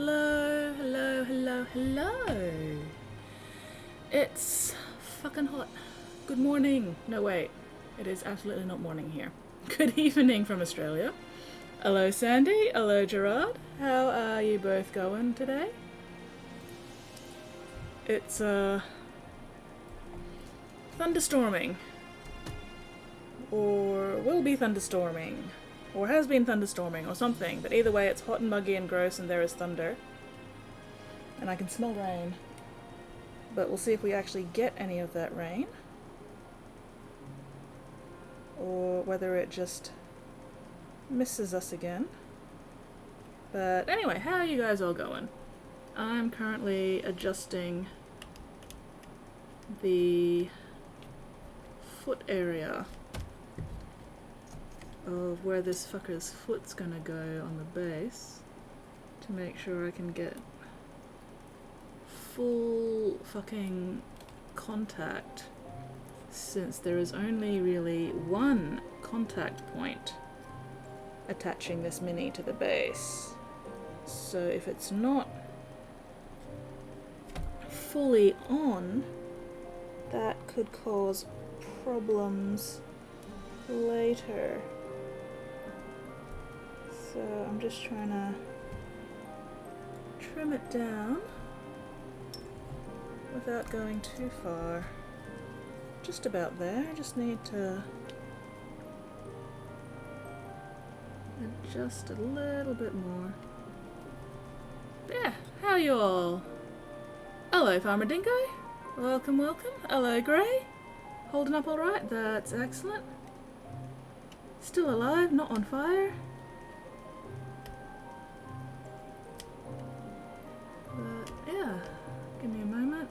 Hello, hello, hello, hello. It's fucking hot. Good morning. No, wait. It is absolutely not morning here. Good evening from Australia. Hello, Sandy. Hello, Gerard. How are you both going today? It's, thunderstorming. Or will be thunderstorming. Or has been thunderstorming, or something. But either way, it's hot and muggy and gross, and there is thunder. And I can smell rain. But we'll see if we actually get any of that rain. Or whether it just misses us again. But anyway, how are you guys all going? I'm currently adjusting the foot area of where this fucker's foot's gonna go on the base to make sure I can get full fucking contact, since there is only really one contact point attaching this mini to the base. So if it's not fully on, that could cause problems later. So I'm just trying to trim it down without going too far. Just about there. I just need to adjust a little bit more. Yeah, how are you all? Hello, Farmer Dingo. Welcome, welcome. Hello, Grey. Holding up alright? That's excellent. Still alive, not on fire. But yeah, give me a moment.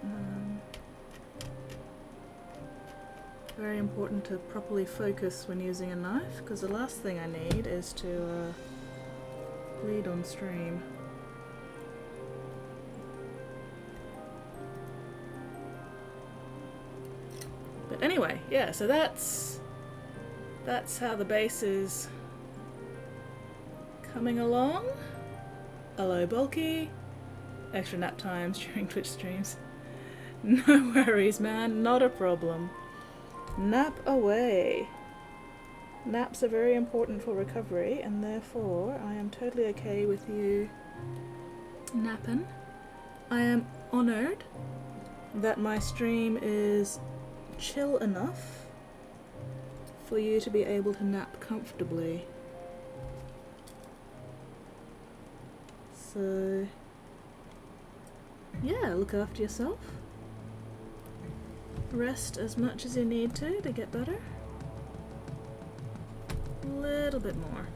Very important to properly focus when using a knife, because the last thing I need is to bleed on stream. But anyway, yeah, so that's how the base is coming along. Hello, Bulky. Extra nap times during Twitch streams. No worries, man, not a problem. Nap away. Naps are very important for recovery, and therefore I am totally okay with you napping. I am honoured that my stream is chill enough for you to be able to nap comfortably. So yeah, look after yourself. Rest as much as you need to get better. A little bit more.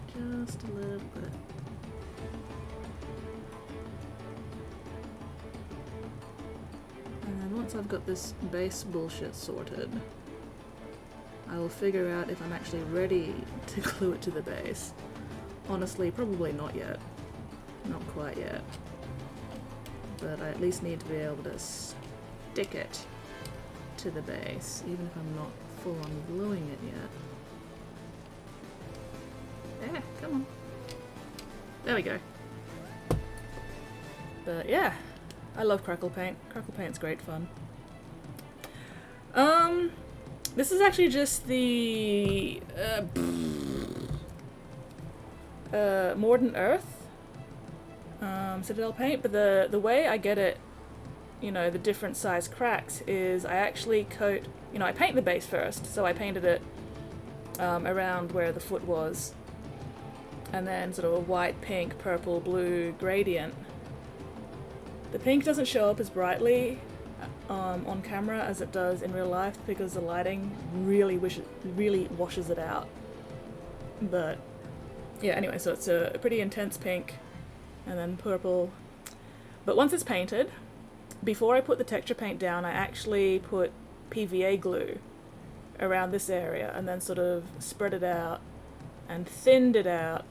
Just a little bit. And then once I've got this base bullshit sorted, I will figure out if I'm actually ready to glue it to the base. Honestly, probably not yet. Not quite yet. But I at least need to be able to stick it to the base, even if I'm not full on gluing it yet. Yeah, come on. There we go. But yeah, I love crackle paint. Crackle paint's great fun. This is actually just the Mordant Earth Citadel paint, but the way I get it, you know, the different size cracks is I actually coat, you know, I paint the base first, so I painted it around where the foot was, and then sort of a white, pink, purple, blue gradient. The pink doesn't show up as brightly on camera as it does in real life because the lighting really washes it out. But yeah, anyway, so it's a pretty intense pink and then purple. But once it's painted, before I put the texture paint down, I actually put PVA glue around this area and then sort of spread it out and thinned it out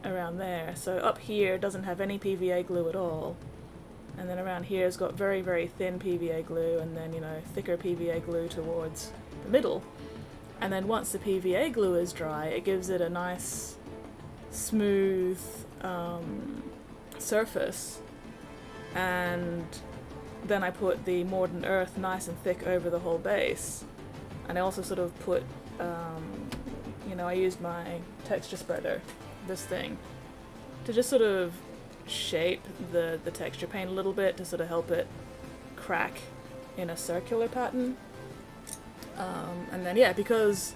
around there. So up here it doesn't have any PVA glue at all. And then around here it's got very, very thin PVA glue and then, you know, thicker PVA glue towards the middle. And then once the PVA glue is dry, it gives it a nice, smooth surface. And then I put the Mordant Earth nice and thick over the whole base. And I also sort of put, you know, I used my texture spreader, this thing, to just sort of shape the texture paint a little bit to sort of help it crack in a circular pattern. And then, yeah, because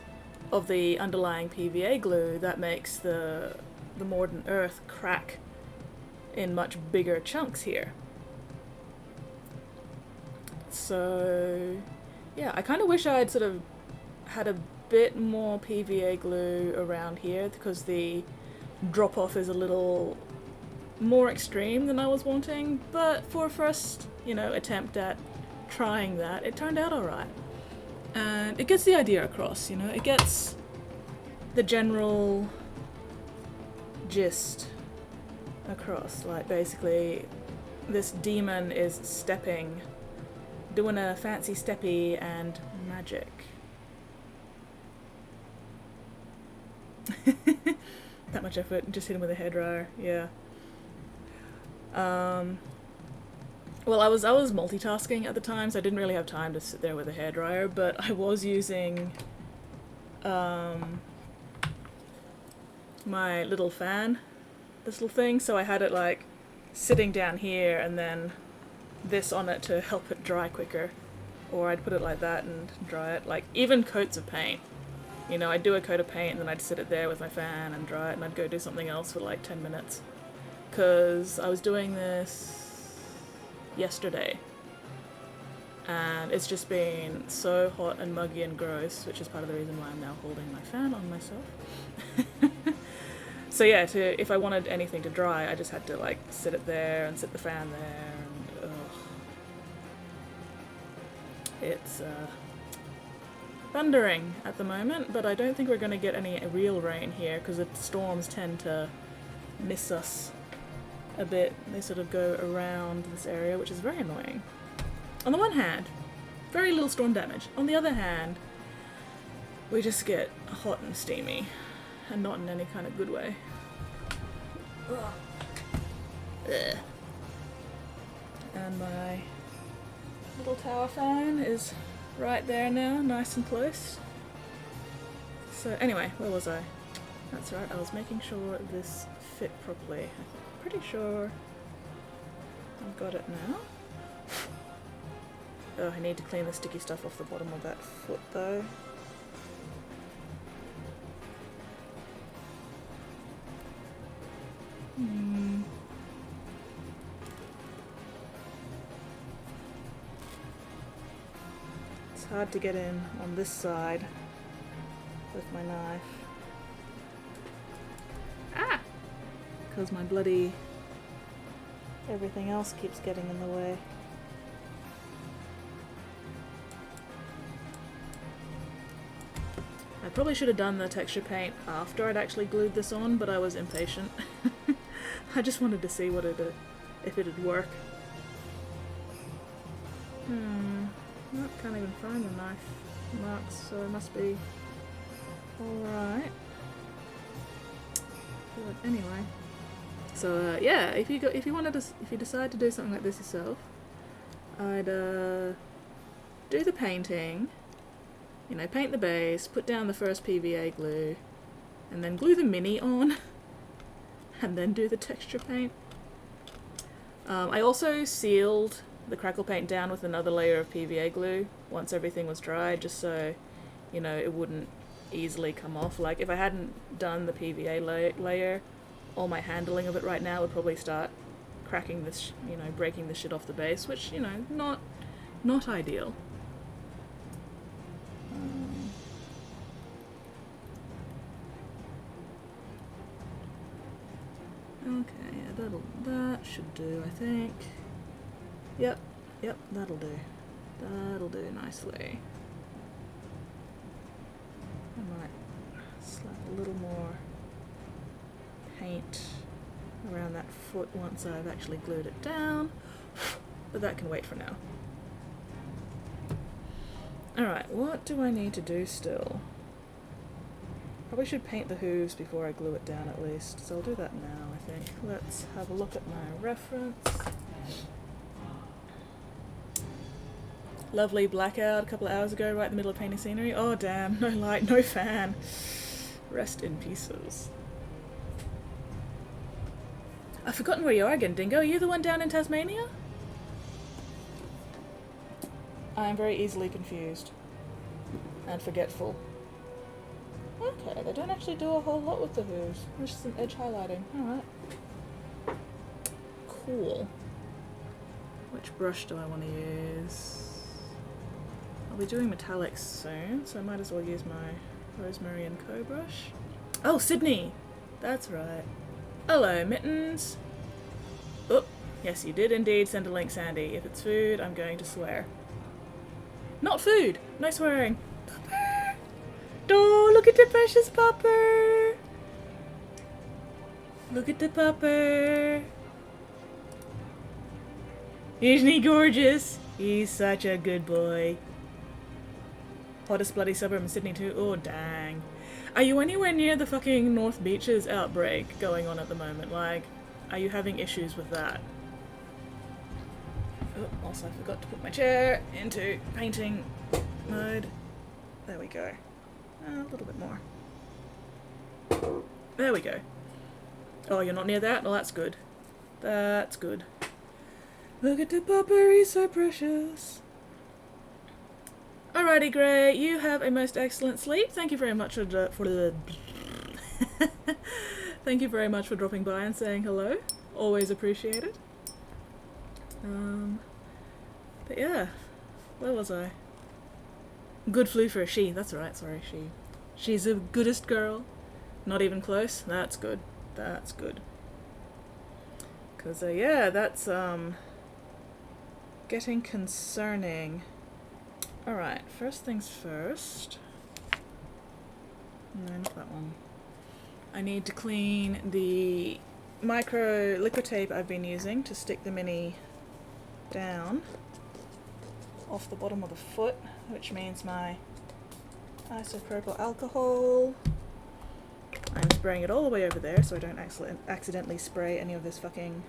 of the underlying PVA glue, that makes the Mordant Earth crack in much bigger chunks here. So, yeah, I kind of wish I'd sort of had a bit more PVA glue around here, because the drop-off is a little more extreme than I was wanting, but for a first, you know, attempt at trying that, it turned out alright. And it gets the idea across, you know, it gets the general gist across. Like, basically, this demon is stepping, doing a fancy steppy and magic. That much effort, just hit him with a hairdryer, yeah. Well, I was multitasking at the time, so I didn't really have time to sit there with a hairdryer, but I was using my little fan, this little thing, so I had it like sitting down here and then this on it to help it dry quicker, or I'd put it like that and dry it. Like, even coats of paint, you know, I'd do a coat of paint and then I'd sit it there with my fan and dry it, and I'd go do something else for like 10 minutes, because I was doing this yesterday and it's just been so hot and muggy and gross, which is part of the reason why I'm now holding my fan on myself. So yeah, if I wanted anything to dry, I just had to like sit it there and sit the fan there, and it's thundering at the moment, but I don't think we're going to get any real rain here, because the storms tend to miss us a bit. They sort of go around this area, which is very annoying. On the one hand, very little storm damage. On the other hand, we just get hot and steamy, and not in any kind of good way. Ugh. Ugh. And my little tower fan is right there now, nice and close. So anyway, where was I? That's right, I was making sure this fit properly. I'm pretty sure I've got it now. Oh, I need to clean the sticky stuff off the bottom of that foot though. It's hard to get in on this side with my knife. Ah! Because my bloody everything else keeps getting in the way. I probably should have done the texture paint after I'd actually glued this on, but I was impatient. I just wanted to see if it'd work. I can't even find the knife marks, so it must be alright. But anyway, so yeah, if you decide to do something like this yourself, I'd do the painting. You know, paint the base, put down the first PVA glue, and then glue the mini on, and then do the texture paint. I also sealed the crackle paint down with another layer of PVA glue once everything was dry, just so, you know, it wouldn't easily come off. Like, if I hadn't done the PVA layer, all my handling of it right now would probably start cracking this, you know, breaking the shit off the base, which, you know, not ideal. Okay, yeah, that should do, I think. Yep, that'll do. That'll do nicely. I might slap a little more paint around that foot once I've actually glued it down, but that can wait for now. Alright, what do I need to do still? Probably should paint the hooves before I glue it down at least, so I'll do that now, I think. Let's have a look at my reference. Lovely blackout a couple of hours ago, right in the middle of painting scenery. Oh damn, no light, no fan. Rest in pieces. I've forgotten where you are again, Dingo. Are you the one down in Tasmania? I am very easily confused. And forgetful. Okay, they don't actually do a whole lot with the hooves. There's just some edge highlighting. Alright. Cool. Which brush do I want to use? I'll be doing metallics soon, so I might as well use my Rosemary & Co brush. Oh, Sydney! That's right. Hello, Mittens! Oh, yes you did indeed send a link, Sandy. If it's food, I'm going to swear. Not food! No swearing! Pupper! Oh, look at the precious pupper! Look at the pupper! Isn't he gorgeous? He's such a good boy. Hottest bloody suburb in Sydney too? Oh, dang. Are you anywhere near the fucking North Beaches outbreak going on at the moment? Like, are you having issues with that? Oh, also I forgot to put my chair into painting mode. There we go. A little bit more. There we go. Oh, you're not near that? Well, that's good. That's good. Look at the pupper, he's so precious. Alrighty, Gray, you have a most excellent sleep. Thank you very much for the thank you very much for dropping by and saying hello. Always appreciated. But yeah, where was I? Good flu for a she. That's right. Sorry, she. She's the goodest girl. Not even close. That's good. That's good. Cause yeah, that's getting concerning. Alright, first things first. No, not that one. I need to clean the micro liquid tape I've been using to stick the mini down off the bottom of the foot, which means my isopropyl alcohol. I'm spraying it all the way over there so I don't accidentally spray any of this fucking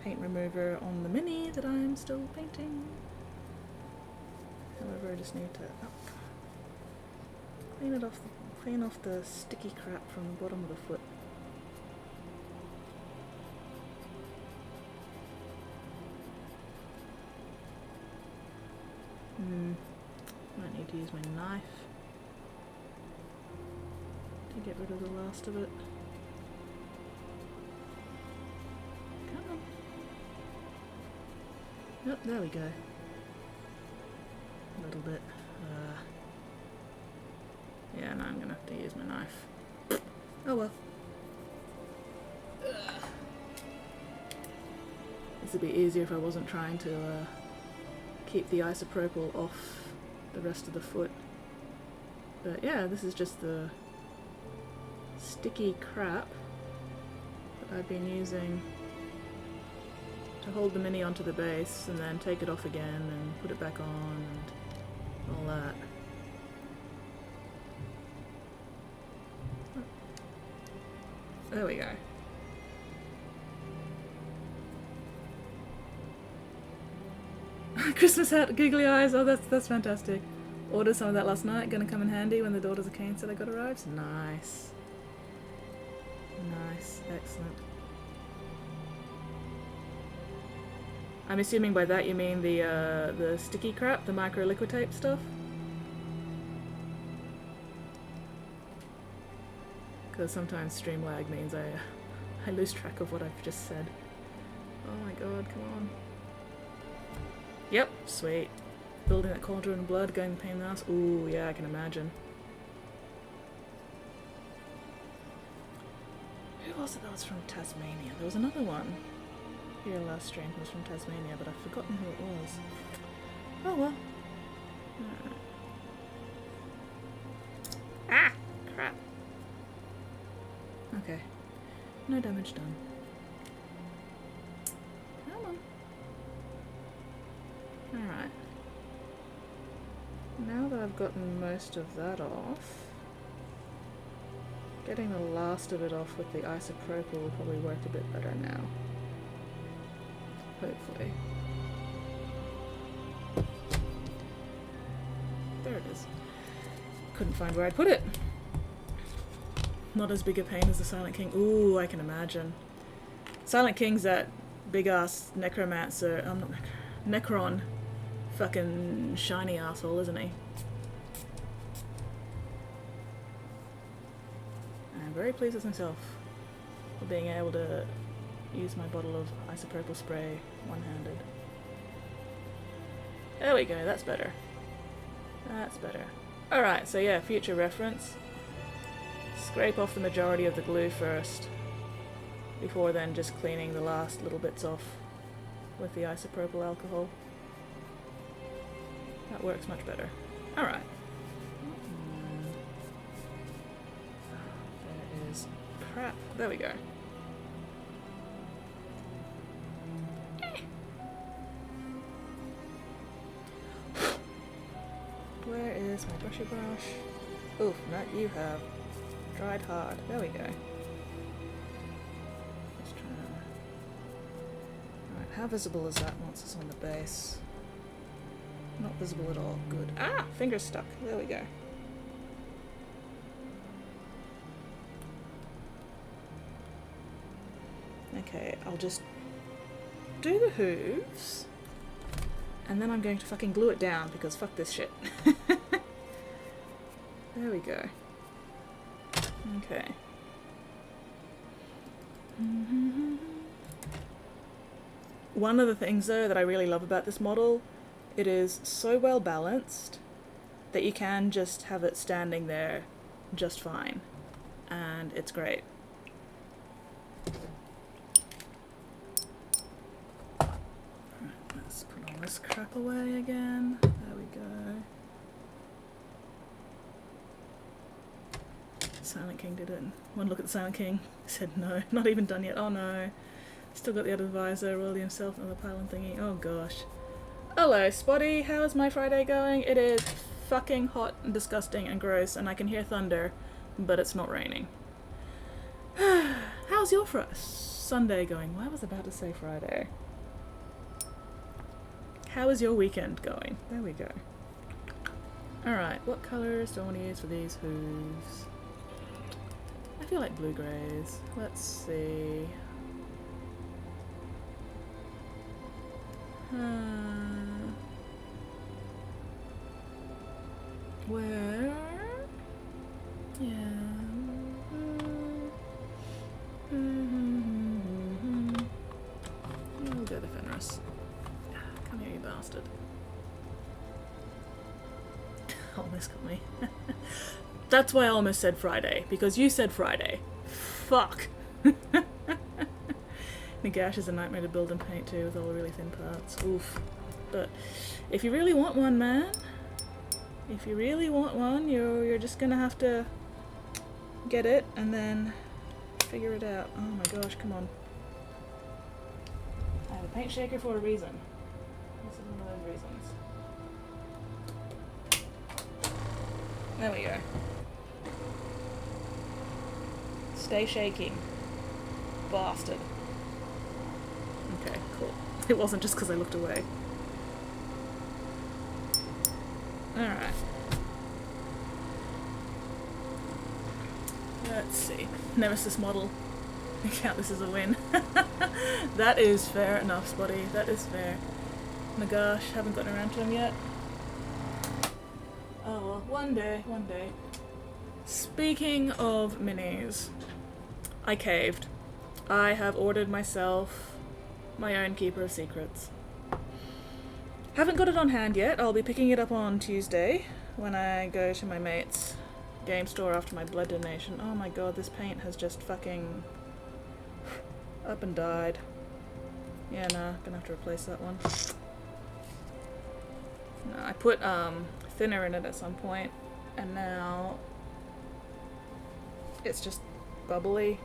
paint remover on the mini that I'm still painting. However, I just need to clean off the sticky crap from the bottom of the foot. Might need to use my knife to get rid of the last of it. Come on. Yep, there we go. A little bit. Yeah, now I'm gonna have to use my knife. Oh well. This would be easier if I wasn't trying to keep the isopropyl off the rest of the foot. But yeah, this is just the sticky crap that I've been using to hold the mini onto the base and then take it off again and put it back on and all that. There we go. Christmas hat, googly eyes. Oh, that's fantastic. Ordered some of that last night. Gonna come in handy when the daughters of Cain said I got arrives. Nice. Nice. Excellent. I'm assuming by that you mean the sticky crap, the micro liquid tape stuff? Because sometimes stream lag means I lose track of what I've just said. Oh my god, come on. Yep, sweet. Building that cauldron of blood, going pain in the ass. Ooh, yeah, I can imagine. Who was it that was from Tasmania? There was another one here last stream who was from Tasmania, but I've forgotten who it was. Oh well. Ah! Crap. Okay. No damage done. Come on. Alright. Now that I've gotten most of that off, Getting the last of it off with the isopropyl will probably work a bit better now. Hopefully. There it is. Couldn't find where I'd put it. Not as big a pain as the Silent King. Ooh, I can imagine. Silent King's that big ass necromancer. Not Necron. Fucking shiny asshole, isn't he? I'm very pleased with myself for being able to use my bottle of isopropyl spray one-handed. There we go, that's better. That's better. Alright, so yeah, future reference. Scrape off the majority of the glue first, before then just cleaning the last little bits off with the isopropyl alcohol. That works much better. Alright. There is crap. There we go. Where is my brushy brush? Oof, not you have. Dried hard. There we go. Just trying to... Alright, how visible is that once it's on the base? Not visible at all. Good. Ah! Finger stuck. There we go. Okay, I'll just do the hooves. And then I'm going to fucking glue it down because fuck this shit. There we go. Okay. One of the things though that I really love about this model, it is so well balanced that you can just have it standing there just fine. And it's great. Let's put all this crap away again. There we go. Silent King did it. One look at the Silent King. Said no, not even done yet. Oh no. Still got the other visor, Rolly himself, another pylon thingy. Oh gosh. Hello, Spotty. How's my Friday going? It is fucking hot and disgusting and gross, and I can hear thunder, but it's not raining. How's your Sunday going? Well, I was about to say Friday. How is your weekend going? There we go. Alright, what colours do I want to use for these hooves? I feel like blue greys. Let's see. Where? Yeah. We'll go the Fenris. Come here, you bastard. Almost got me. That's why I almost said Friday, because you said Friday. Fuck. Nagash is a nightmare to build and paint too, with all the really thin parts. Oof. But if you really want one, man, if you really want one, you're just gonna have to get it and then figure it out. Oh my gosh, come on. I have a paint shaker for a reason. This is one of those reasons. There we go. Stay shaking. Bastard. Okay, cool. It wasn't just because I looked away. Alright. Let's see. Nemesis model. I count this as a win. That is fair enough, Spotty. That is fair. Nagash, haven't gotten around to him yet. Oh well, one day, one day. Speaking of minis, I caved. I have ordered myself my own Keeper of Secrets. Haven't got it on hand yet. I'll be picking it up on Tuesday when I go to my mate's game store after my blood donation. Oh my god, this paint has just fucking up and died. Yeah, nah, gonna have to replace that one. No, I put thinner in it at some point, and now it's just bubbly.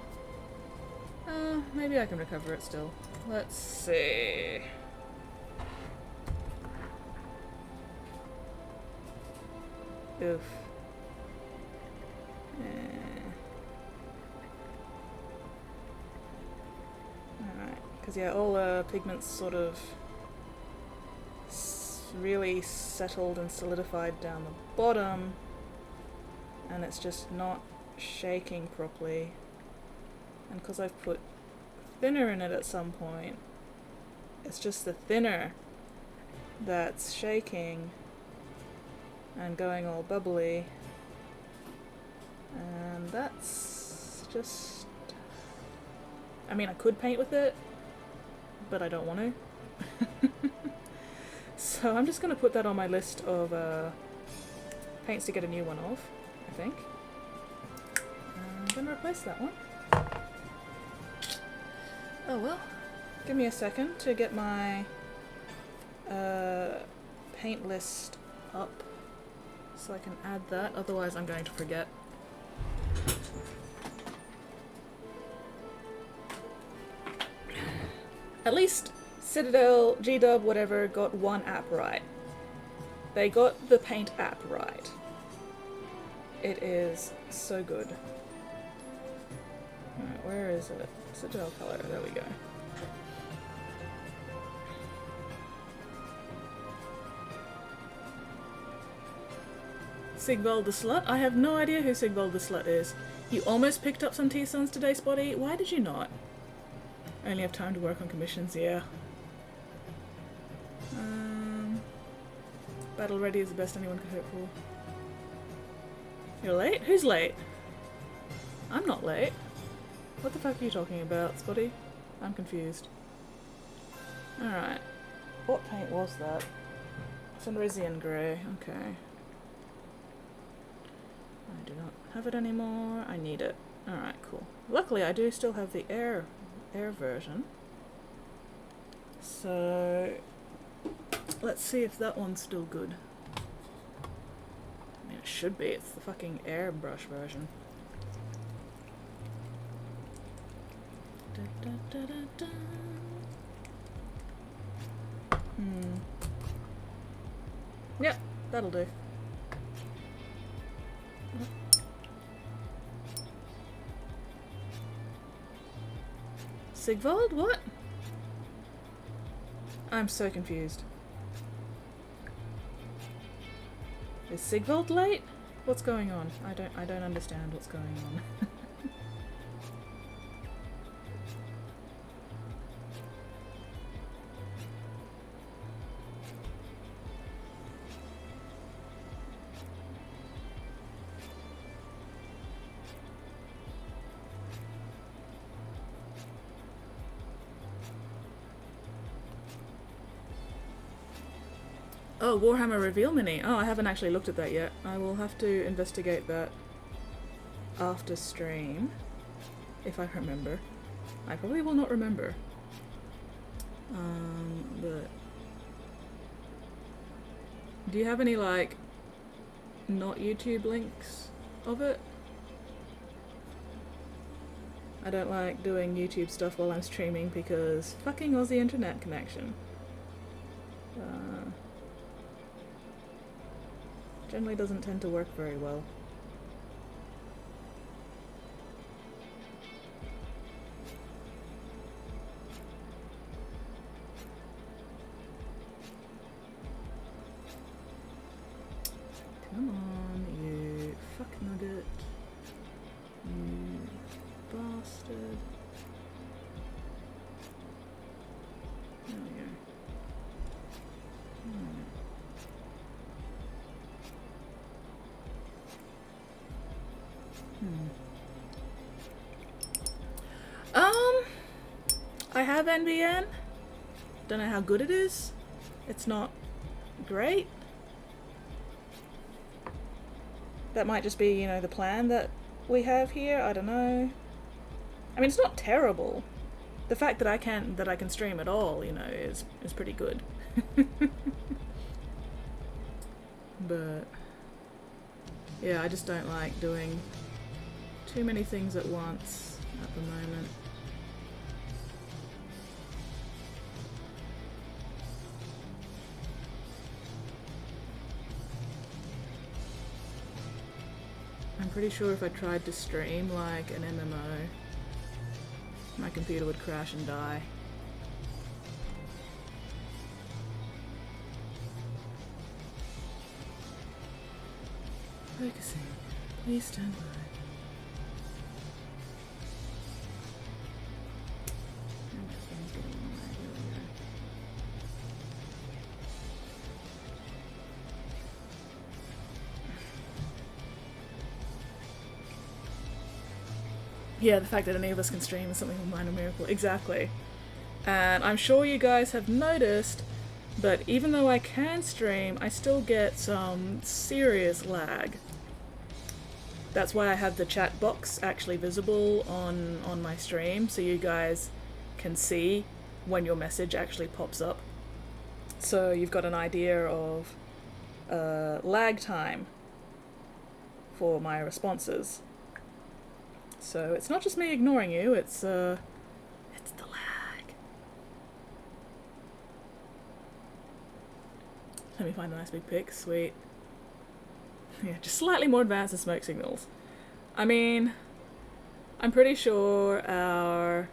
Maybe I can recover it still. Let's see. Oof. Because yeah, all the pigments sort of really settled and solidified down the bottom, and it's just not shaking properly. And because I've put thinner in it at some point, it's just the thinner that's shaking and going all bubbly, and that's just, I mean, I could paint with it, but I don't want to. So I'm just going to put that on my list of paints to get a new one of, I think. I'm going to replace that one. Oh well. Give me a second to get my paint list up so I can add that, otherwise I'm going to forget. At least Citadel, G-Dub, whatever, got one app right. They got the paint app right. It is so good. Alright, where is it? Citadel color, there we go. Sigvald the Slut? I have no idea who Sigvald the Slut is. You almost picked up some T-Sons today, Spotty. Why did you not? I only have time to work on commissions, yeah. Battle ready is the best anyone could hope for. You're late? Who's late? I'm not late. What the fuck are you talking about, Spotty? I'm confused. Alright. What paint was that? Fenrisian Grey. Okay. I do not have it anymore. I need it. Alright, cool. Luckily I do still have the air version. So let's see if that one's still good. I mean, it should be. It's the fucking airbrush version. Da, da, da, da, da. Yep, that'll do. Sigvald? What? I'm so confused. Is Sigvald late? What's going on? I don't understand what's going on. Oh, Warhammer Reveal Mini. Oh, I haven't actually looked at that yet. I will have to investigate that after stream, if I remember. I probably will not remember. But do you have any, like, not YouTube links of it? I don't like doing YouTube stuff while I'm streaming because fucking Aussie internet connection. Generally doesn't tend to work very well. Come on, you fuck nugget. You bastard. There we go. I have NBN. Don't know how good it is. It's not great. That might just be, you know, the plan that we have here. I don't know. I mean, it's not terrible. The fact that I can stream at all, you know, is pretty good. But yeah, I just don't like doing too many things at once at the moment. I'm pretty sure if I tried to stream like an MMO, my computer would crash and die. Focusing. Please stand by. Yeah, the fact that any of us can stream is something of a minor miracle. Exactly. And I'm sure you guys have noticed, but even though I can stream, I still get some serious lag. That's why I have the chat box actually visible on my stream, so you guys can see when your message actually pops up. So you've got an idea of lag time for my responses. So it's not just me ignoring you, it's the lag. Let me find a nice big pic, sweet. Yeah, just slightly more advanced than smoke signals. I mean, I'm pretty sure our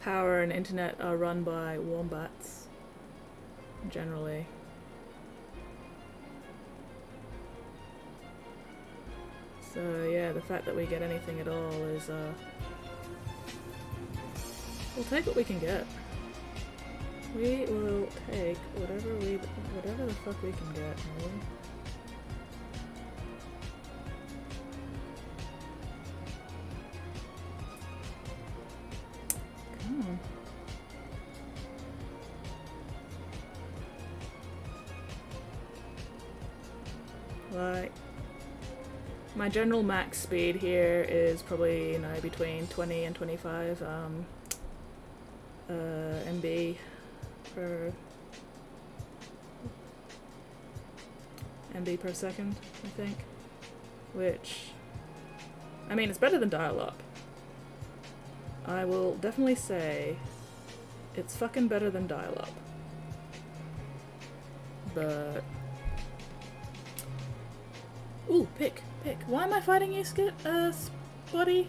power and internet are run by wombats, generally. So yeah, the fact that we get anything at all is, we'll take what we can get. We will take whatever the fuck we can get, really. Come on. Like, my general max speed here is probably, you know, between 20 and 25 MB per second, I think. Which, I mean, it's better than dial-up. I will definitely say it's fucking better than dial-up. But... Ooh, pick. Why am I fighting you, Spotty?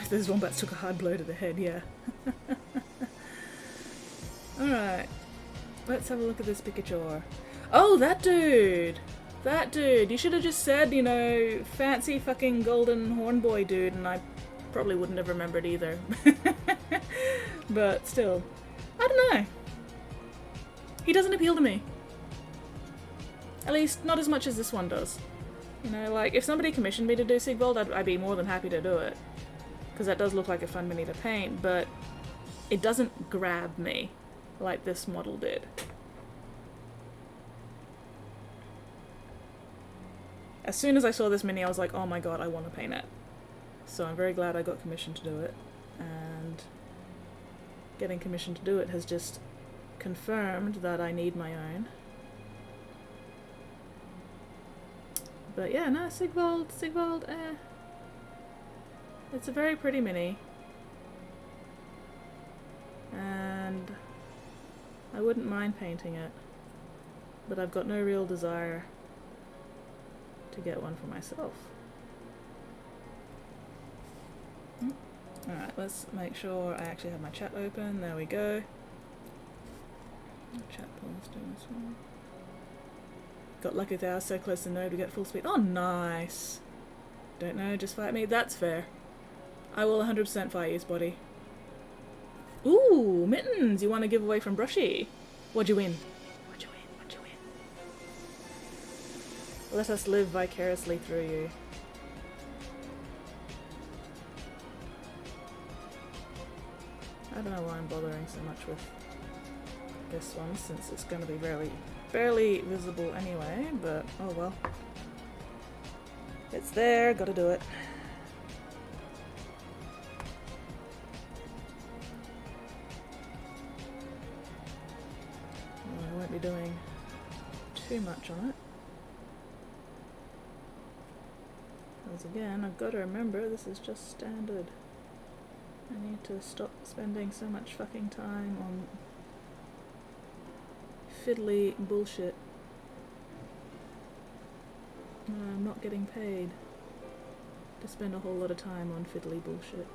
Those wombats took a hard blow to the head, yeah. Alright. Let's have a look at this Pikachu. Oh, that dude! That dude! You should have just said, you know, fancy fucking golden horn boy dude, and I probably wouldn't have remembered either. But still. I don't know. He doesn't appeal to me. At least, not as much as this one does. You know, like, if somebody commissioned me to do Sigvold, I'd be more than happy to do it. Because that does look like a fun mini to paint, but it doesn't grab me like this model did. As soon as I saw this mini, I was like, oh my god, I want to paint it. So I'm very glad I got commissioned to do it. And getting commissioned to do it has just confirmed that I need my own. But yeah, no, Sigvold, it's a very pretty mini. And I wouldn't mind painting it. But I've got no real desire to get one for myself. Alright, let's make sure I actually have my chat open. There we go. Chat pause doing this one. Got lucky that I was so close to node to get full speed. Oh, nice! Don't know, just fight me. That's fair. I will 100% fight you, Spotty. Ooh, mittens! You want to give away from Brushy? What'd you win? What'd you win? Let us live vicariously through you. I don't know why I'm bothering so much with this one, since it's going to be barely visible anyway, but oh well. It's there, gotta do it. Well, I won't be doing too much on it. Because again, I've got to remember this is just standard. I need to stop spending so much fucking time on fiddly bullshit. I'm not getting paid to spend a whole lot of time on fiddly bullshit.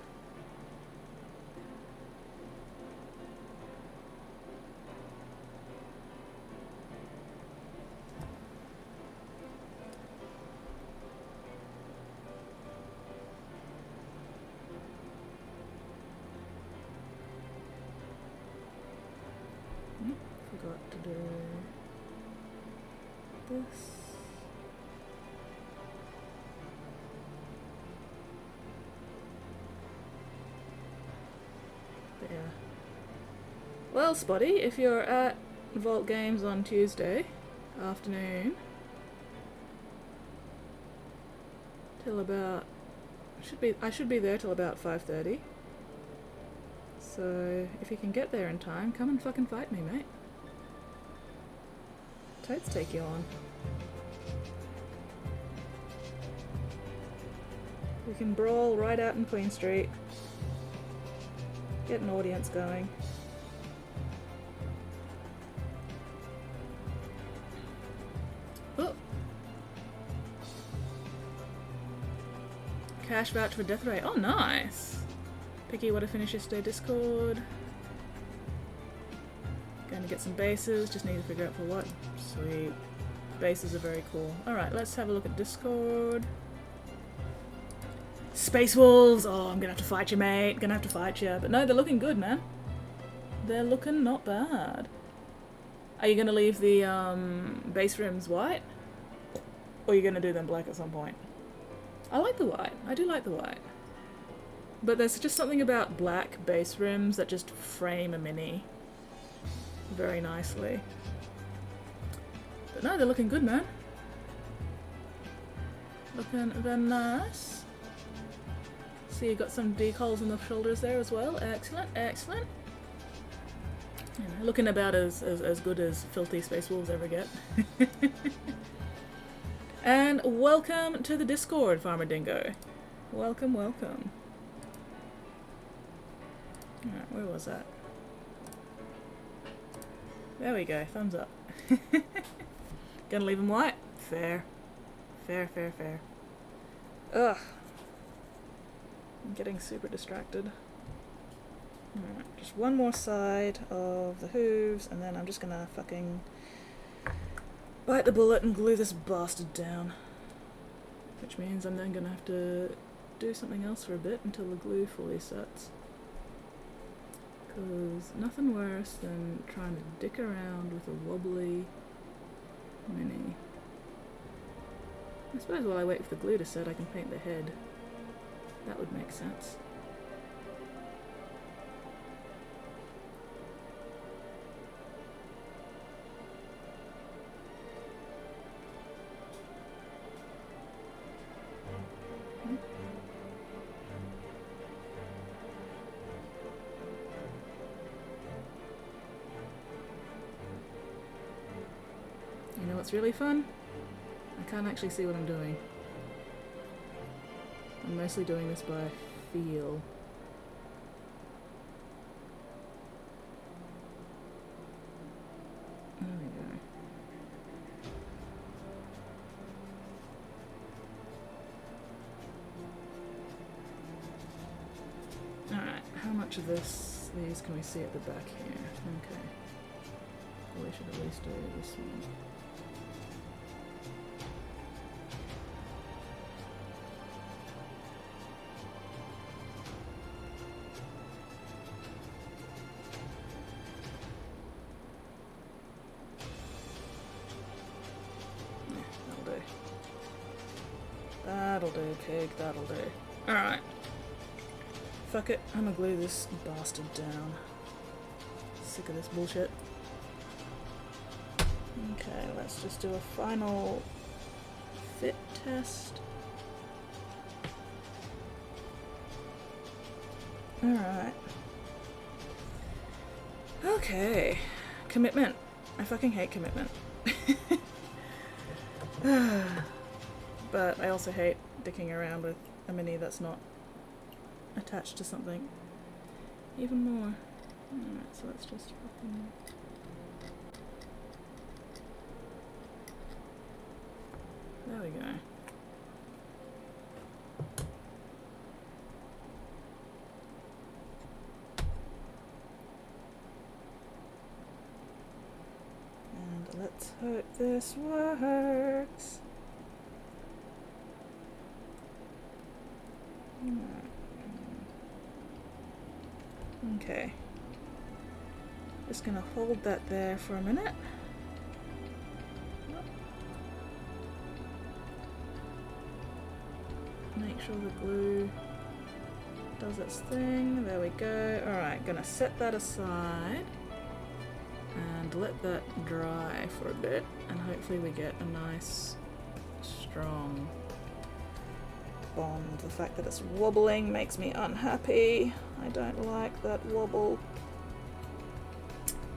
Well, Spotty, if you're at Vault Games on Tuesday afternoon till about I should be there till about 5:30. So if you can get there in time, come and fucking fight me, mate. Totes take you on. We can brawl right out in Queen Street. Get an audience going. Oh! Cash voucher for Death Ray. Oh, nice! Picky, what to finish yesterday? Discord. Going to get some bases. Just need to figure out for what. Sweet. Bases are very cool. Alright, let's have a look at Discord. Space Wolves! Oh, I'm gonna have to fight you, mate. Gonna have to fight you. But no, they're looking good, man. They're looking not bad. Are you gonna leave the base rims white? Or are you gonna do them black at some point? I like the white. I do like the white. But there's just something about black base rims that just frame a Mini very nicely. But no, they're looking good, man. Looking very nice. See, you got some decals on the shoulders there as well. Excellent, excellent. You know, looking about as good as filthy Space Wolves ever get. And welcome to the Discord, Farmer Dingo. Welcome, welcome. Alright, where was that? There we go, thumbs up. Gonna leave them white? Fair. Fair, fair, fair. Ugh. I'm getting super distracted. Alright, just one more side of the hooves, and then I'm just gonna fucking bite the bullet and glue this bastard down. Which means I'm then gonna have to do something else for a bit until the glue fully sets. Because nothing worse than trying to dick around with a wobbly Mini. I suppose while I wait for the glue to set, I can paint the head. That would make sense. You know what's really fun? I can't actually see what I'm doing. I'm mostly doing this by feel. There we go. Alright, how much of these can we see at the back here? Okay. We should at least do this one. That'll do, pig, that'll do. Alright. Fuck it, I'm gonna glue this bastard down. Sick of this bullshit. Okay, let's just do a final fit test. Alright. Okay. Commitment. I fucking hate commitment. But I also hate dicking around with a Mini that's not attached to something even more. Alright, so let's just fucking... There we go. And let's hope this works. Okay. Just gonna hold that there for a minute. Make sure the glue does its thing. There we go. Alright, gonna set that aside. and let that dry for a bit, and hopefully we get a nice strong bond. The fact that it's wobbling makes me unhappy. I don't like that wobble.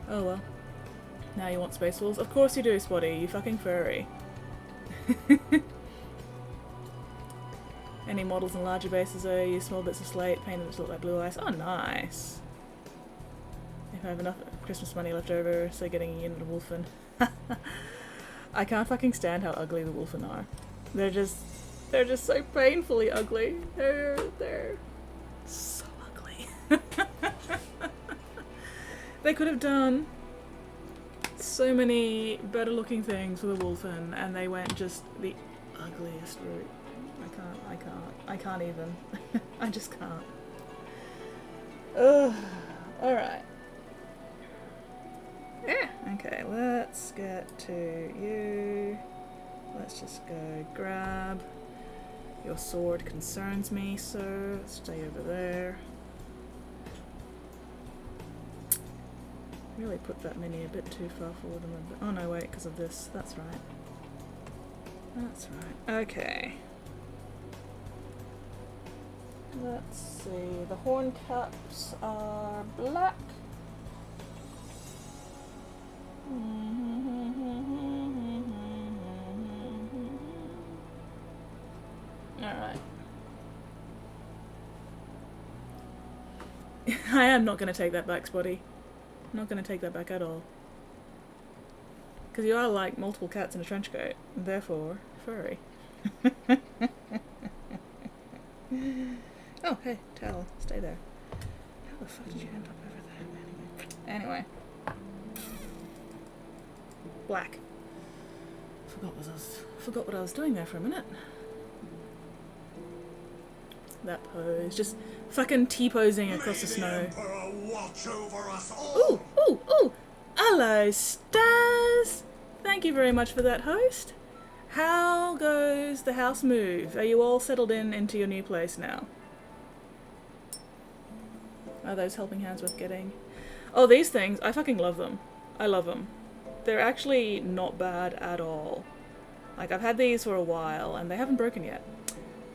Oh well. Now you want space walls? Of course you do, Spotty, you fucking furry. Any models in larger bases though, use small bits of slate, painted it to look like blue ice. Oh nice! If I have enough Christmas money left over, so getting a unit of Wolfen. I can't fucking stand how ugly the Wolfen are. They're just so painfully ugly. They're so ugly. They could have done so many better looking things for the Wolfen, and they went just the ugliest route. I can't even. I just can't. Ugh. Alright. Yeah. Okay, let's get to you. Let's just go grab. Your sword concerns me, so stay over there. Really put that mini a bit too far forward. Oh no, wait, because of this. That's right. That's right. Okay. Let's see. The horn caps are black. Alright. I am not going to take that back, Spotty. I'm not going to take that back at all. Because you are like multiple cats in a trench coat, and therefore furry. Oh, hey, towel, stay there. How the fuck did you end up over there? Anyway. Black. Forgot what I was doing there for a minute. That pose, just fucking T-posing across the snow. Ooh, ooh, ooh! Hello, Staz! Thank you very much for that, host. How goes the house move? Are you all settled into your new place now? Are those helping hands worth getting? Oh, these things, I fucking love them. I love them. They're actually not bad at all. Like, I've had these for a while, and they haven't broken yet.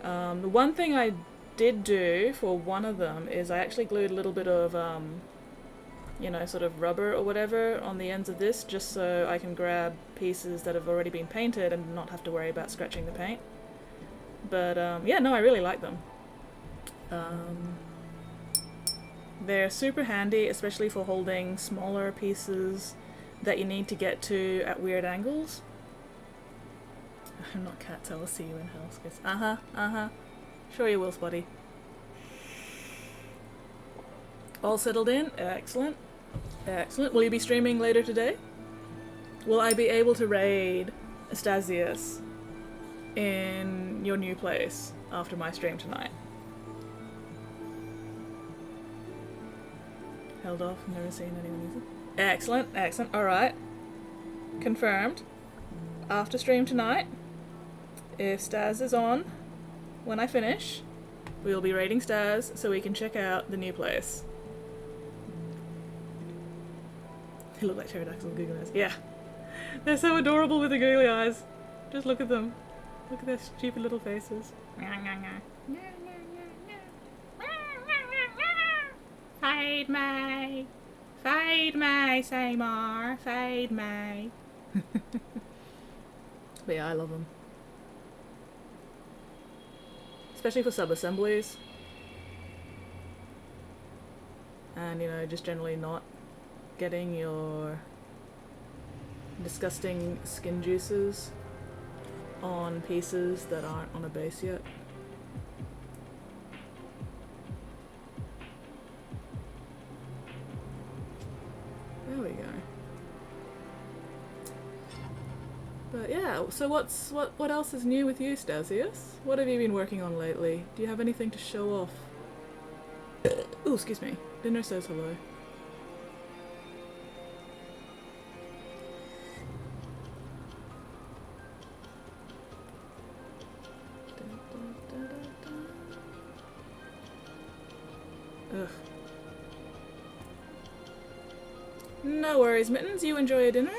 The one thing I did do for one of them is I actually glued a little bit of, you know, sort of rubber or whatever on the ends of this, just so I can grab pieces that have already been painted and not have to worry about scratching the paint. But, yeah, no, I really like them. They're super handy, especially for holding smaller pieces that you need to get to at weird angles. I'm not cats, I will see you in hell. Sure you will, Spotty. All settled in? Excellent. Excellent. Will you be streaming later today? Will I be able to raid Astasius in your new place after my stream tonight? Held off, never seen anyone use it. Excellent, excellent. Alright. Confirmed. After stream tonight, if Staz is on when I finish, we'll be raiding Staz so we can check out the new place. They look like pterodactyl googly eyes. Yeah. They're so adorable with the googly eyes. Just look at them. Look at their stupid little faces. Fade me! Fade me, Seymour! Fade me! But yeah, I love them. Especially for sub-assemblies. And, you know, just generally not getting your disgusting skin juices on pieces that aren't on a base yet. There we go. But yeah, so what else is new with you, Stasius? What have you been working on lately? Do you have anything to show off? Ooh, excuse me. Dinner says hello. Ugh. No worries, Mittens. You enjoy your dinner?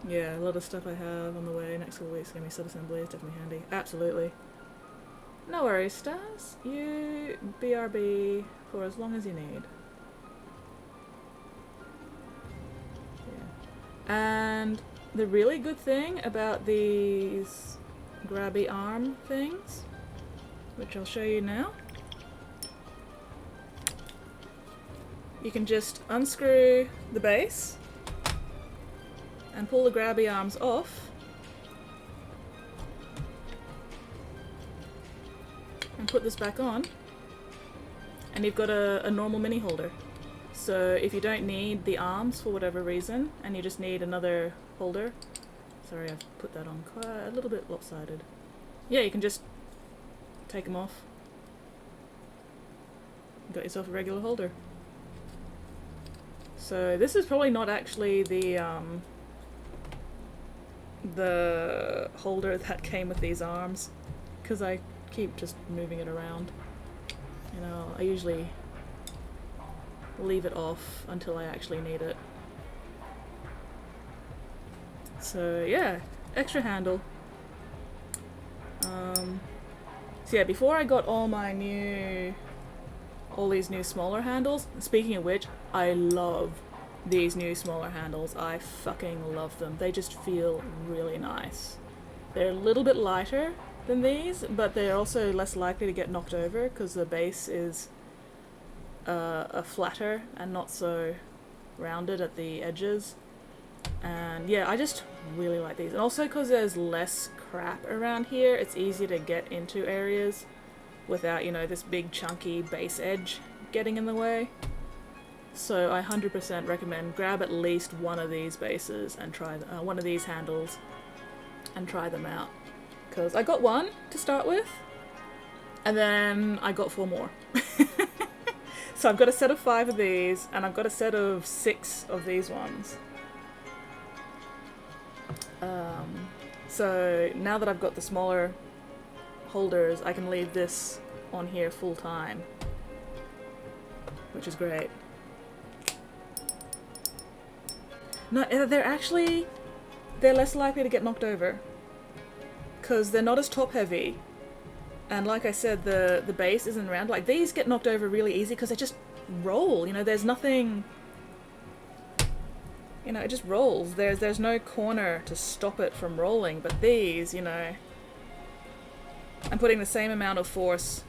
Yeah, a lot of stuff I have on the way next couple weeks. Gonna be sub-assembly. It's definitely handy. Absolutely. No worries, Stars. You BRB for as long as you need. Yeah. And the really good thing about these grabby arm things, which I'll show you now, you can just unscrew the base and pull the grabby arms off and put this back on, and you've got a normal mini holder. So if you don't need the arms for whatever reason and you just need another holder, sorry I've put that on quite a little bit lopsided. Yeah, you can just take them off. Got yourself a regular holder. So this is probably not actually the holder that came with these arms, because I keep just moving it around. You know, I usually leave it off until I actually need it. So yeah, extra handle. So yeah, before I got all these new smaller handles, speaking of which, I love these new smaller handles. I fucking love them. They just feel really nice. They're a little bit lighter than these, but they're also less likely to get knocked over because the base is a flatter and not so rounded at the edges. And yeah, I just really like these. And also because there's less crap around here, it's easy to get into areas without, you know, this big chunky base edge getting in the way. So I 100% recommend grab at least one of these bases and try one of these handles and try them out. Because I got one to start with, and then I got 4 more. So I've got a set of 5 of these, and I've got a set of 6 of these ones. So now that I've got the smaller holders, I can leave this on here full time, which is great. No, they're less likely to get knocked over because they're not as top heavy, and like I said, the base isn't round. Like these get knocked over really easy because they just roll. You know, there's nothing. You know, it just rolls. There's no corner to stop it from rolling. But these, you know, I'm putting the same amount of force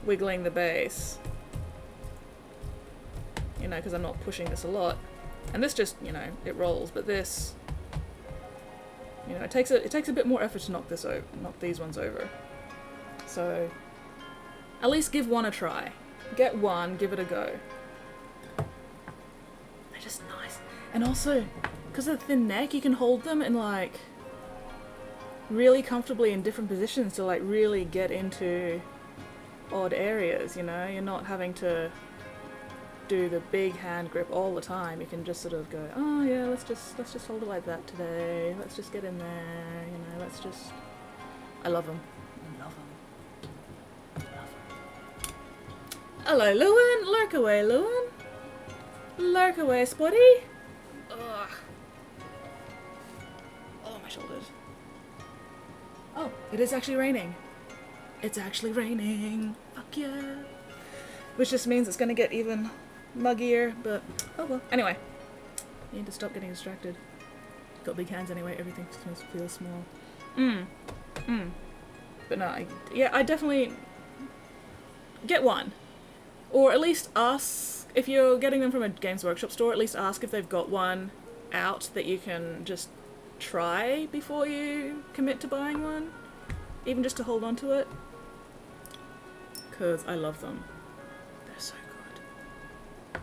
wiggling the base. You know, because I'm not pushing this a lot. And this just, you know, it rolls. But this, you know, it takes a bit more effort to knock these ones over. So, at least give one a try. Get one, give it a go. They're just nice. And also, because of the thin neck, you can hold them in like really comfortably in different positions to like really get into odd areas, you know? You're not having to do the big hand grip all the time. You can just sort of go, oh yeah, let's just hold it like that today. Let's just get in there, you know, let's just... I love them. I love them. Hello, Lewin! Lurk away, Lewin! Lurk away, Spotty! Ugh. Oh, my shoulders. Oh, it is actually raining. It's actually raining. Fuck yeah. Which just means it's gonna get even muggier, but oh well. Anyway, I need to stop getting distracted. Got big hands anyway, everything feels small. But no, I definitely get one. Or at least ask, if you're getting them from a Games Workshop store, at least ask if they've got one out that you can just try before you commit to buying one. Even just to hold on to it. Because I love them. They're so good.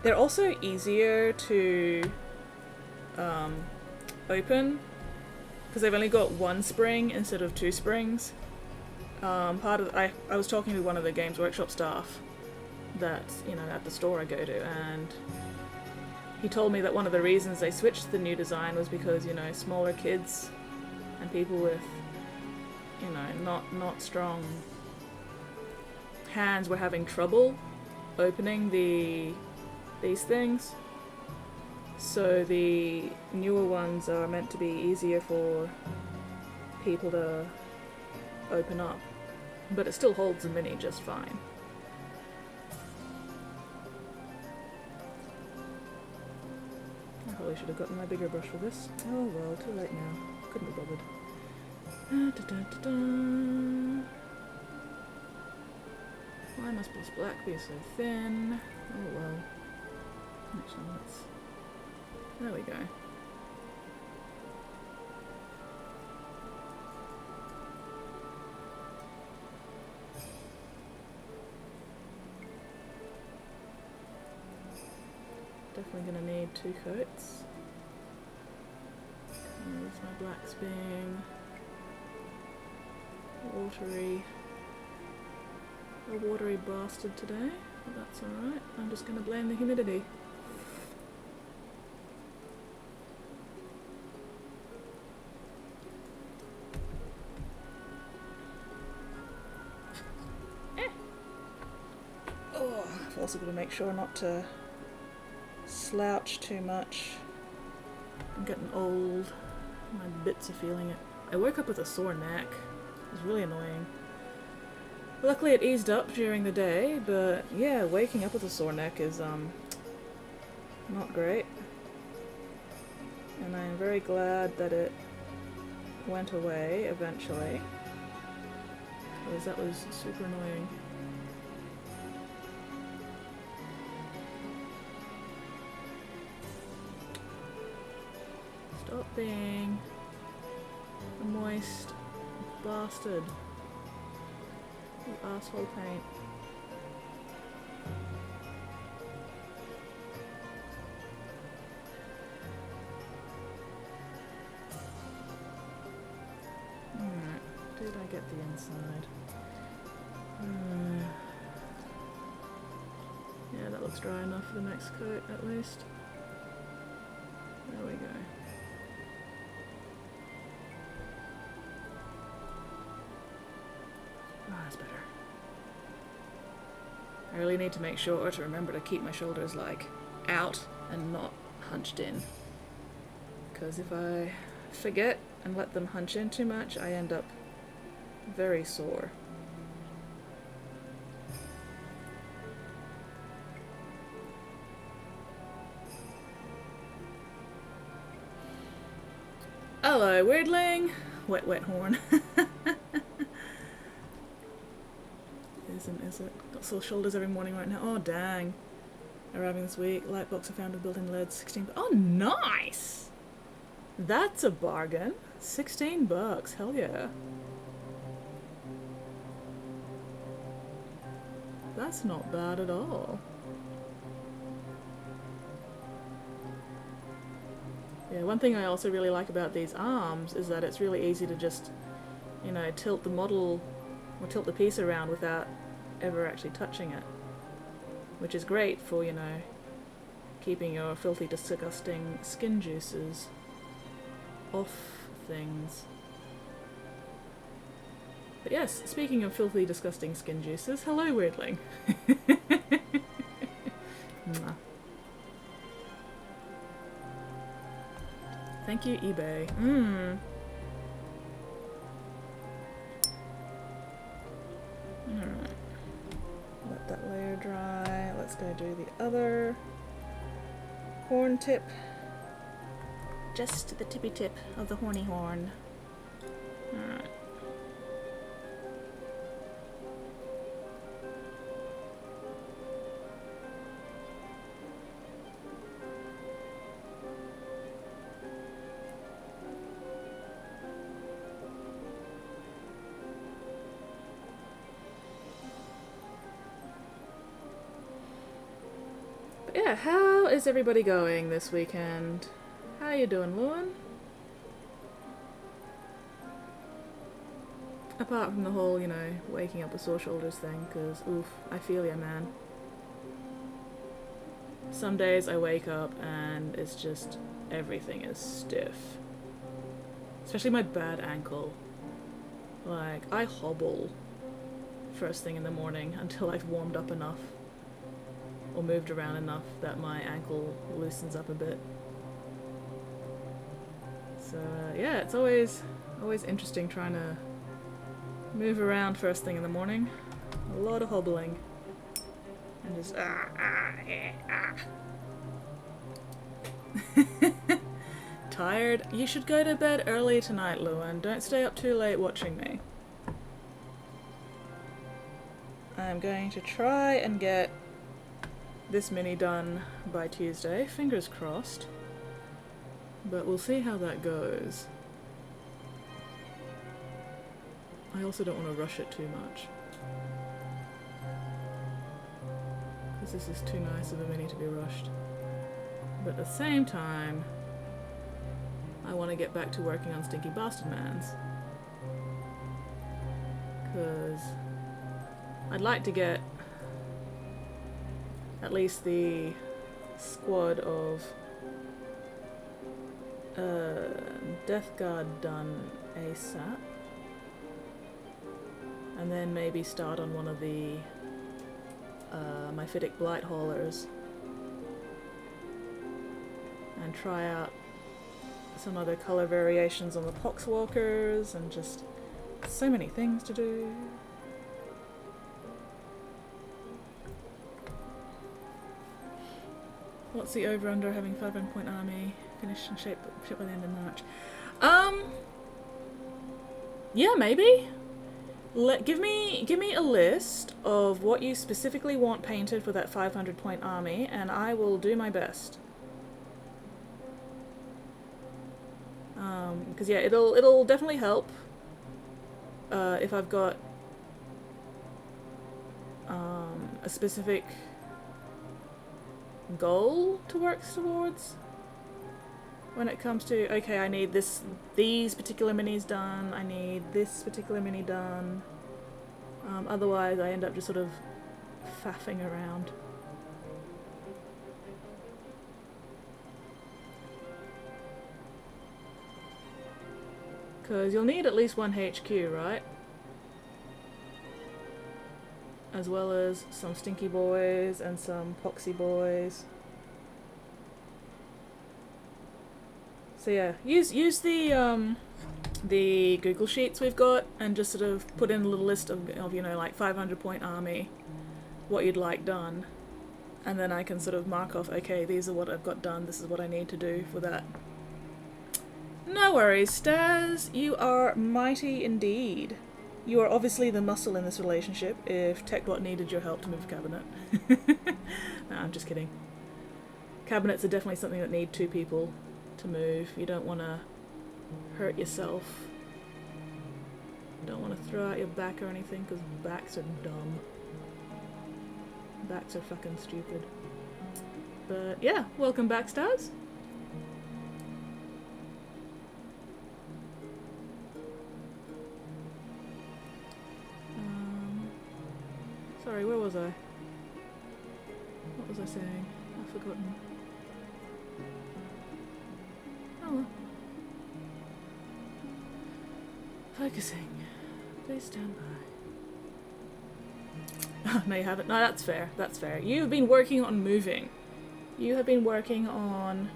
They're also easier to open because they've only got one spring instead of 2 springs. I was talking to one of the Games Workshop staff that, you know, at the store I go to, and he told me that one of the reasons they switched to the new design was because, you know, smaller kids and people with, you know, not strong hands were having trouble opening these things. So the newer ones are meant to be easier for people to open up. But it still holds the Mini just fine. I probably should have gotten my bigger brush for this. Oh well, too late now. Couldn't be bothered. Why must this black be so thin? Oh well. Actually, let's... There we go. Definitely gonna need 2 coats. There's my blacks being watery. A watery bastard today, but that's alright. I'm just gonna blame the humidity. Oh, I've also got to make sure not to slouch too much. I'm getting old. My bits are feeling it. I woke up with a sore neck. It was really annoying. Luckily it eased up during the day, but yeah, waking up with a sore neck is not great. And I'm very glad that it went away eventually, because that was super annoying. Stop being a moist bastard. You asshole paint. Alright, did I get the inside? Yeah, that looks dry enough for the next coat at least. There we go. That's better. I really need to make sure to remember to keep my shoulders like out and not hunched in. Because if I forget and let them hunch in too much, I end up very sore. Hello, weirdling! Wet, wet horn. Isn't, is it? Got sore shoulders every morning right now. Oh, dang. Arriving this week. Light box I found with built-in lead. 16 bucks. Oh, nice! That's a bargain. 16 bucks. Hell yeah. That's not bad at all. Yeah, one thing I also really like about these arms is that it's really easy to just, you know, tilt the model or tilt the piece around without ever actually touching it. Which is great for, you know, keeping your filthy, disgusting skin juices off things. But yes, speaking of filthy, disgusting skin juices, hello, weirdling. Mwah. Thank you, eBay. Alright. Let that layer dry. Let's go do the other horn tip. Just the tippy tip of the horny horn. Alright. Yeah, how is everybody going this weekend? How you doing, Lewin? Apart from the whole, you know, waking up with sore shoulders thing, because, oof, I feel ya, man. Some days I wake up and it's just, everything is stiff. Especially my bad ankle. Like, I hobble first thing in the morning until I've warmed up enough or moved around enough that my ankle loosens up a bit. So yeah, it's always interesting trying to move around first thing in the morning. A lot of hobbling. And just Tired? You should go to bed early tonight, Luan. Don't stay up too late watching me. I'm going to try and get this mini done by Tuesday. Fingers crossed. But we'll see how that goes. I also don't want to rush it too much. Because this is too nice of a mini to be rushed. But at the same time, I want to get back to working on Stinky Bastard Mans. Because I'd like to get at least the squad of Death Guard done ASAP. And then maybe start on one of the Myphitic Blight Haulers. And try out some other colour variations on the Poxwalkers, and just so many things to do. What's the over-under having 500-point army finished and shipped by the end of March? Yeah, maybe. Give me a list of what you specifically want painted for that 500-point army, and I will do my best. Because yeah, it'll definitely help if I've got a specific goal to work towards. When it comes to, okay, I need these particular minis done, I need this particular mini done. Otherwise, I end up just sort of faffing around. Because you'll need at least one HQ, right? As well as some Stinky Boys and some Poxy Boys. So yeah, use the Google Sheets we've got and just sort of put in a little list of you know, like 500-point army, what you'd like done, and then I can sort of mark off, okay, these are what I've got done, this is what I need to do for that. No worries, Staz, you are mighty indeed. You are obviously the muscle in this relationship if TechBot needed your help to move a cabinet. No, I'm just kidding. Cabinets are definitely something that need two people to move. You don't want to hurt yourself. You don't want to throw out your back or anything, because backs are dumb. Backs are fucking stupid. But yeah, welcome back, Stars. Sorry, where was I? What was I saying? I've forgotten. Oh well. Focusing. Please stand by. No, you haven't. No, that's fair. That's fair. You've been working on moving. You have been working on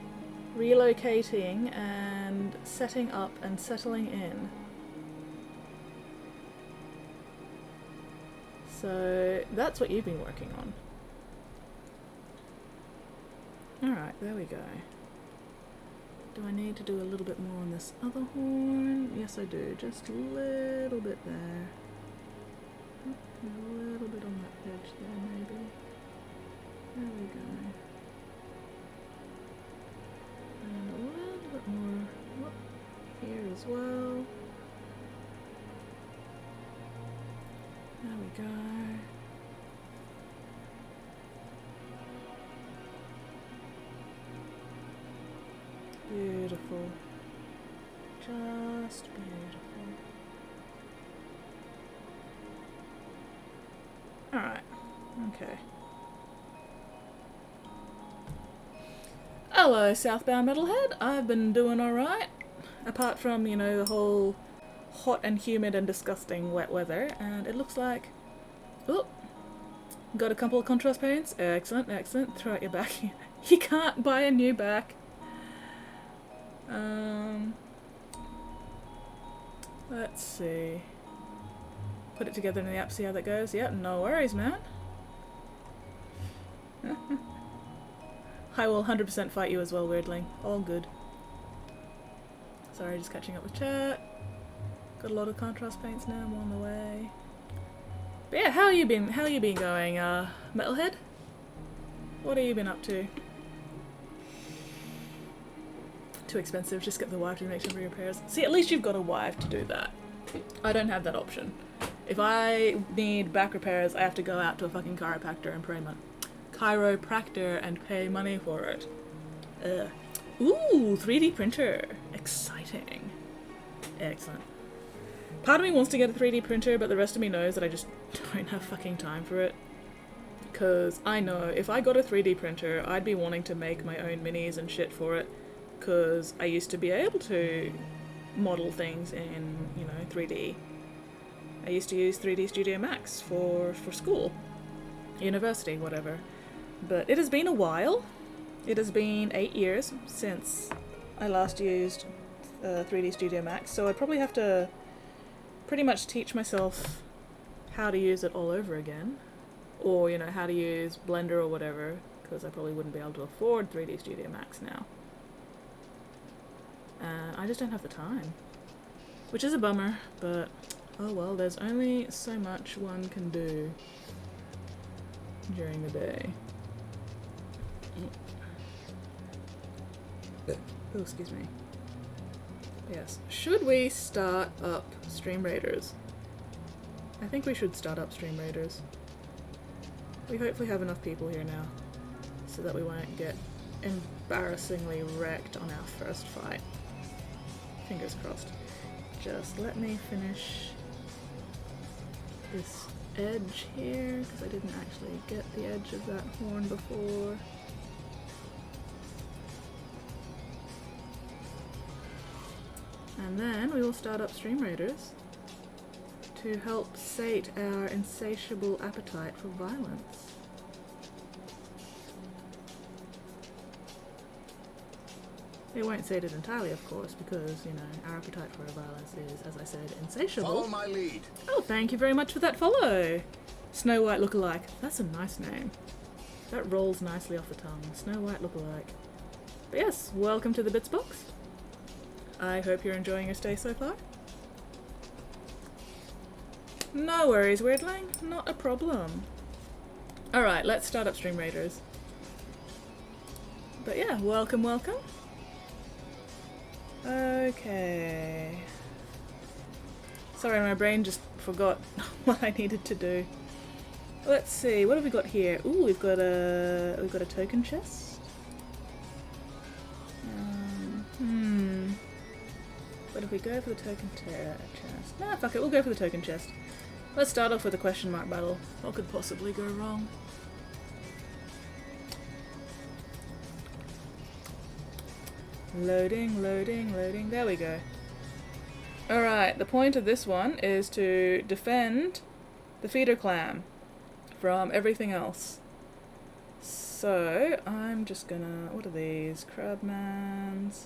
relocating and setting up and settling in. So that's what you've been working on. Alright, there we go. Do I need to do a little bit more on this other horn? Yes, I do. Just a little bit there. A little bit on that edge there, maybe. There we go. And a little bit more here as well. There we go. Beautiful. Just beautiful. Alright. Okay. Hello, Southbound Metalhead. I've been doing alright. Apart from, you know, the whole hot and humid and disgusting wet weather, and it looks like Oh, got a couple of contrast paints. Excellent, excellent. Throw out your back. You can't buy a new back. Let's see. Put it together in the app, see how that goes. Yep, no worries, man. I will 100% fight you as well, Weirdling. All good. Sorry, just catching up with chat. Got a lot of contrast paints now, I'm on the way. But yeah, how you been going, Metalhead? What have you been up to? Too expensive, just get the wife to make some repairs. See, at least you've got a wife to do that. I don't have that option. If I need back repairs, I have to go out to a fucking chiropractor and pay money for it. Ooh, 3D printer. Exciting. Excellent. Part of me wants to get a 3D printer, but the rest of me knows that I just don't have fucking time for it. Because I know if I got a 3D printer, I'd be wanting to make my own minis and shit for it. Because I used to be able to model things in, 3D. I used to use 3D Studio Max for school, university, whatever. But it has been a while. It has been 8 years since I last used 3D Studio Max, so I'd probably have to pretty much teach myself how to use it all over again. Or, how to use Blender or whatever, because I probably wouldn't be able to afford 3D Studio Max now. And I just don't have the time. Which is a bummer, but oh well, there's only so much one can do during the day. Oh, excuse me. Yes. Should we start up Stream Raiders? I think we should start up Stream Raiders. We hopefully have enough people here now, so that we won't get embarrassingly wrecked on our first fight. Fingers crossed. Just let me finish this edge here, because I didn't actually get the edge of that horn before. And then we will start up Stream Raiders to help sate our insatiable appetite for violence. It won't sate it entirely, of course, because, our appetite for violence is, as I said, insatiable. Follow my lead. Oh, thank you very much for that follow! Snow White Lookalike. That's a nice name. That rolls nicely off the tongue. Snow White Lookalike. But yes, welcome to the Bits Box. I hope you're enjoying your stay so far. No worries, Weirdling. Not a problem. Alright, let's start up Stream Raiders. But yeah, welcome, welcome. Okay. Sorry, my brain just forgot what I needed to do. Let's see, what have we got here? Ooh, we've got a token chest. But if we go for the token chest... Nah, fuck it, we'll go for the token chest. Let's start off with a question mark battle. What could possibly go wrong? Loading, loading, loading. There we go. Alright, the point of this one is to defend the feeder clam from everything else. So, I'm just gonna... What are these? Crabmans.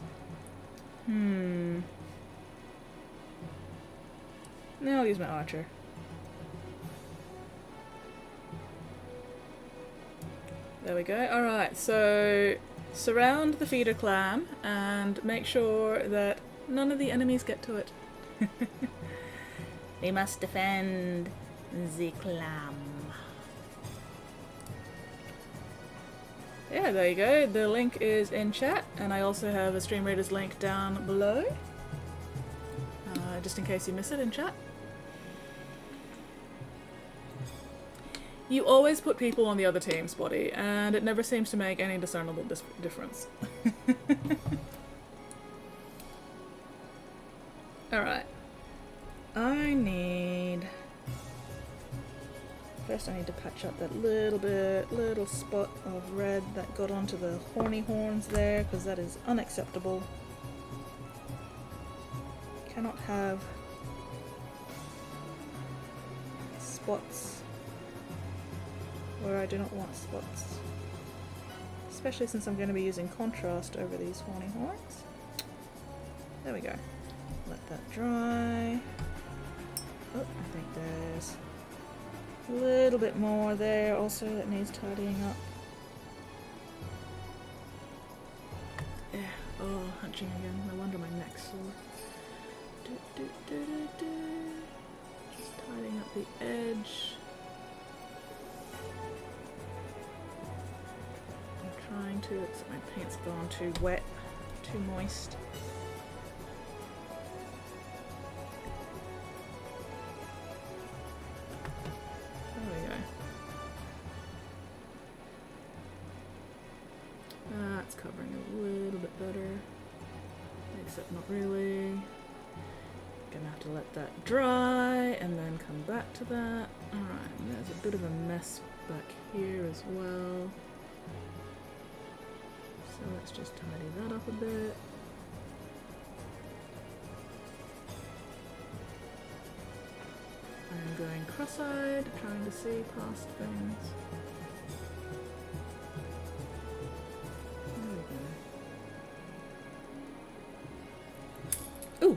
Now I'll use my archer. There we go. Alright, so surround the feeder clam and make sure that none of the enemies get to it. We must defend the clam. Yeah, there you go. The link is in chat, and I also have a Stream Raiders link down below. Just in case you miss it in chat. You always put people on the other team, Spotty, and it never seems to make any discernible difference. Alright. First I need to patch up that little spot of red that got onto the horny horns there, because that is unacceptable. Cannot have spots where I do not want spots. Especially since I'm going to be using contrast over these horny horns. There we go. Let that dry. Oh, I think there's a little bit more there also that needs tidying up. Yeah, oh, hunching again. No wonder my neck's sore. Just tidying up the edge. I'm trying to, except my paint's gone too wet, too moist. There we go. That's covering a little bit better, except not really. Gonna have to let that dry and then come back to that. Alright, there's a bit of a mess back here as well. So let's just tidy that up a bit. I'm going cross-eyed, trying to see past things. Ooh!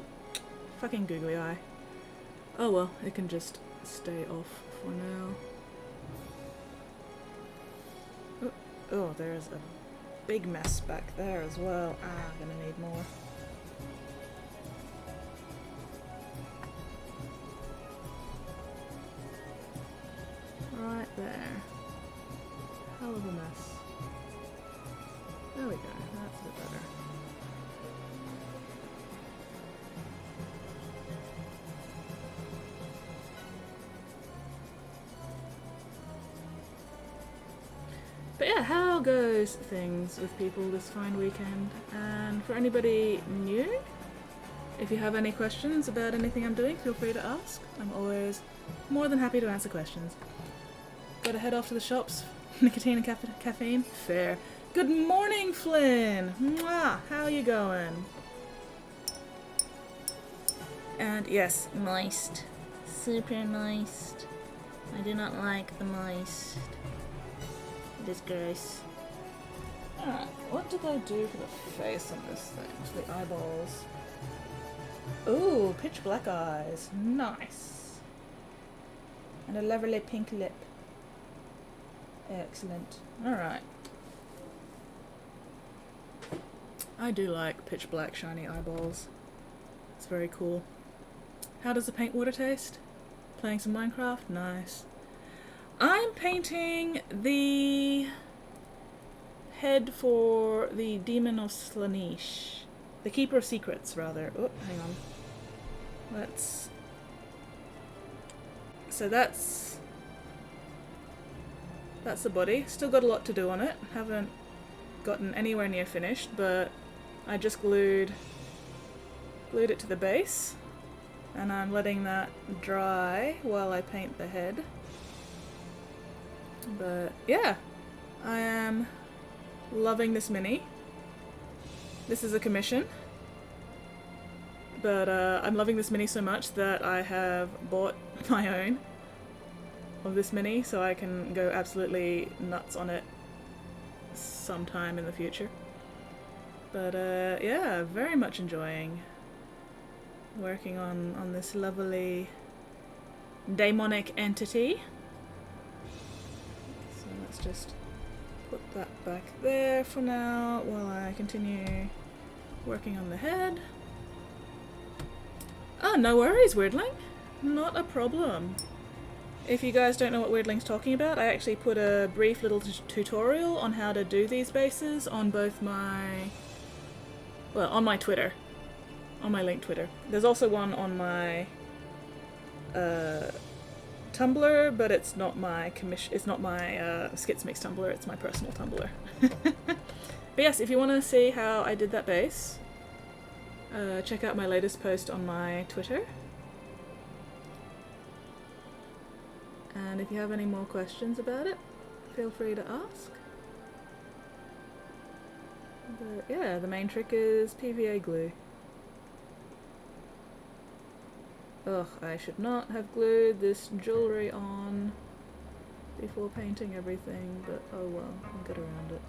Fucking googly eye. Oh well, it can just stay off for now. Oh, there's a big mess back there as well. Ah, I'm gonna need more. Right there. Hell of a mess. There we go, that's a bit better. But yeah, how goes things with people this fine weekend? And for anybody new, if you have any questions about anything I'm doing, feel free to ask. I'm always more than happy to answer questions. Gotta head off to the shops. Nicotine and caffeine? Fair. Good morning, Flynn! Mwah! How you going? And yes, moist. Super moist. I do not like the moist. It is gross. Alright, what did I do for the face on this thing? To the eyeballs. Ooh, pitch black eyes. Nice. And a lovely pink lip. Excellent. Alright. I do like pitch black shiny eyeballs. It's very cool. How does the paint water taste? Playing some Minecraft? Nice. I'm painting the head for the Demon of Slaanesh. The Keeper of Secrets, rather. Oh, hang on. Let's... So that's the body. Still got a lot to do on it. Haven't gotten anywhere near finished, but I just glued it to the base. And I'm letting that dry while I paint the head. But yeah, I am loving this mini. This is a commission, but I'm loving this mini so much that I have bought my own of this mini so I can go absolutely nuts on it sometime in the future. But yeah, very much enjoying working on this lovely demonic entity. Let's just put that back there for now while I continue working on the head. Oh, no worries, Weirdling. Not a problem. If you guys don't know what Weirdling's talking about, I actually put a brief little tutorial on how to do these bases on both my... well, on my Twitter. On my linked Twitter. There's also one on my... Tumblr, but it's not my Skitsmix Tumblr, it's my personal Tumblr. But yes, if you want to see how I did that base, check out my latest post on my Twitter. And if you have any more questions about it, feel free to ask. But yeah, the main trick is PVA glue. Ugh, I should not have glued this jewellery on before painting everything, but oh well, I'll get around it.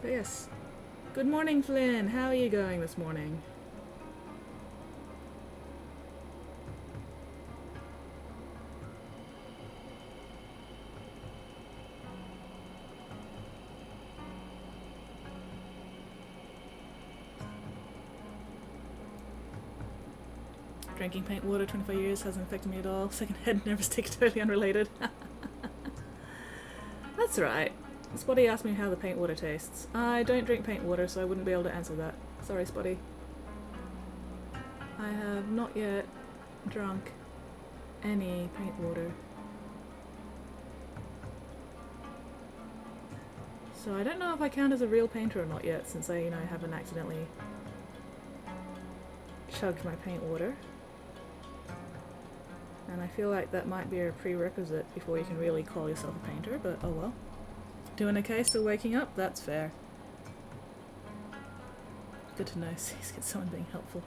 But yes. Good morning, Flynn. How are you going this morning? Drinking paint water 25 years hasn't affected me at all. Secondhand nervous tick, totally unrelated. That's right. Spotty asked me how the paint water tastes. I don't drink paint water, so I wouldn't be able to answer that. Sorry, Spotty. I have not yet drunk any paint water. So I don't know if I count as a real painter or not yet, since I, haven't accidentally chugged my paint water. And I feel like that might be a prerequisite before you can really call yourself a painter, but oh well. Doing okay, still waking up? That's fair. Good to know, Cease, get someone being helpful.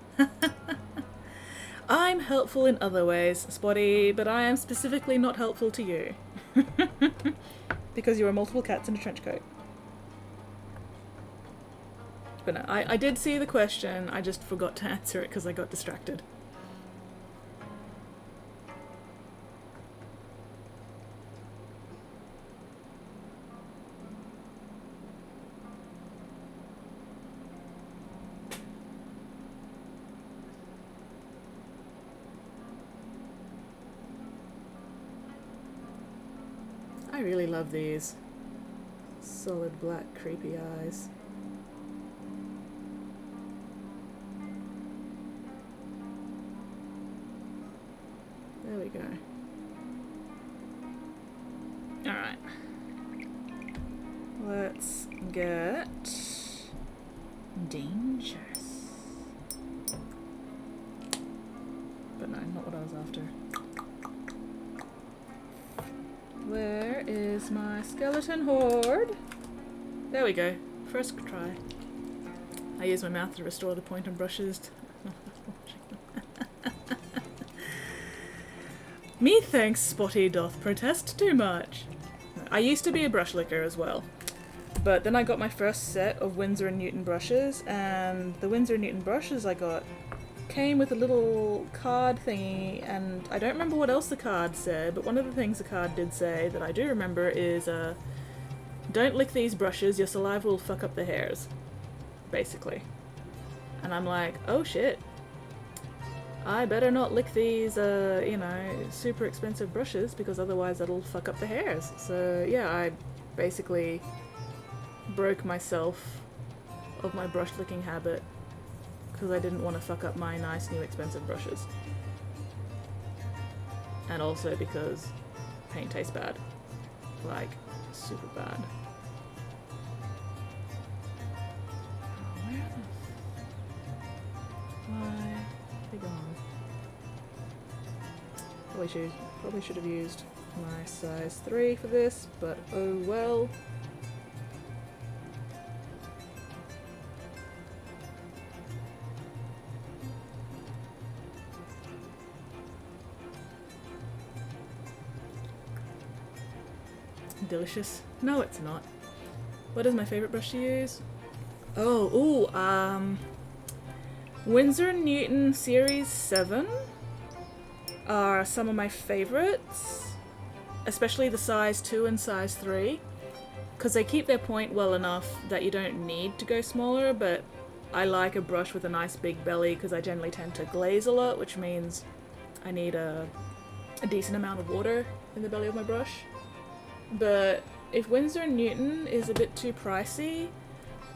I'm helpful in other ways, Spotty, but I am specifically not helpful to you. Because you are multiple cats in a trench coat. But no, I did see the question, I just forgot to answer it because I got distracted. I really love these solid black creepy eyes. There we go. Alright. Let's get dangerous. But no, not what I was after. Where is my skeleton horde? There we go. First try. I use my mouth to restore the point on brushes. Methinks Spotty doth protest too much. I used to be a brush licker as well. But then I got my first set of Winsor & Newton brushes, and the Winsor & Newton brushes I got came with a little card thingy, and I don't remember what else the card said, but one of the things the card did say that I do remember is, don't lick these brushes, your saliva will fuck up the hairs. Basically. And I'm like, oh shit. I better not lick these, super expensive brushes, because otherwise that'll fuck up the hairs. So yeah, I basically broke myself of my brush licking habit because I didn't want to fuck up my nice new expensive brushes. And also because paint tastes bad. Like, super bad. Where the why they gone? Probably should have used my size 3 for this, but oh well. Delicious. No, it's not. What is my favorite brush to use? Winsor & Newton Series 7 are some of my favorites, especially the size 2 and size 3, because they keep their point well enough that you don't need to go smaller, but I like a brush with a nice big belly because I generally tend to glaze a lot, which means I need a decent amount of water in the belly of my brush. But if Winsor & Newton is a bit too pricey,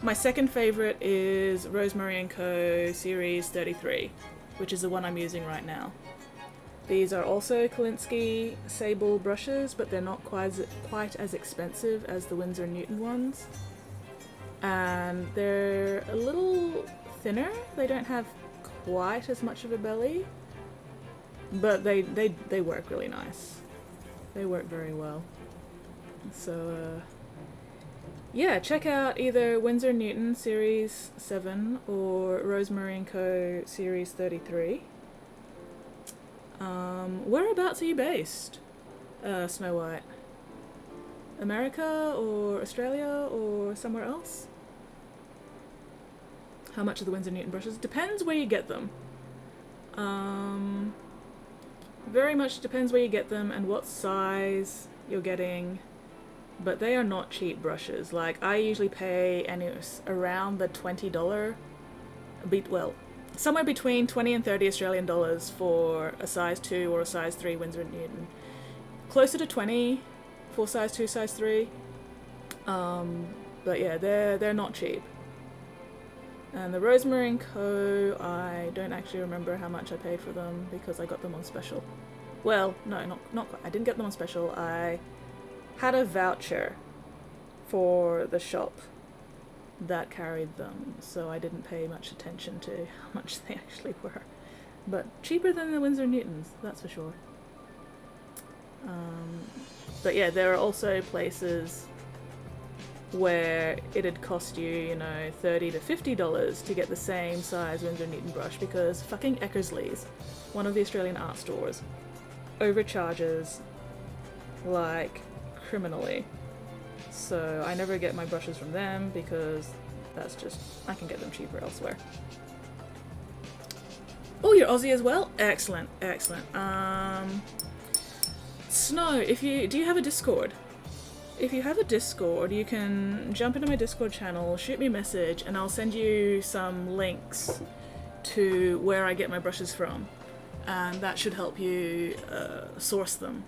my second favorite is Rosemary & Co. Series 33, which is the one I'm using right now. These are also Kolinsky Sable brushes, but they're not quite as expensive as the Winsor & Newton ones. And they're a little thinner. They don't have quite as much of a belly, but they work really nice. They work very well. So, yeah, check out either Winsor Newton Series 7 or Rosemary & Co. Series 33. Whereabouts are you based, Snow White? America or Australia or somewhere else? How much are the Winsor Newton brushes? Depends where you get them. Very much depends where you get them and what size you're getting. But they are not cheap brushes. Like, I usually pay around the $20, somewhere between 20 and 30 Australian dollars for a size 2 or a size 3 Winsor & Newton. Closer to 20 for size 2, size 3. But yeah, they're not cheap. And the Rosemary & Co., I don't actually remember how much I paid for them because I got them on special. Well, no, not quite. I didn't get them on special. I had a voucher for the shop that carried them, so I didn't pay much attention to how much they actually were. But cheaper than the Winsor Newtons, that's for sure. But yeah, there are also places where it'd cost you, $30 to $50 to get the same size Winsor Newton brush because fucking Eckersley's, one of the Australian art stores, overcharges like criminally. So I never get my brushes from them because I can get them cheaper elsewhere. Oh, you're Aussie as well? Excellent, excellent. Snow, do you have a Discord? If you have a Discord, you can jump into my Discord channel, shoot me a message, and I'll send you some links to where I get my brushes from. And that should help you source them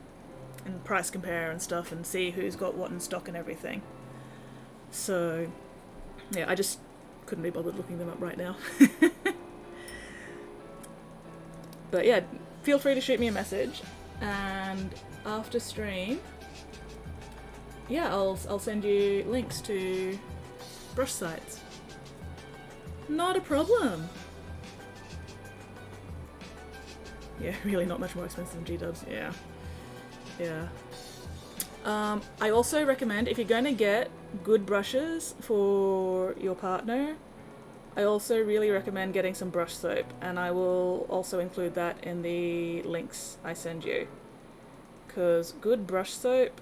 and price compare and stuff and see who's got what in stock and everything. So, yeah, I just couldn't be bothered looking them up right now. But yeah, feel free to shoot me a message, and after stream, yeah, I'll send you links to brush sites. Not a problem. Yeah, really not much more expensive than G-dubs, yeah. Yeah. I also recommend, if you're going to get good brushes for your partner, I also really recommend getting some brush soap, and I will also include that in the links I send you. Because good brush soap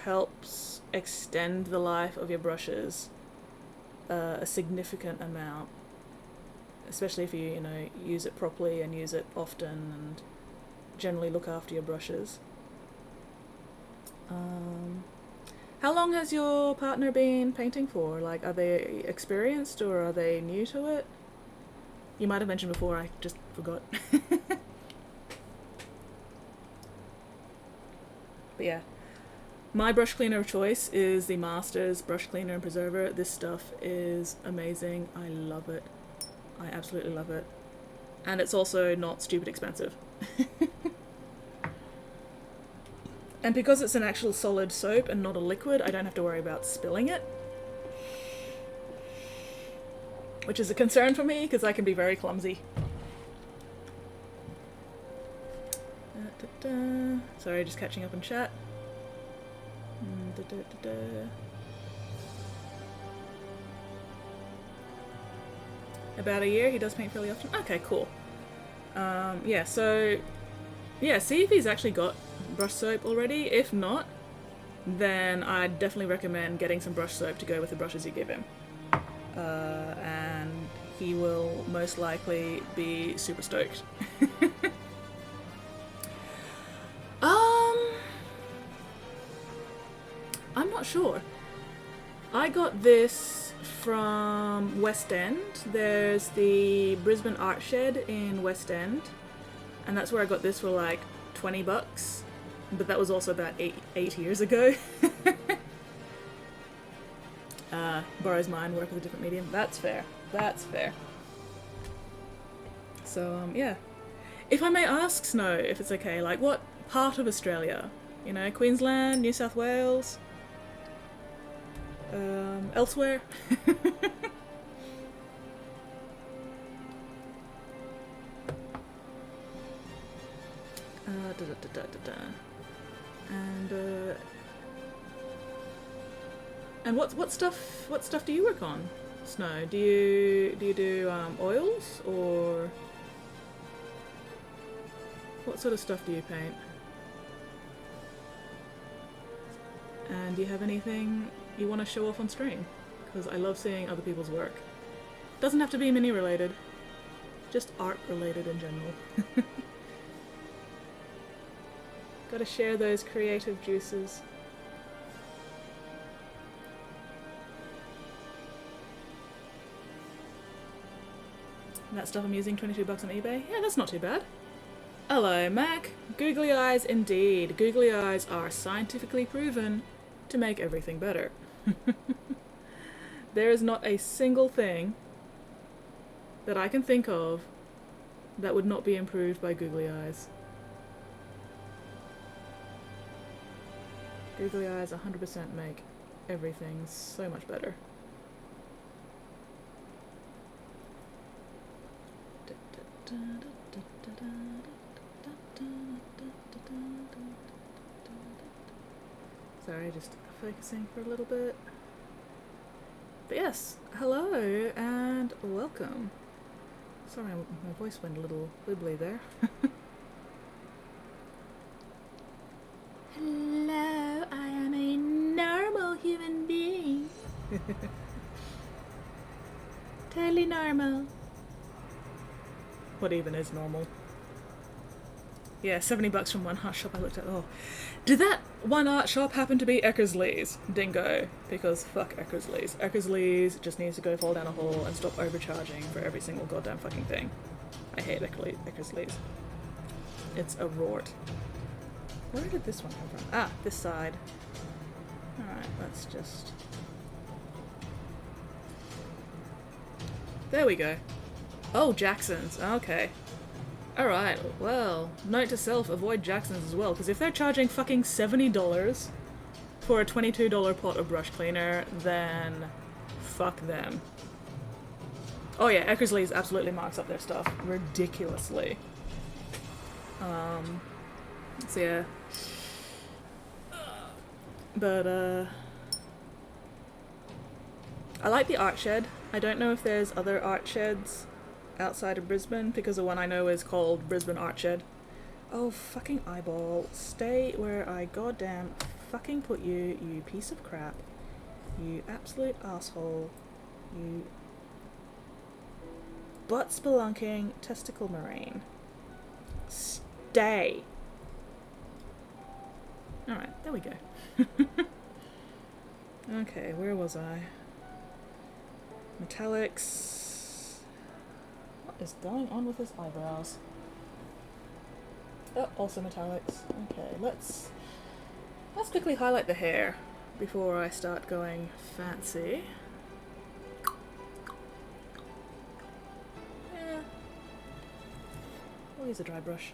helps extend the life of your brushes a significant amount, especially if you use it properly and use it often and generally look after your brushes. How long has your partner been painting for? Like, are they experienced or are they new to it? You might have mentioned before, I just forgot. But yeah, my brush cleaner of choice is the Masters Brush Cleaner and Preserver. This stuff is amazing. I love it. I absolutely love it. And it's also not stupid expensive. And because it's an actual solid soap and not a liquid, I don't have to worry about spilling it. Which is a concern for me, because I can be very clumsy. Sorry, just catching up in chat. About a year, he does paint fairly often. Okay, cool. Yeah, so... yeah, see if he's actually got brush soap already. If not, then I'd definitely recommend getting some brush soap to go with the brushes you give him. And he will most likely be super stoked. I'm not sure. I got this from West End. There's the Brisbane Art Shed in West End, and that's where I got this for like $20, but that was also about eight years ago. Borrows mine, work with a different medium. That's fair. That's fair. So, yeah. If I may ask, Snow, if it's okay, like, what part of Australia? Queensland, New South Wales? Elsewhere? And And what stuff do you work on, Snow? Do you do oils, or what sort of stuff do you paint? And do you have anything you want to show off on stream? Because I love seeing other people's work. Doesn't have to be mini related, just art related in general. Gotta share those creative juices. And that stuff I'm using, $22 on eBay. Yeah, that's not too bad. Hello, Mac. Googly eyes indeed. Googly eyes are scientifically proven to make everything better. There is not a single thing that I can think of that would not be improved by googly eyes. Googly eyes 100% make everything so much better. Sorry, just focusing for a little bit. But yes, hello and welcome. Sorry, my voice went a little wibbly there. Hello, I am a normal human being. Totally normal. What even is normal? Yeah, $70 from one art shop I looked at. Oh, did that one art shop happen to be Eckersley's? Dingo. Because fuck Eckersley's. Eckersley's just needs to go fall down a hole and stop overcharging for every single goddamn fucking thing. I hate Eckersley's. It's a rort. Where did this one come from? Ah, this side. Alright, let's just... There we go. Oh, Jackson's. Okay. Alright, well, note to self, avoid Jackson's as well, because if they're charging fucking $70 for a $22 pot of brush cleaner, then fuck them. Oh yeah, Eckersley's absolutely marks up their stuff ridiculously. So yeah. But, I like the art shed. I don't know if there's other art sheds outside of Brisbane, because the one I know is called Brisbane Art Shed. Oh, fucking eyeball. Stay where I goddamn fucking put you, you piece of crap. You absolute asshole. You butt spelunking testicle marine. Stay. Alright, there we go. Okay, where was I? Metallics. What is going on with his eyebrows? Oh, also metallics. Okay, let's quickly highlight the hair before I start going fancy. Yeah. I'll use a dry brush.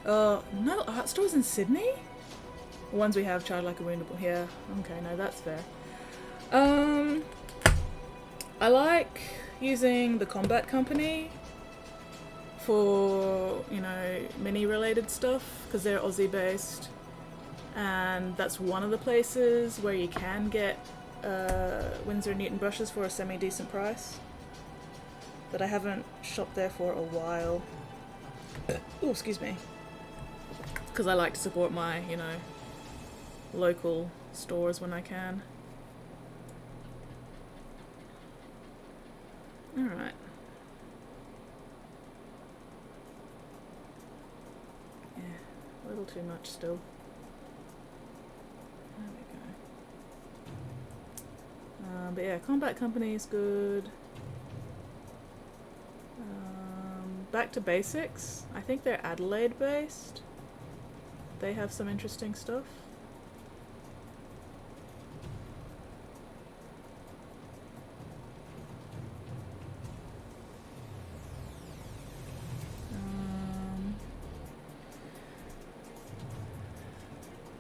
No art stores in Sydney? The ones we have charge like a woundable here. Okay, no, that's fair. I like using the Combat Company for, you know, mini related stuff, because they're Aussie based, and that's one of the places where you can get Winsor & Newton brushes for a semi-decent price, but I haven't shopped there for a while. Oh, excuse me. Because I like to support my, you know, local stores when I can. Alright. Yeah, a little too much still. There we go. But yeah, Combat Company is good. Back to Basics. I think they're Adelaide based. They have some interesting stuff.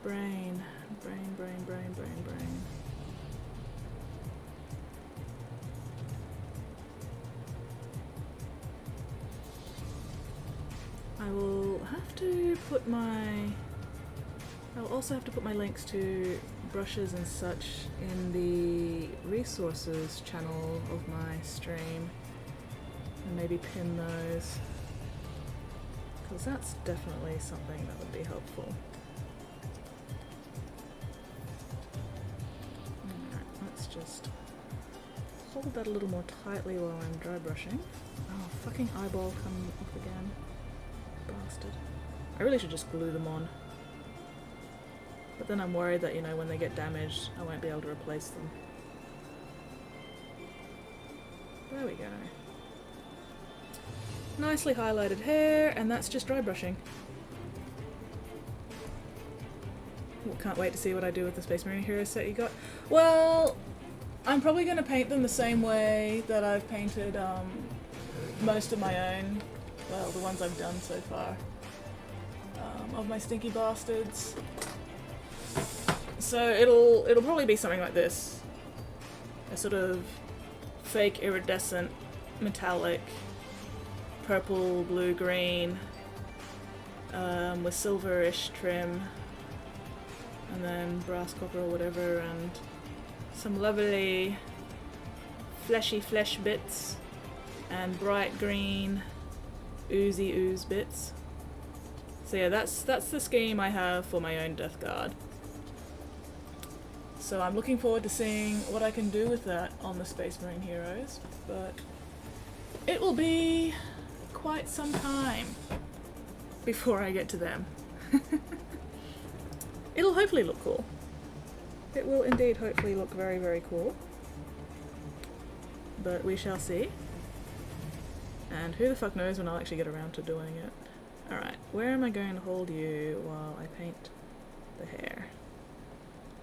Brain. I will have to put my I'll also have to put my links to brushes and such in the resources channel of my stream, and maybe pin those, because that's definitely something that would be helpful. Alright, let's just hold that a little more tightly while I'm dry brushing. Oh, fucking eyeball coming off again. Bastard. I really should just glue them on. But then I'm worried that, you know, when they get damaged, I won't be able to replace them. There we go. Nicely highlighted hair, and that's just dry brushing. Well, can't wait to see what I do with the Space Marine Hero set you got. Well, I'm probably going to paint them the same way that I've painted most of my own, well, the ones I've done so far, of my stinky bastards. So it'll probably be something like this. A sort of fake iridescent metallic purple, blue, green with silverish trim, and then brass copper or whatever, and some lovely fleshy flesh bits and bright green oozy ooze bits. So yeah, that's the scheme I have for my own Death Guard. So I'm looking forward to seeing what I can do with that on the Space Marine Heroes, but it will be quite some time before I get to them. It'll hopefully look cool. It will indeed hopefully look very, very cool. But we shall see. And who the fuck knows when I'll actually get around to doing it. Alright, where am I going to hold you while I paint the hair?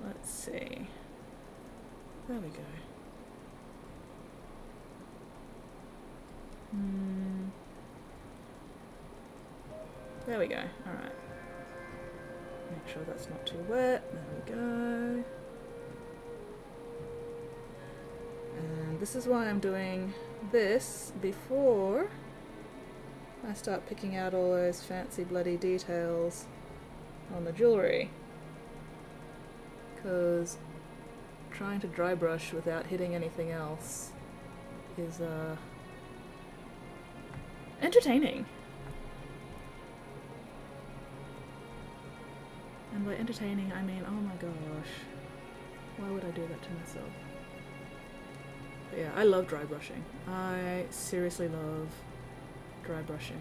Let's see. There we go. There we go. Alright. Make sure that's not too wet. There we go. And this is why I'm doing this before I start picking out all those fancy bloody details on the jewellery. Because trying to dry brush without hitting anything else is entertaining. And by entertaining I mean, oh my gosh, why would I do that to myself? But yeah, I love dry brushing. I seriously love dry brushing.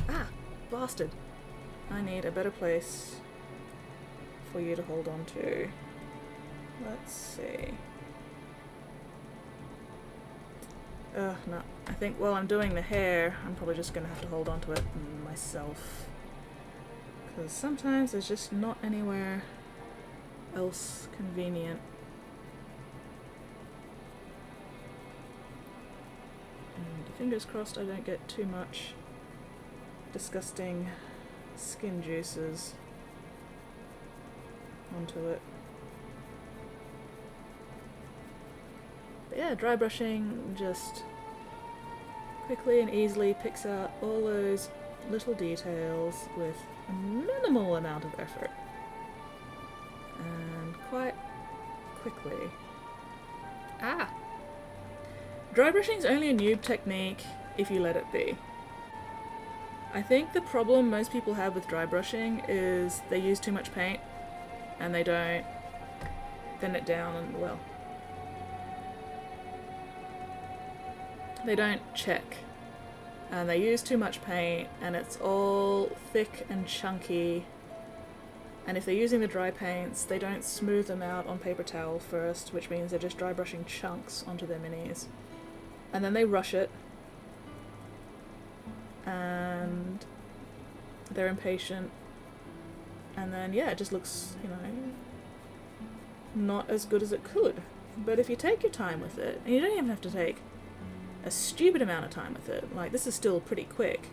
Ah! Bastard! I need a better place for you to hold on to. Let's see. No. I think while I'm doing the hair, I'm probably just gonna have to hold on to it myself. Because sometimes there's just not anywhere else convenient. And fingers crossed I don't get too much disgusting skin juices onto it. But yeah, dry brushing just quickly and easily picks out all those little details with a minimal amount of effort. And quite quickly. Ah! Dry brushing is only a noob technique if you let it be. I think the problem most people have with dry brushing is they use too much paint and they don't thin it down and, well, they don't check. And they use too much paint and it's all thick and chunky. And if they're using the dry paints, they don't smooth them out on paper towel first, which means they're just dry brushing chunks onto their minis. And then they rush it. And they're impatient. And then, yeah, it just looks, you know, not as good as it could. But if you take your time with it, and you don't even have to take a stupid amount of time with it, like, this is still pretty quick.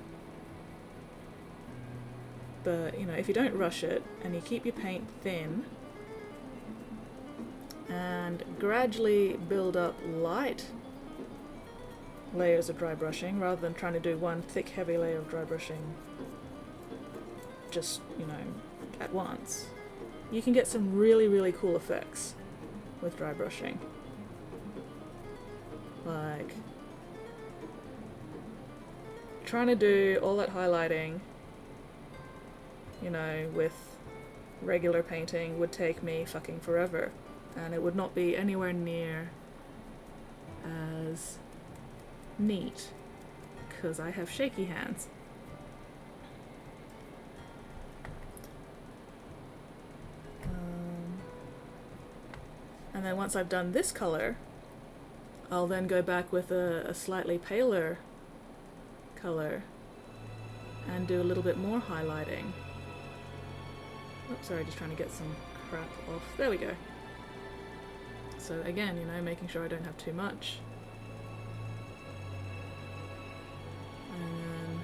But, you know, if you don't rush it, and you keep your paint thin, and gradually build up light layers of dry brushing, rather than trying to do one thick, heavy layer of dry brushing just, you know, at once. You can get some really, really cool effects with dry brushing. Like, trying to do all that highlighting, you know, with regular painting would take me fucking forever, and it would not be anywhere near as neat, because I have shaky hands. And then once I've done this color, I'll then go back with a slightly paler color and do a little bit more highlighting. Oops, sorry, just trying to get some crap off. There we go. So again, you know, making sure I don't have too much. And then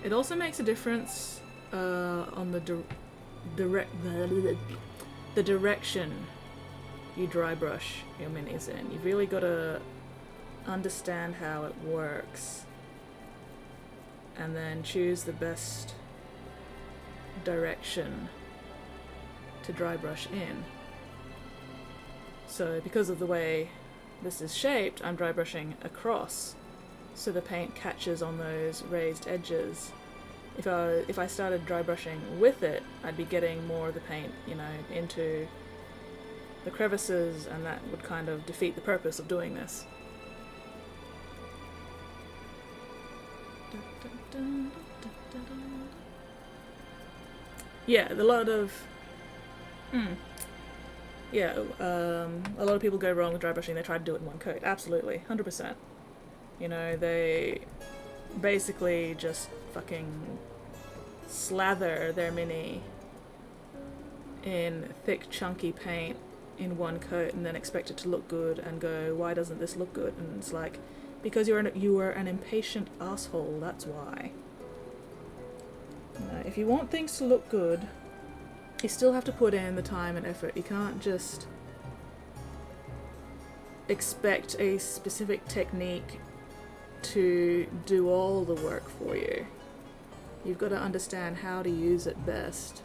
it also makes a difference on the direction you dry brush your minis in. You've really got to understand how it works and then choose the best direction to dry brush in. So because of the way this is shaped, I'm dry brushing across so the paint catches on those raised edges. If I started dry brushing with it, I'd be getting more of the paint, you know, into the crevices, and that would kind of defeat the purpose of doing this. Yeah, a lot of people go wrong with dry brushing. They try to do it in one coat. Absolutely, 100%. You know, they basically just fucking slather their mini in thick, chunky paint in one coat and then expect it to look good and go, why doesn't this look good? And it's like, because you are an impatient asshole, that's why. You know, if you want things to look good, you still have to put in the time and effort. You can't just expect a specific technique to do all the work for you. You've got to understand how to use it best,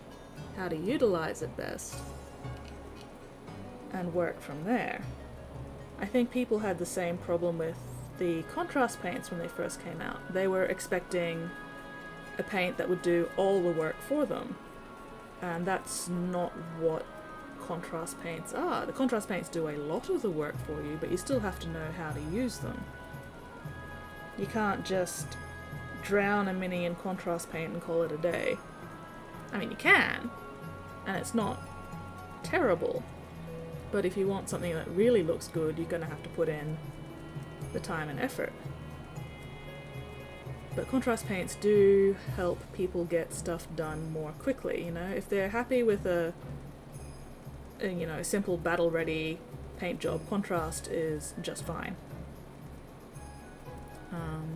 how to utilize it best, and work from there. I think people had the same problem with the contrast paints when they first came out. They were expecting a paint that would do all the work for them, and that's not what contrast paints are. The contrast paints do a lot of the work for you, but you still have to know how to use them. You can't just drown a mini in contrast paint and call it a day. I mean, you can, and it's not terrible, but if you want something that really looks good, you're going to have to put in the time and effort. But contrast paints do help people get stuff done more quickly, you know. If they're happy with a you know, simple battle-ready paint job, contrast is just fine.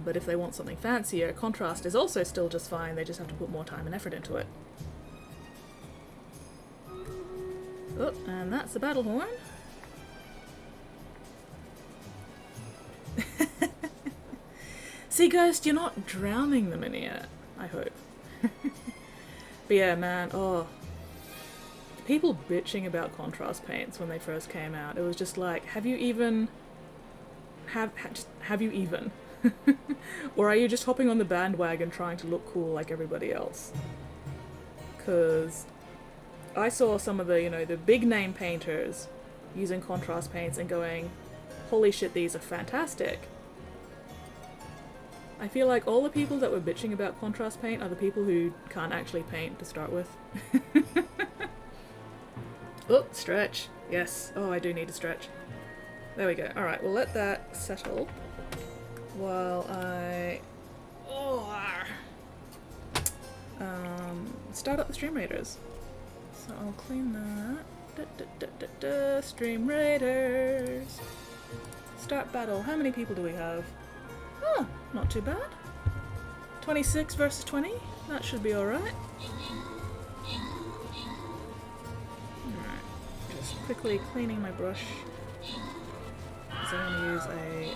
But if they want something fancier, contrast is also still just fine, they just have to put more time and effort into it. Oh, and that's the battle horn. See, Ghost, you're not drowning them in yet, I hope. But yeah, man, people bitching about contrast paints when they first came out. It was just like, have you even? Or are you just hopping on the bandwagon trying to look cool like everybody else? Because I saw some of the, you know, the big name painters using contrast paints and going, holy shit, these are fantastic. I feel like all the people that were bitching about contrast paint are the people who can't actually paint to start with. Oh, stretch. Yes. Oh, I do need to stretch. There we go. Alright, we'll let that settle while I start up the Stream Raiders. So I'll clean that. Stream Raiders. Start battle. How many people do we have? Oh, not too bad. 26 versus 20. That should be alright. Alright. Just quickly cleaning my brush. So I'm going to use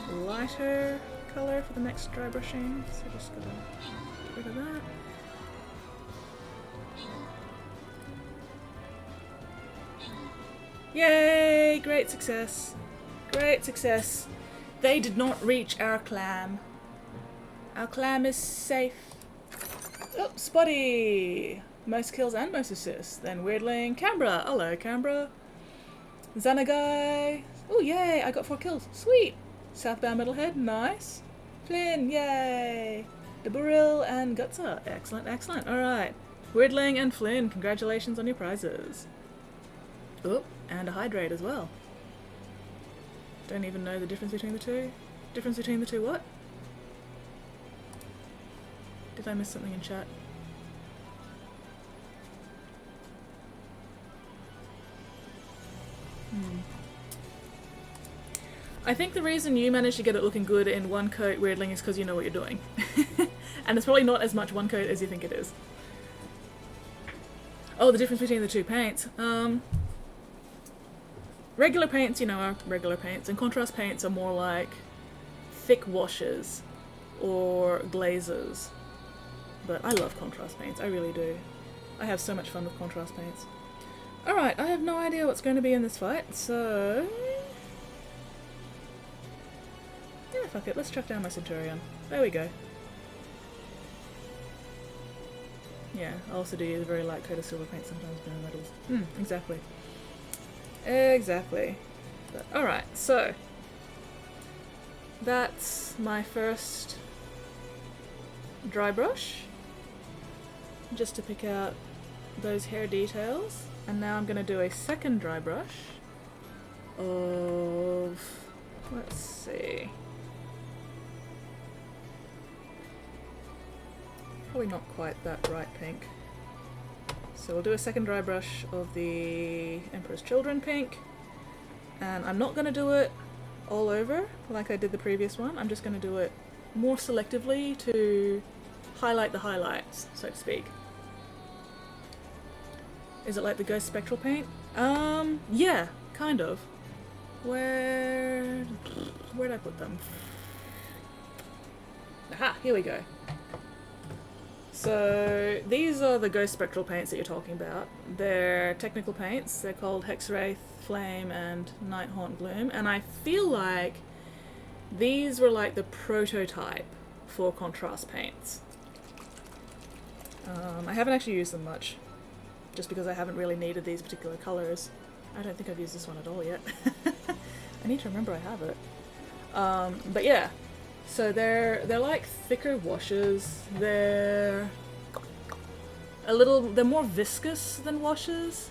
a lighter color for the next dry brushing. So just gotta rid of that. Yay! Great success. Great success. They did not reach our clam. Our clam is safe. Oh, Spotty! Most kills and most assists. Then Weirdling, Canberra. Hello, Canberra. Xanagai. Oh, yay! I got 4 kills. Sweet! Southbound Metalhead. Nice. Flynn. Yay! The Burrill and Gutsa. Excellent, excellent. Alright. Weirdling and Flynn, congratulations on your prizes. Oh, and a Hydrate as well. Don't even know the difference between the two. Difference between the two what? Did I miss something in chat? I think the reason you managed to get it looking good in one coat, Weirdling, is because you know what you're doing. And it's probably not as much one coat as you think it is. Oh, the difference between the two paints. Regular paints, you know, are regular paints, and contrast paints are more like thick washes or glazes. But I love contrast paints, I really do. I have so much fun with contrast paints. Alright, I have no idea what's going to be in this fight, so... yeah, fuck it, let's track down my Centurion. There we go. Yeah, I also do use a very light coat of silver paint sometimes with metals. Exactly. Exactly. But, alright, so... that's my first dry brush. Just to pick out those hair details. And now I'm going to do a second dry brush of... let's see... probably not quite that bright pink. So we'll do a second dry brush of the Emperor's Children pink. And I'm not going to do it all over like I did the previous one. I'm just going to do it more selectively to highlight the highlights, so to speak. Is it like the Ghost Spectral paint? Yeah, kind of. Where'd I put them? Aha, here we go. So these are the Ghost Spectral paints that you're talking about. They're technical paints. They're called Hexwraith, Flame, and Nighthaunt Gloom. And I feel like these were like the prototype for contrast paints. I haven't actually used them much, just because I haven't really needed these particular colours. I don't think I've used this one at all yet. I need to remember I have it. But yeah, so they're like thicker washes. They're more viscous than washes.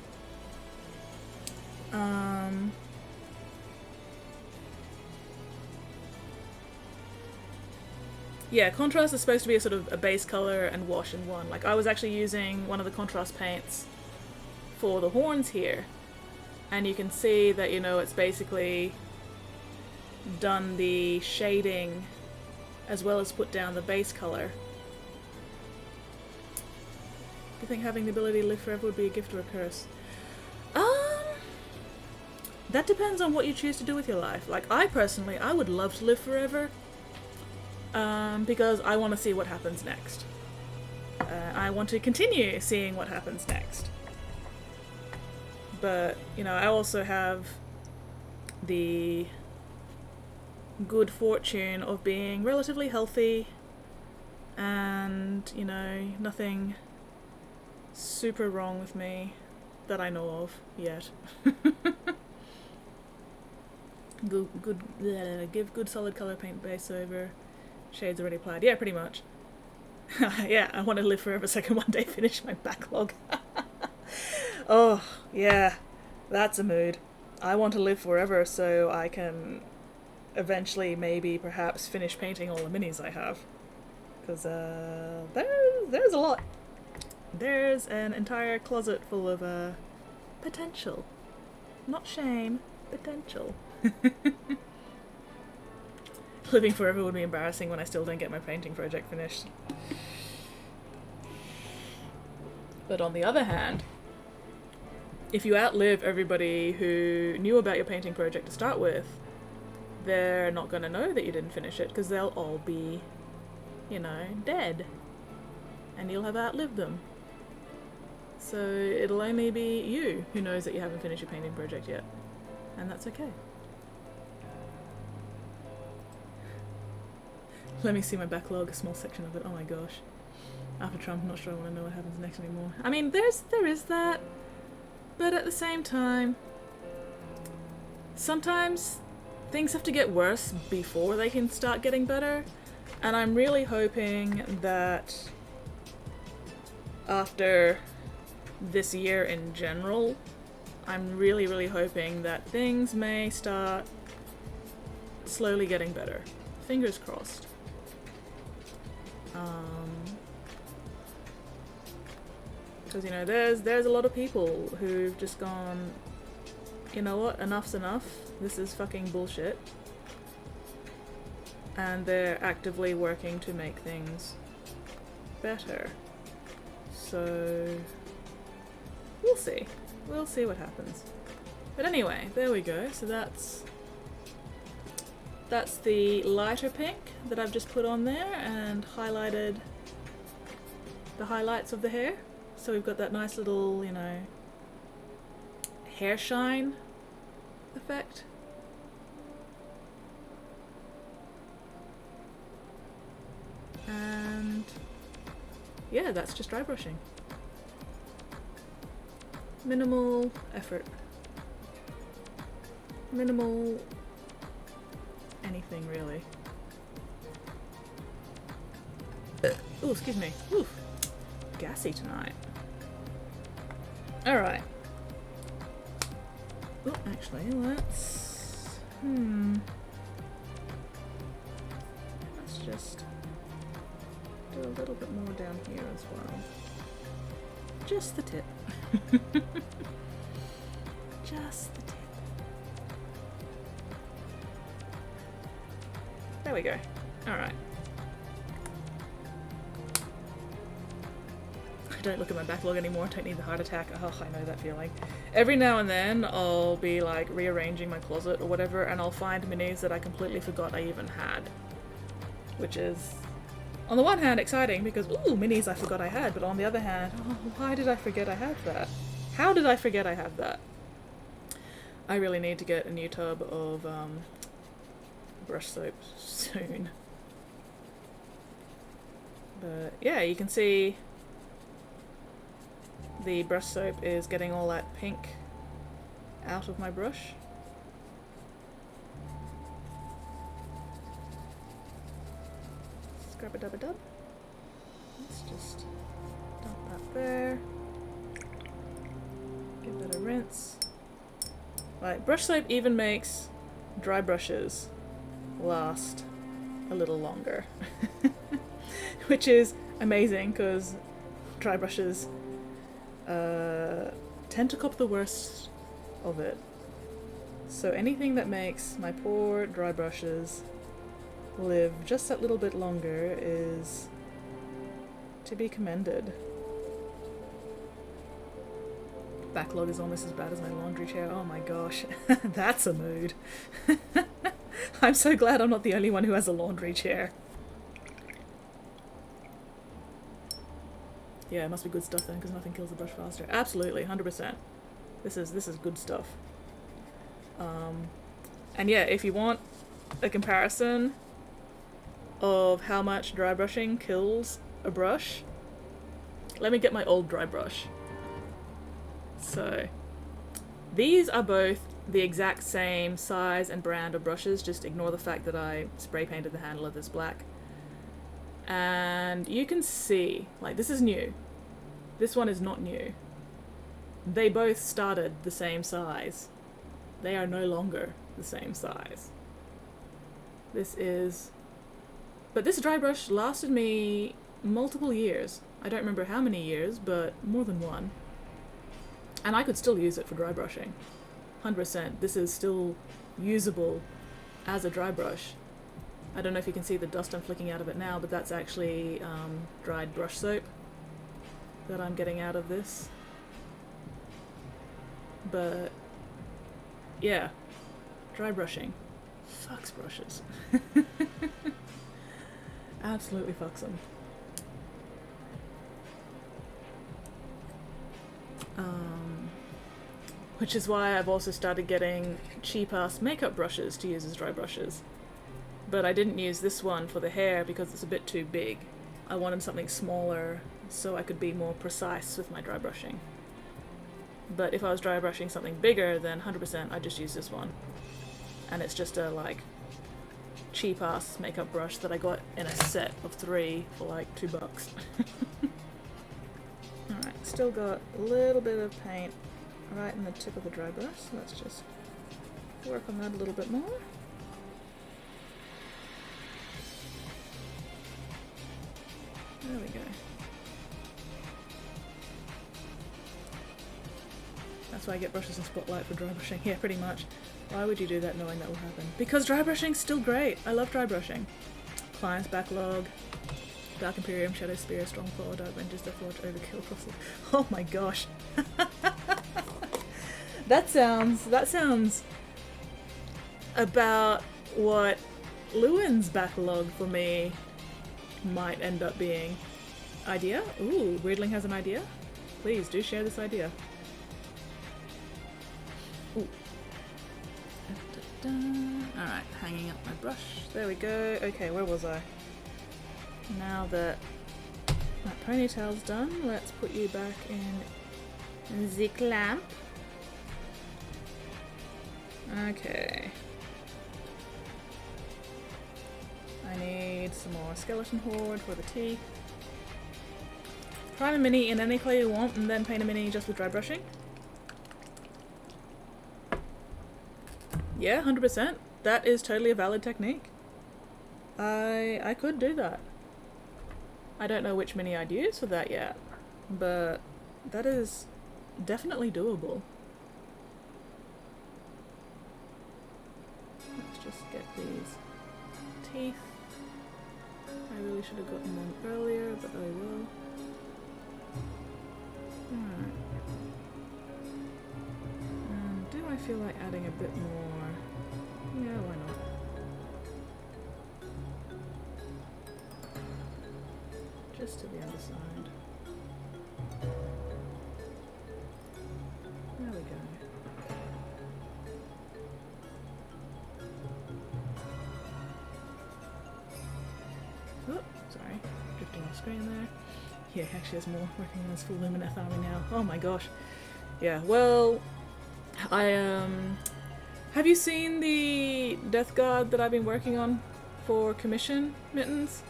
Yeah, contrast is supposed to be a sort of a base color and wash in one. Like I was actually using one of the contrast paints for the horns here, and you can see that, you know, it's basically done the shading as well as put down the base color. Do you think having the ability to live forever would be a gift or a curse? That depends on what you choose to do with your life. Like I personally, I would love to live forever. Because I want to see what happens next. I want to continue seeing what happens next. But, you know, I also have the good fortune of being relatively healthy and, you know, nothing super wrong with me that I know of yet. Give good solid color paint base over. Shades already applied. Yeah, pretty much. Yeah, I want to live forever so I can one day finish my backlog. Oh, yeah. That's a mood. I want to live forever so I can eventually maybe perhaps finish painting all the minis I have. Because there's a lot. There's an entire closet full of potential. Not shame, potential. Living forever would be embarrassing when I still don't get my painting project finished. But on the other hand, if you outlive everybody who knew about your painting project to start with, they're not going to know that you didn't finish it, because they'll all be, you know, dead. and you'll have outlived them. So it'll only be you who knows that you haven't finished your painting project yet, and that's okay. Let me see my backlog, a small section of it. Oh my gosh. After Trump, I'm not sure I want to know what happens next anymore. I mean, there is that, but at the same time, sometimes things have to get worse before they can start getting better, and I'm really hoping that after this year in general, I'm really hoping that things may start slowly getting better. Fingers crossed. Because, you know, there's a lot of people who've just gone, you know what, enough's enough, this is fucking bullshit. And they're actively working to make things better. So we'll see. We'll see what happens. But anyway, there we go. So that's the lighter pink that I've just put on there and highlighted the highlights of the hair. So we've got that nice little, you know, hair shine effect. And yeah, that's just dry brushing. Minimal effort. Minimal anything really. Oh, excuse me. Oof. Gassy tonight. Alright. Oh, actually, let's just do a little bit more down here as well. Just the tip. Just the tip. There we go. Alright. I don't look at my backlog anymore. Don't need the heart attack. Oh, I know that feeling. Every now and then I'll be like rearranging my closet or whatever, and I'll find minis that I completely forgot I even had. Which is, on the one hand, exciting because, ooh, minis I forgot I had, but on the other hand, oh, why did I forget I had that? How did I forget I had that? I really need to get a new tub of brush soap soon. But yeah, you can see the brush soap is getting all that pink out of my brush. Scrub-a-dub-a-dub. Let's just dump that there. Give that a rinse. Right, brush soap even makes dry brushes last a little longer. Which is amazing because dry brushes tend to cop the worst of it. So anything that makes my poor dry brushes live just that little bit longer is to be commended. Backlog is almost as bad as my laundry chair. Oh my gosh, that's a mood. I'm so glad I'm not the only one who has a laundry chair. Yeah, it must be good stuff then, because nothing kills the brush faster. Absolutely, 100%. This is good stuff. And yeah, if you want a comparison of how much dry brushing kills a brush, let me get my old dry brush. So, these are both the exact same size and brand of brushes, just ignore the fact that I spray painted the handle of this black. And you can see, like, this is new. This one is not new. They both started the same size. They are no longer the same size. But this dry brush lasted me multiple years. I don't remember how many years, but more than one. And I could still use it for dry brushing. 100%. This is still usable as a dry brush. I don't know if you can see the dust I'm flicking out of it now, but that's actually dried brush soap that I'm getting out of this. But yeah, dry brushing fucks brushes. Absolutely fucks them. Which is why I've also started getting cheap-ass makeup brushes to use as dry brushes. But I didn't use this one for the hair because it's a bit too big. I wanted something smaller so I could be more precise with my dry brushing. But if I was dry brushing something bigger, then 100% I'd just use this one. And it's just a, like, cheap-ass makeup brush that I got in a set of 3 for like $2. Alright, still got a little bit of paint right in the tip of the dry brush, so let's just work on that a little bit more. There we go. That's why I get brushes and spotlight for dry brushing. Yeah, pretty much. Why would you do that knowing that will happen? Because dry brushing's still great. I love dry brushing. Client's Backlog, Dark Imperium, Shadow Spear, Strong Claw, Dark Vengeance, Death Watch, Overkill, Crossing. Oh my gosh. That sounds about what Lewin's backlog for me might end up being. Idea? Ooh, Weirdling has an idea? Please do share this idea. Ooh. Alright, hanging up my brush. There we go. Okay, where was I? Now that that ponytail's done, let's put you back in the clamp. Okay. I need some more skeleton horde for the teeth. Prime a mini in any color you want and then paint a mini just with dry brushing. Yeah, 100%. That is totally a valid technique. I could do that. I don't know which mini I'd use for that yet, but that is definitely doable. Let's just get these teeth. I really should have gotten one earlier, but I will. Alright. And do I feel like adding a bit more? Yeah, why not? Just to the other side. There we go. Oh, sorry. Drifting off screen there. Yeah, actually there's more working on this full Lumineth army now. Oh my gosh. Yeah, well, have you seen the Death Guard that I've been working on for commission mittens?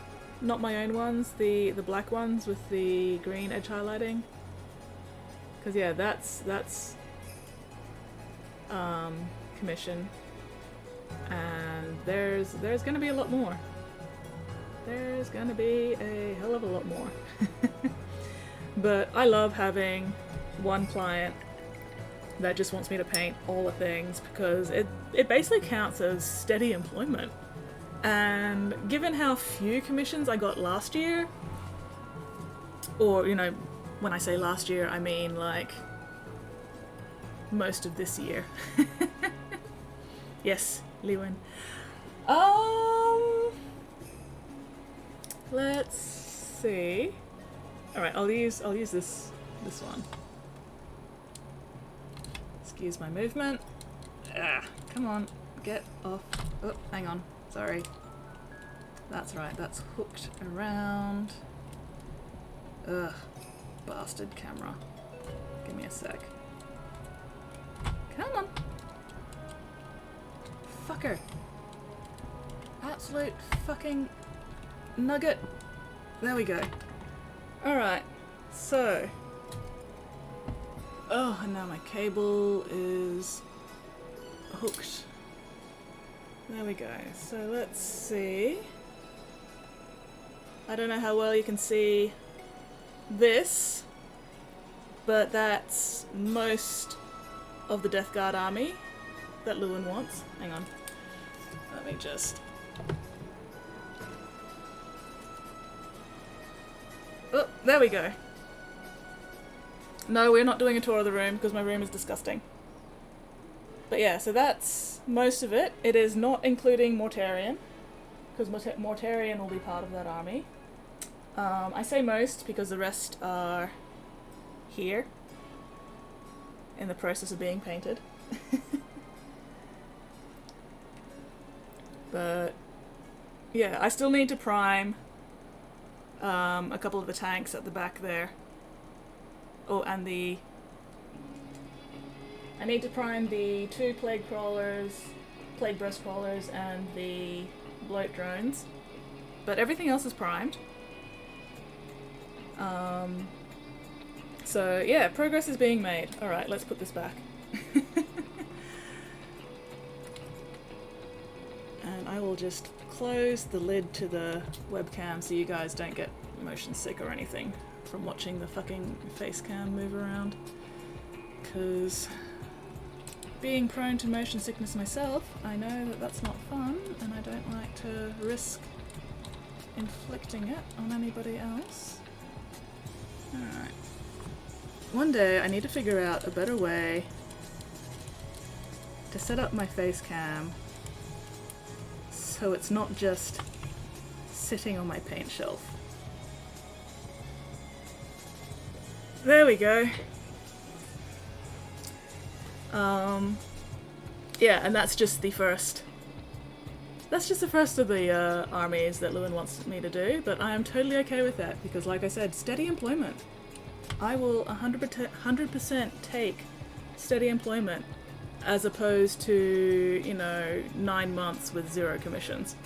Not my own ones, the black ones with the green edge highlighting. Cause yeah, that's commission, and there's gonna be a lot more. There's gonna be a hell of a lot more. But I love having one client that just wants me to paint all the things because it basically counts as steady employment. And given how few commissions I got last year, or, you know, when I say last year, I mean like most of this year. Yes, Lewin. Let's see. All right, I'll use this one. Excuse my movement. Ah, come on, get off. Oh, hang on. Sorry. That's right, that's hooked around. Ugh, bastard camera. Give me a sec. Come on. Fucker. Absolute fucking nugget. There we go. Alright, so. Oh, and now my cable is hooked. There we go. So let's see. I don't know how well you can see this, but that's most of the Death Guard army that Lewin wants. Hang on. Let me just... Oh, there we go. No, we're not doing a tour of the room because my room is disgusting. But yeah, so that's most of it. It is not including Mortarion, because Mortarion will be part of that army. I say most because the rest are here. in the process of being painted. But yeah, I still need to prime a couple of the tanks at the back there. Oh, and I need to prime the 2 plague breast crawlers, and the bloat drones. But everything else is primed. So yeah, progress is being made. Alright, let's put this back. And I will just close the lid to the webcam so you guys don't get motion sick or anything from watching the fucking face cam move around. Because being prone to motion sickness myself, I know that that's not fun, and I don't like to risk inflicting it on anybody else. Alright. One day I need to figure out a better way to set up my face cam so it's not just sitting on my paint shelf. There we go. Yeah, and that's just the first. That's just the first of the armies that Lewin wants me to do, but I am totally okay with that because, like I said, steady employment. I will 100% take steady employment as opposed to, you know, 9 months with 0 commissions.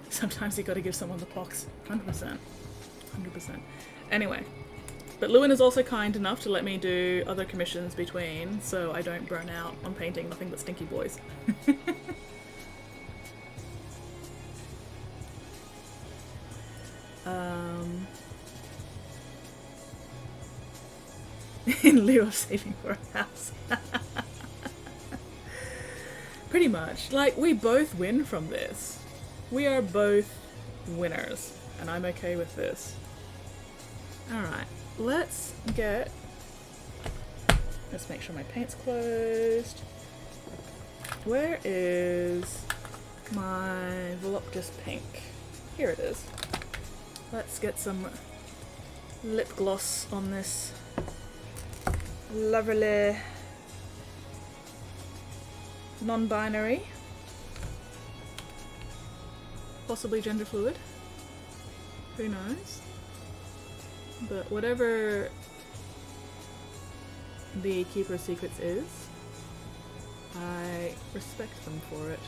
Sometimes you gotta give someone the pox. 100%. 100%. Anyway. But Lewin is also kind enough to let me do other commissions between, so I don't burn out on painting nothing but stinky boys. In lieu of saving for a house. Pretty much. Like, we both win from this. We are both winners, and I'm okay with this. Alright, let's make sure my paint's closed. Where is my Voluptuous Pink? Here it is. Let's get some lip gloss on this lovely non-binary. Possibly gender fluid. Who knows? But whatever the Keeper of Secrets is, I respect them for it.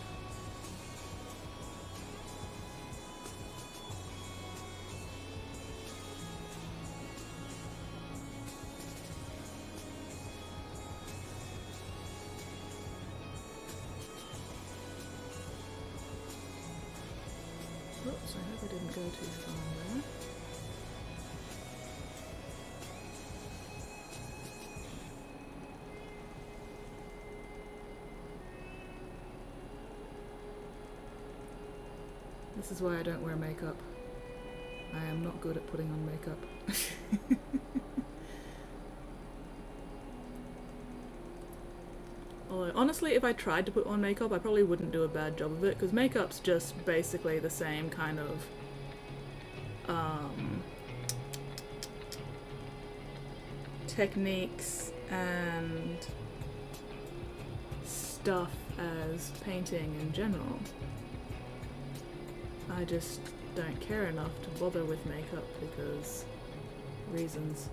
Oops, I hope I didn't go too far there. This is why I don't wear makeup. I am not good at putting on makeup. Although, honestly, if I tried to put on makeup, I probably wouldn't do a bad job of it, because makeup's just basically the same kind of techniques and stuff as painting in general. I just don't care enough to bother with makeup because reasons.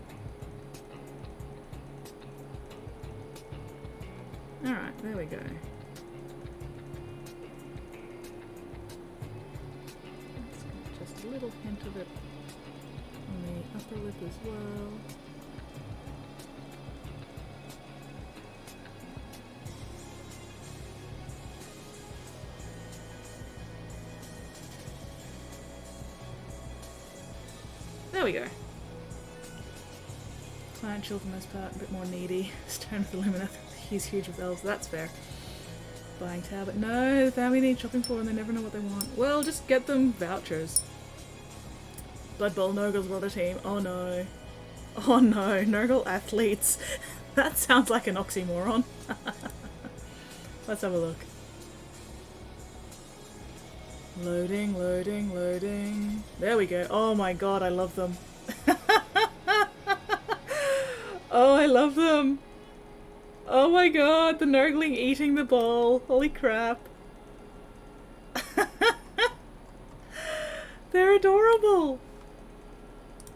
Alright, there we go. Let's get just a little hint of it on the upper lip as well. There we go. Client chill for the most part, a bit more needy. Stone with the Lumineth, he's huge with elves, that's fair. Buying tab, but no, the family needs shopping for and they never know what they want. Well, just get them vouchers. Blood Bowl, Nurgle's World of Team, oh no. Oh no, Nurgle athletes. That sounds like an oxymoron. Let's have a look. Loading, loading, loading. There we go. Oh my god, I love them. Oh, I love them. Oh my god, the Nurgling eating the ball. Holy crap. They're adorable.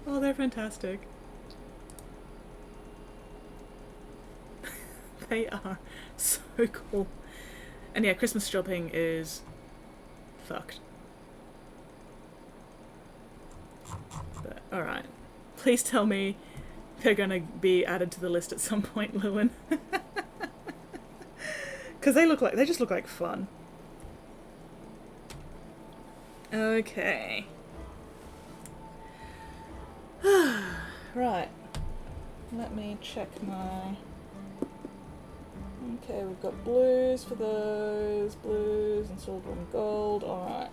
Oh, they're fantastic. They are so cool. And yeah, Christmas shopping is fucked. But, alright. Please tell me they're gonna be added to the list at some point, Lewin. Because they just look like fun. Okay. Right. Let me check my... Okay, we've got blues for those, blues and silver and gold, alright.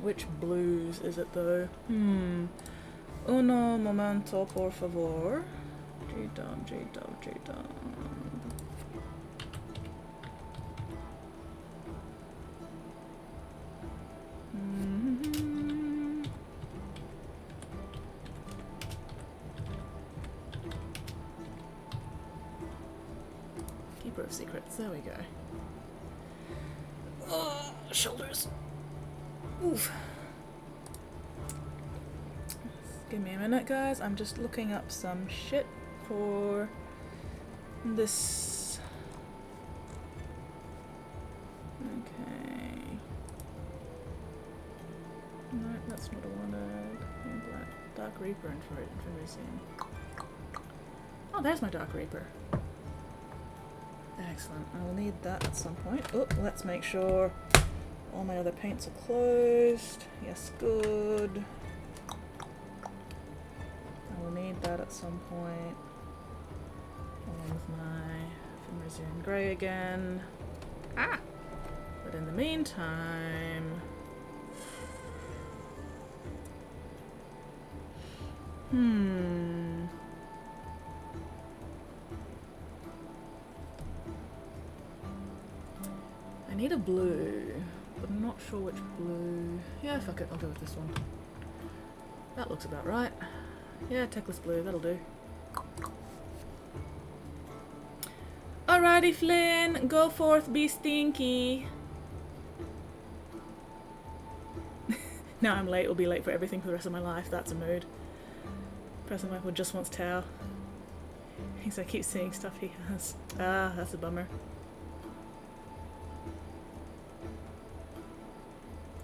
Which blues is it though? Uno momento, por favor. G-dub, G-dub, G-dub. Keeper of secrets, there we go. Shoulders. Oof. Give me a minute, guys. I'm just looking up some shit for this. Okay. No, that's not a wanted. Black. Dark Reaper Infantry Scene. Oh, there's my Dark Reaper. Excellent. I will need that at some point. Oh, let's make sure all my other paints are closed. Yes, good. I will need that at some point. Along with my Fimrizian Grey again. Ah! But in the meantime... I need a blue, but I'm not sure which blue. Yeah, fuck it, I'll go with this one. That looks about right. Yeah, Techless blue, that'll do. Alrighty, Flynn, go forth, be stinky. Now I'm late, will be late for everything for the rest of my life. That's a mood. President Michael just wants Tao. Thinks I keep seeing stuff he has. Ah, that's a bummer.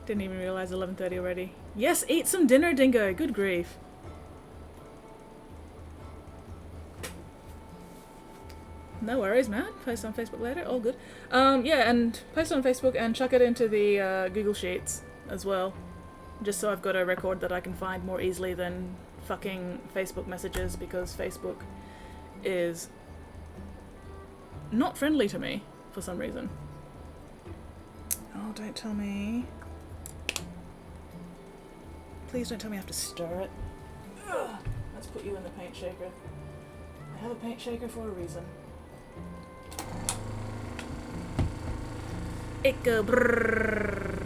Didn't even realize 11:30 already. Yes, eat some dinner, Dingo. Good grief. No worries, man. Post on Facebook later. All good. Yeah, and post on Facebook and chuck it into the Google Sheets as well. Just so I've got a record that I can find more easily than fucking Facebook messages, because Facebook is not friendly to me for some reason. Oh, don't tell me. Please don't tell me I have to stir it. Ugh. Let's put you in the paint shaker. I have a paint shaker for a reason. It go brrrr.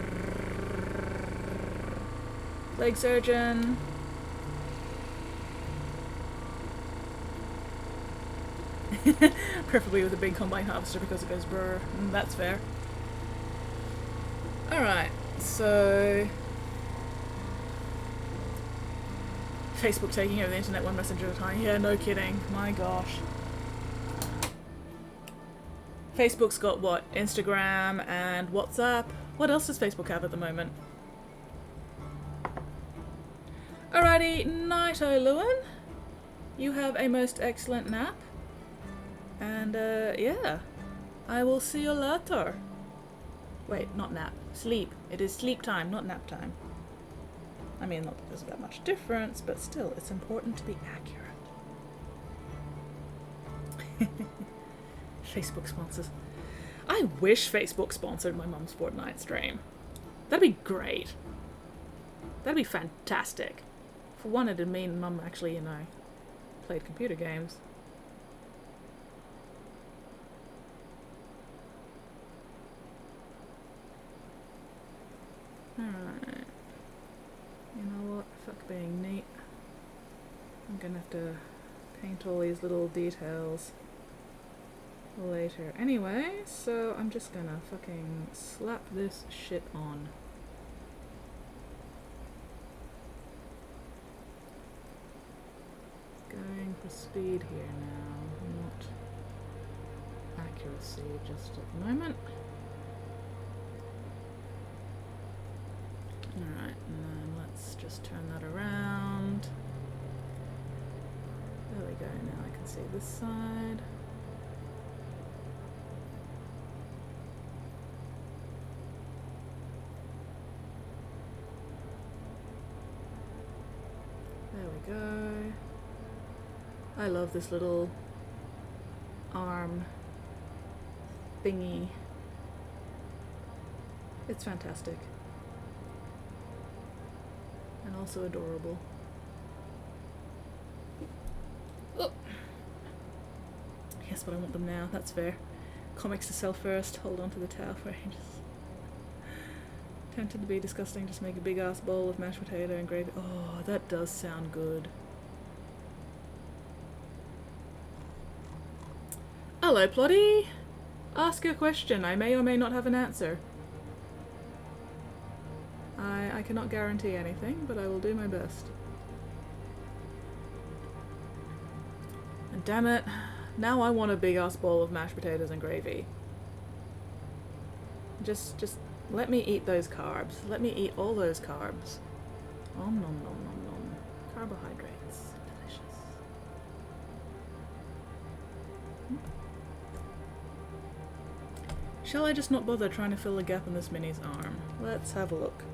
Leg surgeon. Preferably with a big combine harvester because it goes brrr. That's fair. Alright, so... Facebook taking over the internet one messenger at a time. Yeah, no kidding. My gosh. Facebook's got what? Instagram and WhatsApp. What else does Facebook have at the moment? Alrighty, nighto Lewin. You have a most excellent nap. And yeah. I will see you later. Wait, not nap. Sleep. It is sleep time, not nap time. I mean, not that there's that much difference, but still, it's important to be accurate. Facebook sponsors. I wish Facebook sponsored my mum's Fortnite stream. That'd be great. That'd be fantastic. For one, it'd mean Mum actually, you know, played computer games. being neat. I'm gonna have to paint all these little details later. Anyway, so I'm just gonna fucking slap this shit on. Going for speed here now, not accuracy just at the moment. Alright, and then let's just turn that around. There we go, now I can see this side. There we go. I love this little arm thingy. It's fantastic. And also adorable. Oh. Yes, but I want them now. That's fair. Comics to sell first. Hold on to the towel for ages. Tempted to be disgusting. Just make a big ass bowl of mashed potato and gravy. Oh, that does sound good. Hello, Plotty. Ask a question. I may or may not have an answer. I cannot guarantee anything, but I will do my best. And damn it, now I want a big ass bowl of mashed potatoes and gravy. Just let me eat those carbs. Let me eat all those carbs. Om nom nom nom nom. Carbohydrates. Delicious. Shall I just not bother trying to fill a gap in this mini's arm? Let's have a look.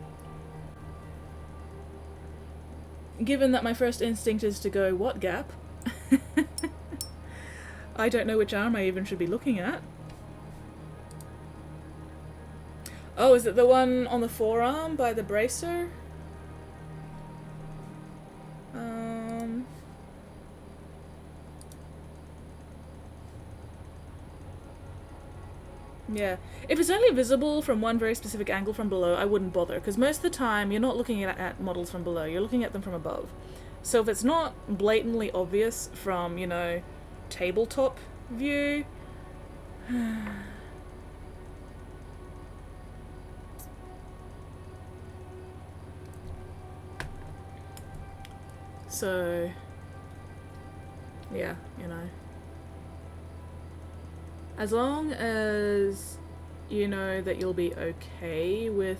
Given that my first instinct is to go, what gap? I don't know which arm I even should be looking at. Oh, is it the one on the forearm by the bracer? Yeah. If it's only visible from one very specific angle from below, I wouldn't bother, because most of the time you're not looking at models from below, you're looking at them from above. So if it's not blatantly obvious from, you know, tabletop view... So... yeah, you know. As long as you know that you'll be okay with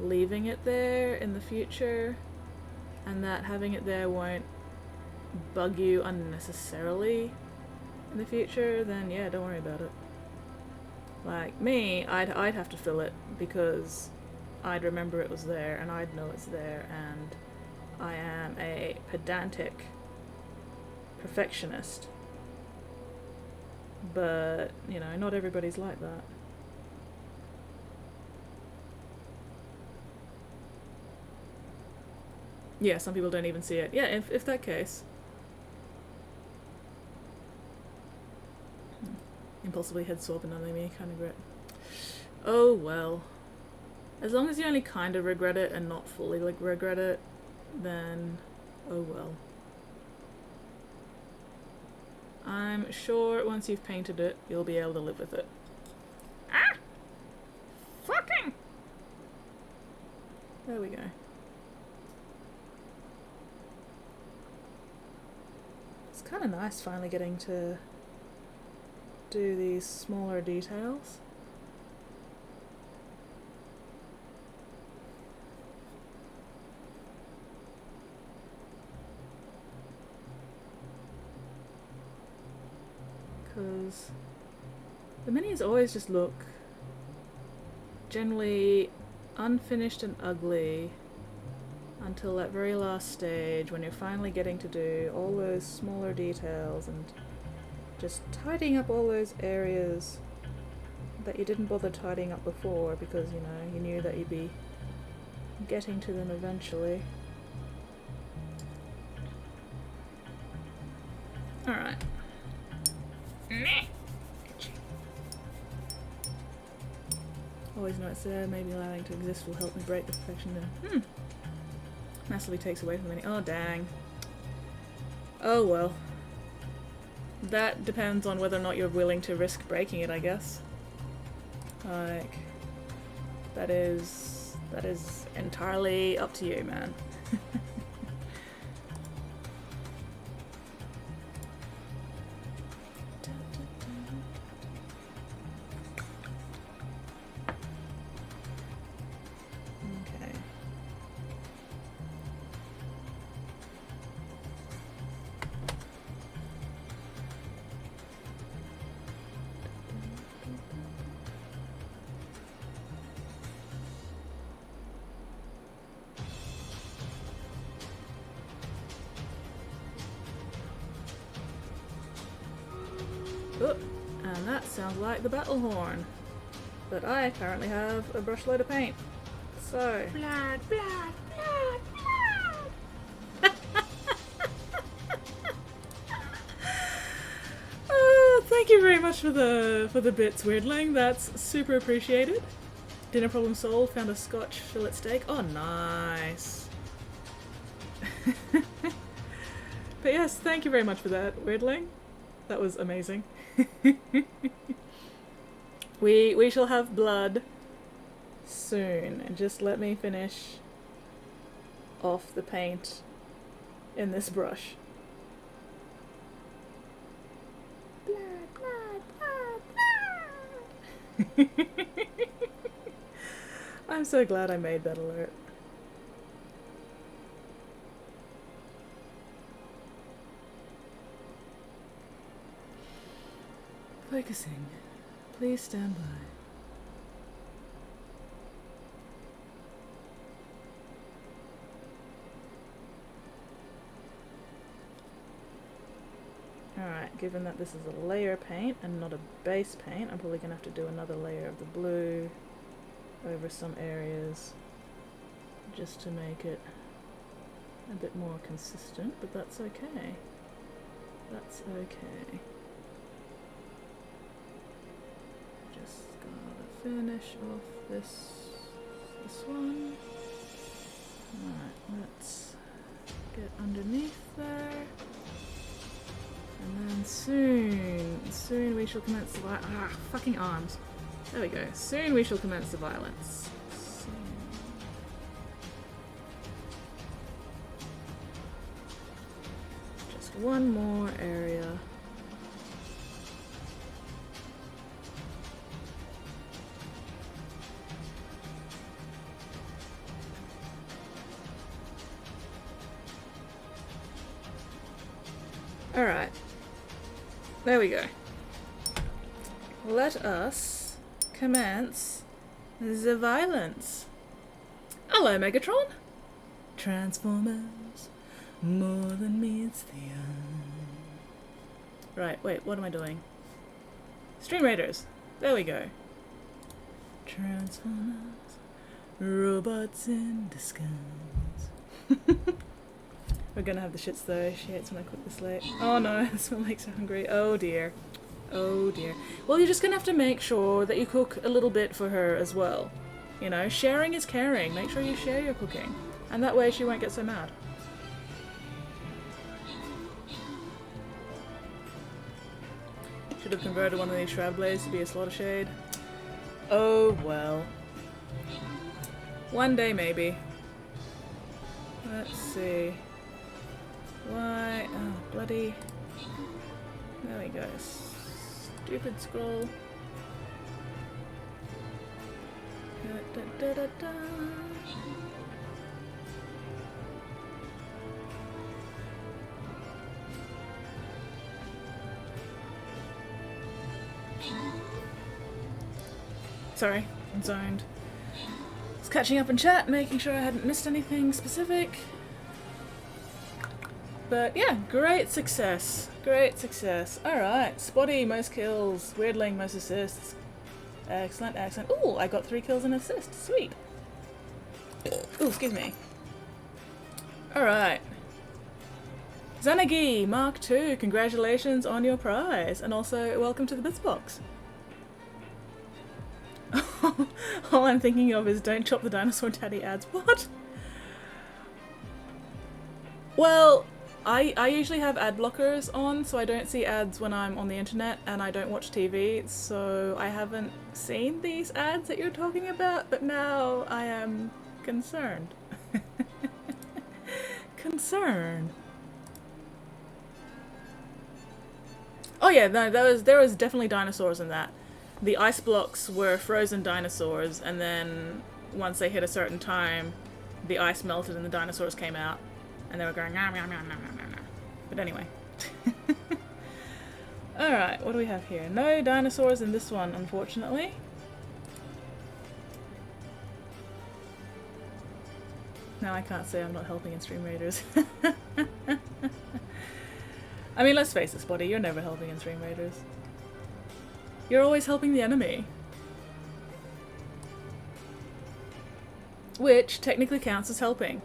leaving it there in the future, and that having it there won't bug you unnecessarily in the future, then yeah, don't worry about it. Like me, I'd have to fill it because I'd remember it was there and I'd know it's there, and I am a pedantic perfectionist. But, you know, not everybody's like that. Yeah, some people don't even see it. Yeah, if that case. Impulsively head swap another me, kind of regret. Oh well. As long as you only kind of regret it and not fully like regret it, then oh well. I'm sure once you've painted it, you'll be able to live with it. Ah! Fucking! There we go. It's kind of nice finally getting to do these smaller details. Because the minis always just look generally unfinished and ugly until that very last stage when you're finally getting to do all those smaller details and just tidying up all those areas that you didn't bother tidying up before because, you know, you knew that you'd be getting to them eventually. Alright. Always know it's there, maybe allowing to exist will help me break the perfection down. Massively takes away from any. Oh, dang. Oh, well. That depends on whether or not you're willing to risk breaking it, I guess. Like, that is entirely up to you, man. Oh, and that sounds like the battle horn. But I currently have a brush load of paint. So. Blood, blood, blood, blood. Thank you very much for the bits, Weirdling. That's super appreciated. Dinner problem solved. Found a Scotch fillet steak. Oh, nice. But yes, thank you very much for that, Weirdling. That was amazing. We shall have blood soon, and just let me finish off the paint in this brush. Blood, blood, blood, blood. I'm so glad I made that alert. Focusing. Please stand by. Alright, given that this is a layer paint and not a base paint, I'm probably going to have to do another layer of the blue over some areas just to make it a bit more consistent, but that's okay. That's okay. Just gotta finish off this one. Alright, let's get underneath there. And then soon we shall commence the fucking arms. There we go. Soon we shall commence the violence. Just one more area. Alright. There we go. Let us commence the violence. Hello, Megatron. Transformers, more than meets the eye. Right, wait, what am I doing? Stream Raiders. There we go. Transformers, robots in disguise. We're gonna have the shits though. She hates when I cook this late. Oh no, this one makes her hungry. Oh dear. Oh dear. Well, you're just gonna have to make sure that you cook a little bit for her as well. You know, sharing is caring. Make sure you share your cooking. And that way she won't get so mad. Should have converted one of these shroud blades to be a slaughter shade. Oh well. One day maybe. Let's see. Why? Oh, bloody. There we go. Stupid scroll. Da, da, da, da. Sorry, I'm zoned. Just catching up in chat, making sure I hadn't missed anything specific. But yeah, great success. Great success. Alright, Spotty, most kills. Weirdling, most assists. Excellent, excellent. Ooh, I got 3 kills and assist. Sweet. Ooh, excuse me. Alright. Zanagi, Mark II, congratulations on your prize. And also, welcome to the Bits Box. All I'm thinking of is don't chop the dinosaur daddy ads. What? Well, I usually have ad blockers on, so I don't see ads when I'm on the internet, and I don't watch TV, so I haven't seen these ads that you're talking about, but now I am concerned. Concerned. Oh yeah, no, there was definitely dinosaurs in that. The ice blocks were frozen dinosaurs, and then once they hit a certain time, the ice melted and the dinosaurs came out, and they were going nom nom nom nom nom nom. But anyway. Alright, what do we have here? No dinosaurs in this one, unfortunately. Now I can't say I'm not helping in Stream Raiders. I mean, let's face it, Spotty, you're never helping in Stream Raiders. You're always helping the enemy. Which technically counts as helping.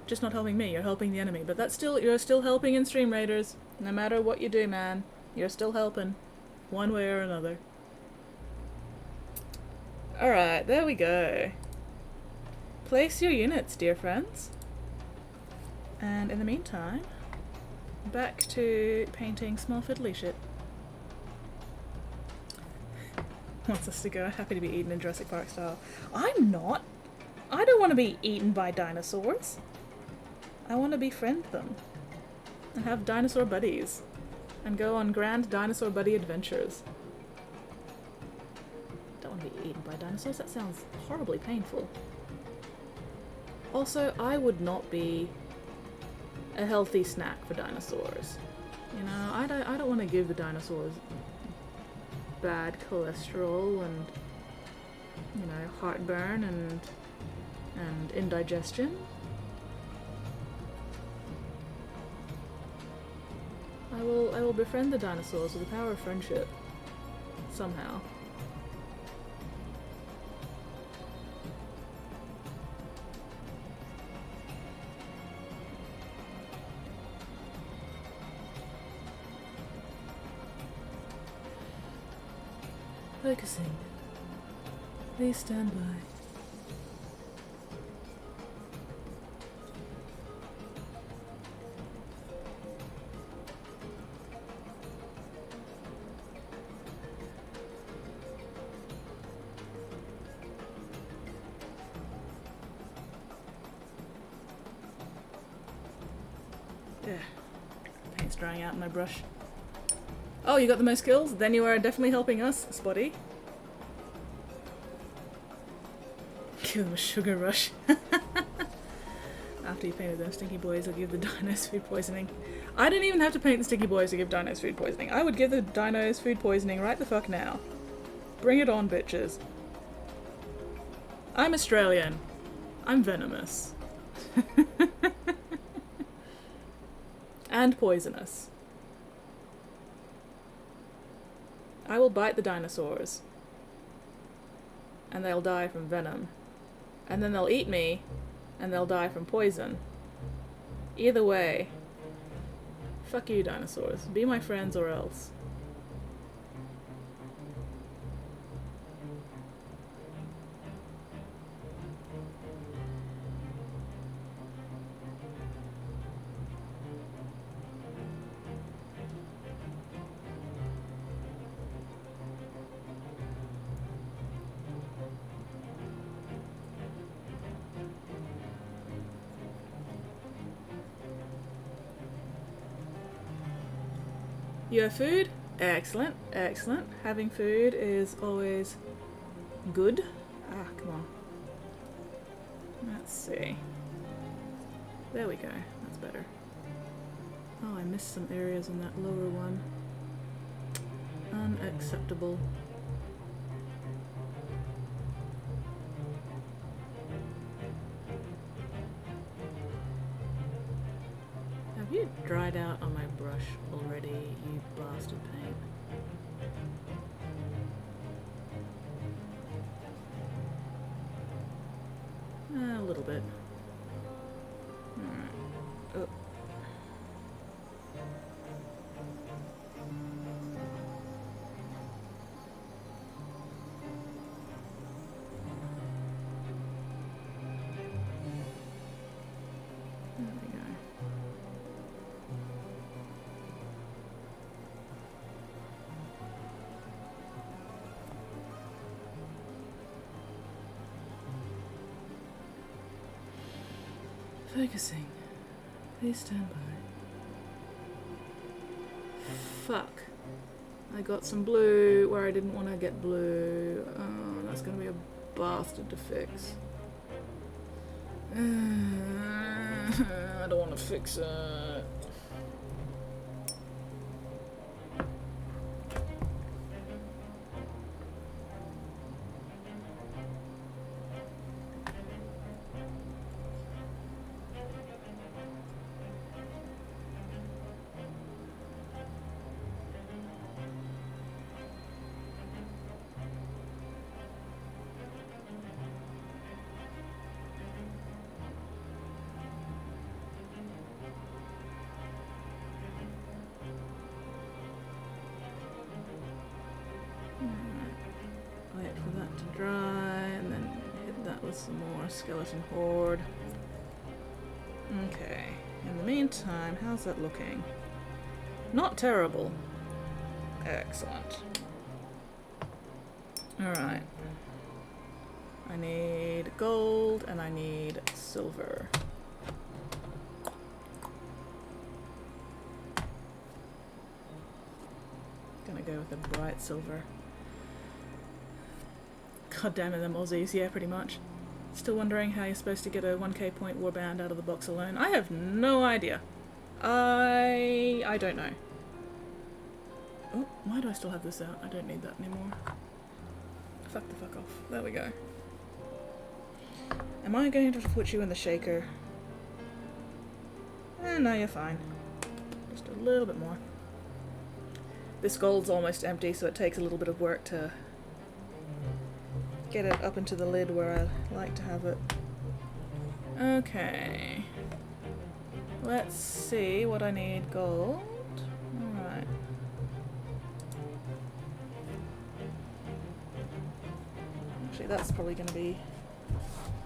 Just not helping me, you're helping the enemy. But that's still, you're still helping in Stream Raiders. No matter what you do, man. You're still helping. One way or another. Alright, there we go. Place your units, dear friends. And in the meantime, back to painting small fiddly shit. Wants us to go. Happy to be eaten in Jurassic Park style. I'm not. I don't want to be eaten by dinosaurs. I want to befriend them. And have dinosaur buddies. And go on grand dinosaur buddy adventures. Don't want to be eaten by dinosaurs. That sounds horribly painful. Also, I would not be a healthy snack for dinosaurs. You know, I don't want to give the dinosaurs bad cholesterol and, you know, heartburn and indigestion. I will befriend the dinosaurs with the power of friendship. Somehow. Focusing. Please stand by. Yeah. Paint's drying out in my brush. Oh, you got the most kills? Then you are definitely helping us, Spotty. Give them a sugar rush. After you painted them stinky boys, I'll give the dinos food poisoning. I didn't even have to paint the stinky boys to give dinos food poisoning. I would give the dinos food poisoning right the fuck now. Bring it on, bitches. I'm Australian. I'm venomous. And poisonous. I will bite the dinosaurs. And they'll die from venom. And then they'll eat me. And they'll die from poison. Either way. Fuck you, dinosaurs. Be my friends or else. You have food? Excellent, excellent. Having food is always good. Ah, come on. Let's see. There we go. That's better. Oh, I missed some areas in that lower one. Unacceptable. Have you dried out on my brush already, you blasted paint? A little bit. Alright. Oh. There we go. Focusing. Please stand by. Fuck. I got some blue where I didn't want to get blue. Oh, that's gonna be a bastard to fix. I don't want to fix it. Wait for that to dry and then hit that with some more skeleton horde. Okay. In the meantime, how's that looking? Not terrible. Excellent. Alright. I need gold and I need silver. Gonna go with a bright silver. God damn it, them Aussies, yeah, pretty much. Still wondering how you're supposed to get a 1k point warband out of the box alone. I have no idea. I don't know. Oh, why do I still have this out? I don't need that anymore. Fuck the fuck off. There we go. Am I going to put you in the shaker? No, you're fine. Just a little bit more. This gold's almost empty, so it takes a little bit of work to get it up into the lid where I like to have it. Okay. Let's see what I need. Gold. Alright. Actually, that's probably going to be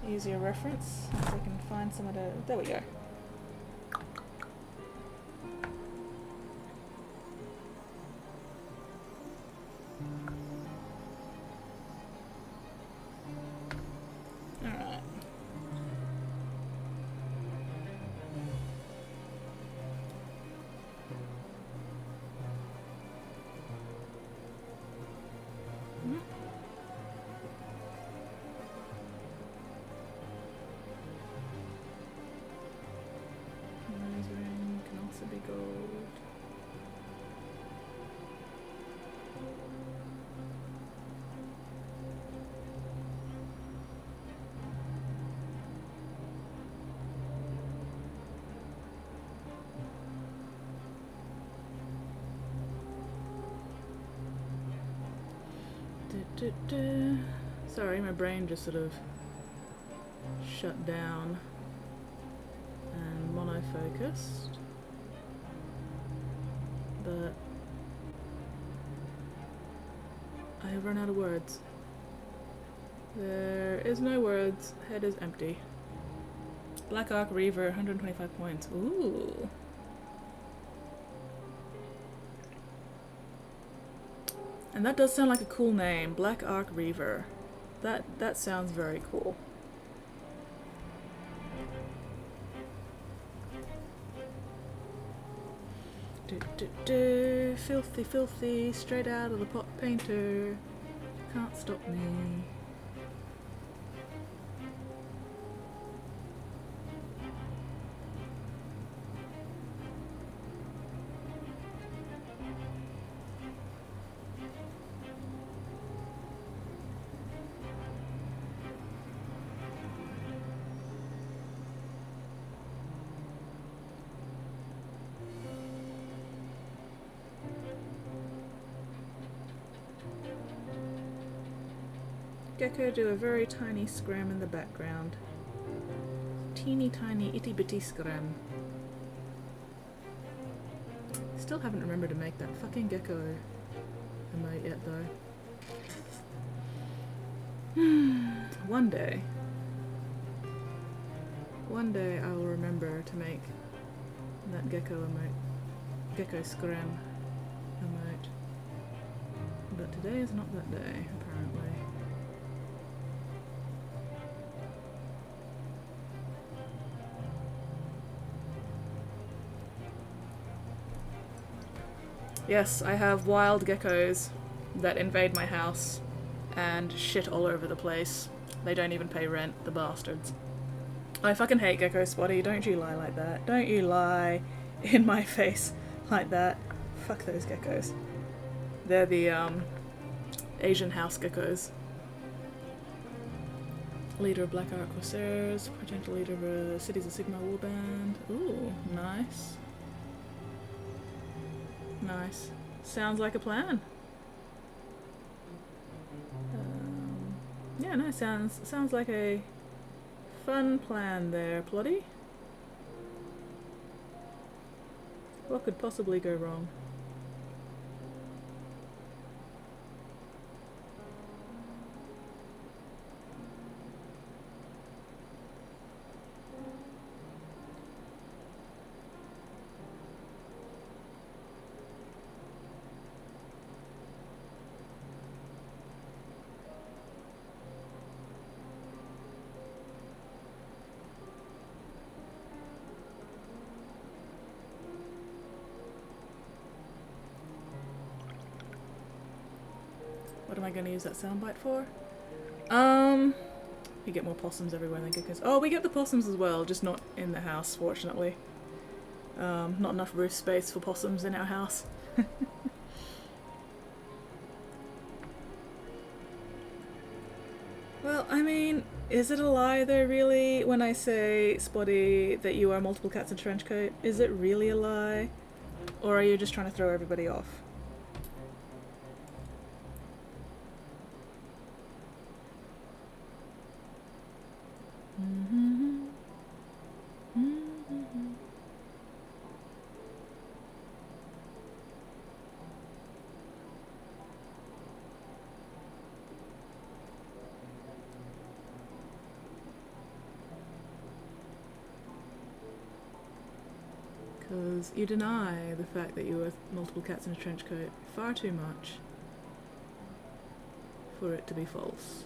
easier reference, as I can find some of the... There we go. Alright. Nose ring can also be gold. Sorry, my brain just sort of shut down and mono-focused, but I have run out of words. There is no words. Head is empty. Black Arc Reaver, 125 points. Ooh. And that does sound like a cool name, Black Arc Reaver. That sounds very cool. Filthy, filthy, straight out of the pot painter. Can't stop me. Gecko do a very tiny scram in the background. Teeny tiny itty bitty scram. Still haven't remembered to make that fucking gecko emote yet though. One day I will remember to make that gecko emote. Gecko scram emote. But today is not that day, apparently. Yes, I have wild geckos that invade my house and shit all over the place. They don't even pay rent, the bastards. I fucking hate geckos, Spotty. Don't you lie like that. Don't you lie in my face like that. Fuck those geckos. They're the Asian house geckos. Leader of Black Ark Corsairs, potential leader of Cities of Sigma Warband. Ooh, nice. Nice. Sounds like a plan. Yeah, no, sounds like a fun plan there, Plotty. What could possibly go wrong? What am I going to use that soundbite for? You get more possums everywhere than geckos. Oh, we get the possums as well, just not in the house, fortunately. Not enough roof space for possums in our house. Well, I mean, is it a lie though, really, when I say, Spotty, that you are multiple cats in a trench coat? Is it really a lie? Or are you just trying to throw everybody off? Because you deny the fact that you were multiple cats in a trench coat far too much for it to be false.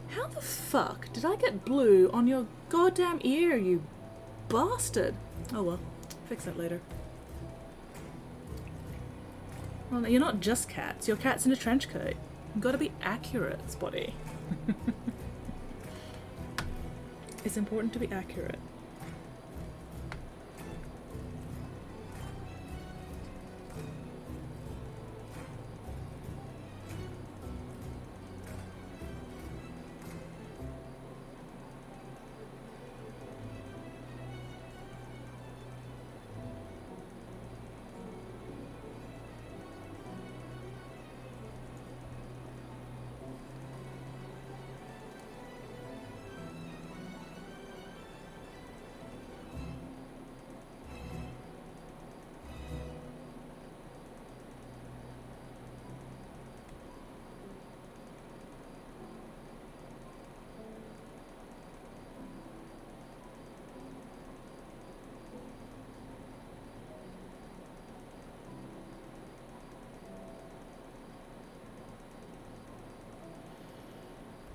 How the fuck did I get blue on your goddamn ear, you bastard? Oh well, fix that later. Well, no, you're not just cats, you're cats in a trench coat. You've got to be accurate, Spotty. It's important to be accurate.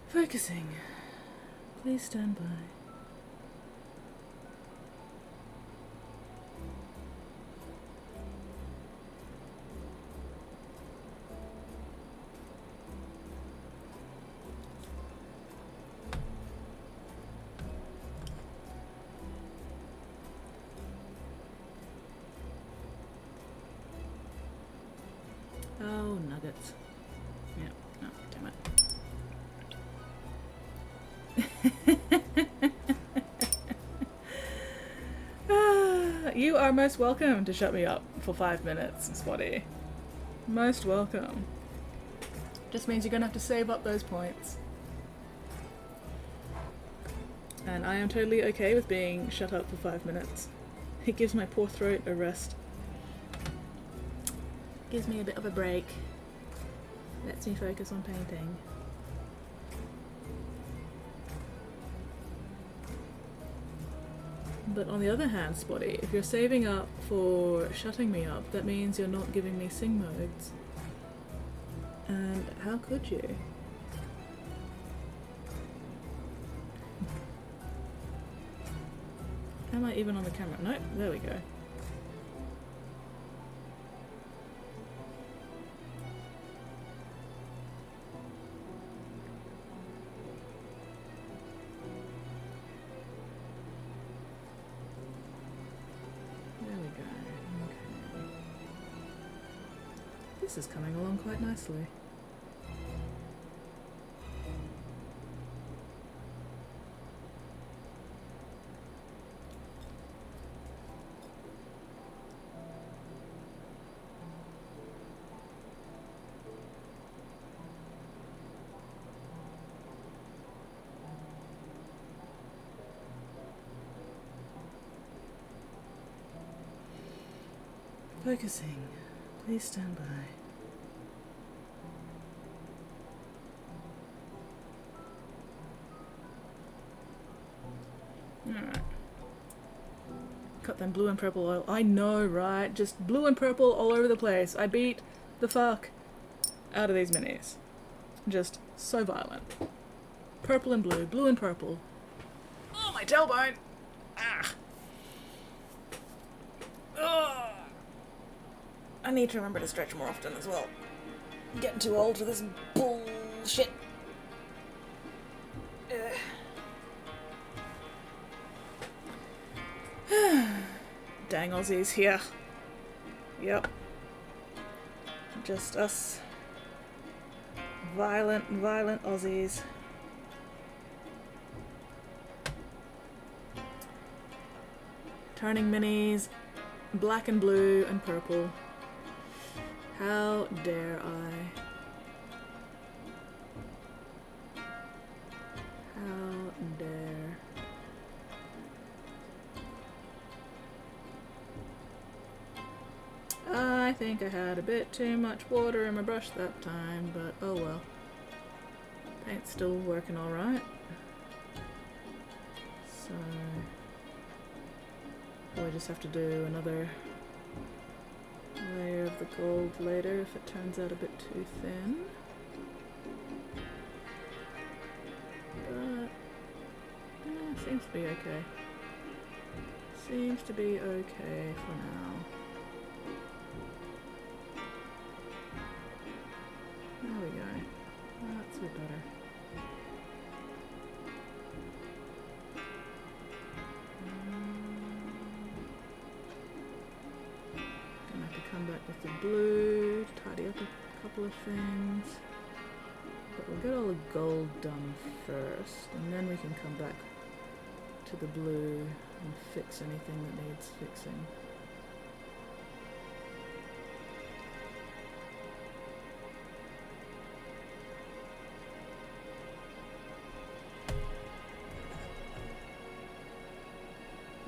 Focusing. Please stand by. Oh, nuggets. Yeah, no, damn it. You are most welcome to shut me up for 5 minutes, Spotty. Most welcome. Just means you're gonna have to save up those points. And I am totally okay with being shut up for 5 minutes. It gives my poor throat a rest. Gives me a bit of a break. Lets me focus on painting. But on the other hand, Spotty, if you're saving up for shutting me up, that means you're not giving me sing modes. And how could you? Am I even on the camera? Nope, there we go. There we go. Okay. This is coming along quite nicely. Focusing. Please stand by. Alright. Cut them blue and purple oil. I know, right? Just blue and purple all over the place. I beat the fuck out of these minis. Just so violent. Purple and blue and purple. Oh, my tailbone! Ah! Ugh. I need to remember to stretch more often as well. I'm getting too old for this bullshit. Dang Aussies here. Yep. Just us. Violent Aussies. Turning minis black and blue and purple. How dare I? How dare. I think I had a bit too much water in my brush that time, but oh well. Paint's still working alright. So probably just have to do another layer of the gold later if it turns out a bit too thin. But seems to be okay. Seems to be okay for now. There we go. That's a bit better. Gonna have to come back with the blue to tidy up a couple of things. But we'll get all the gold done first, and then we can come back to the blue and fix anything that needs fixing.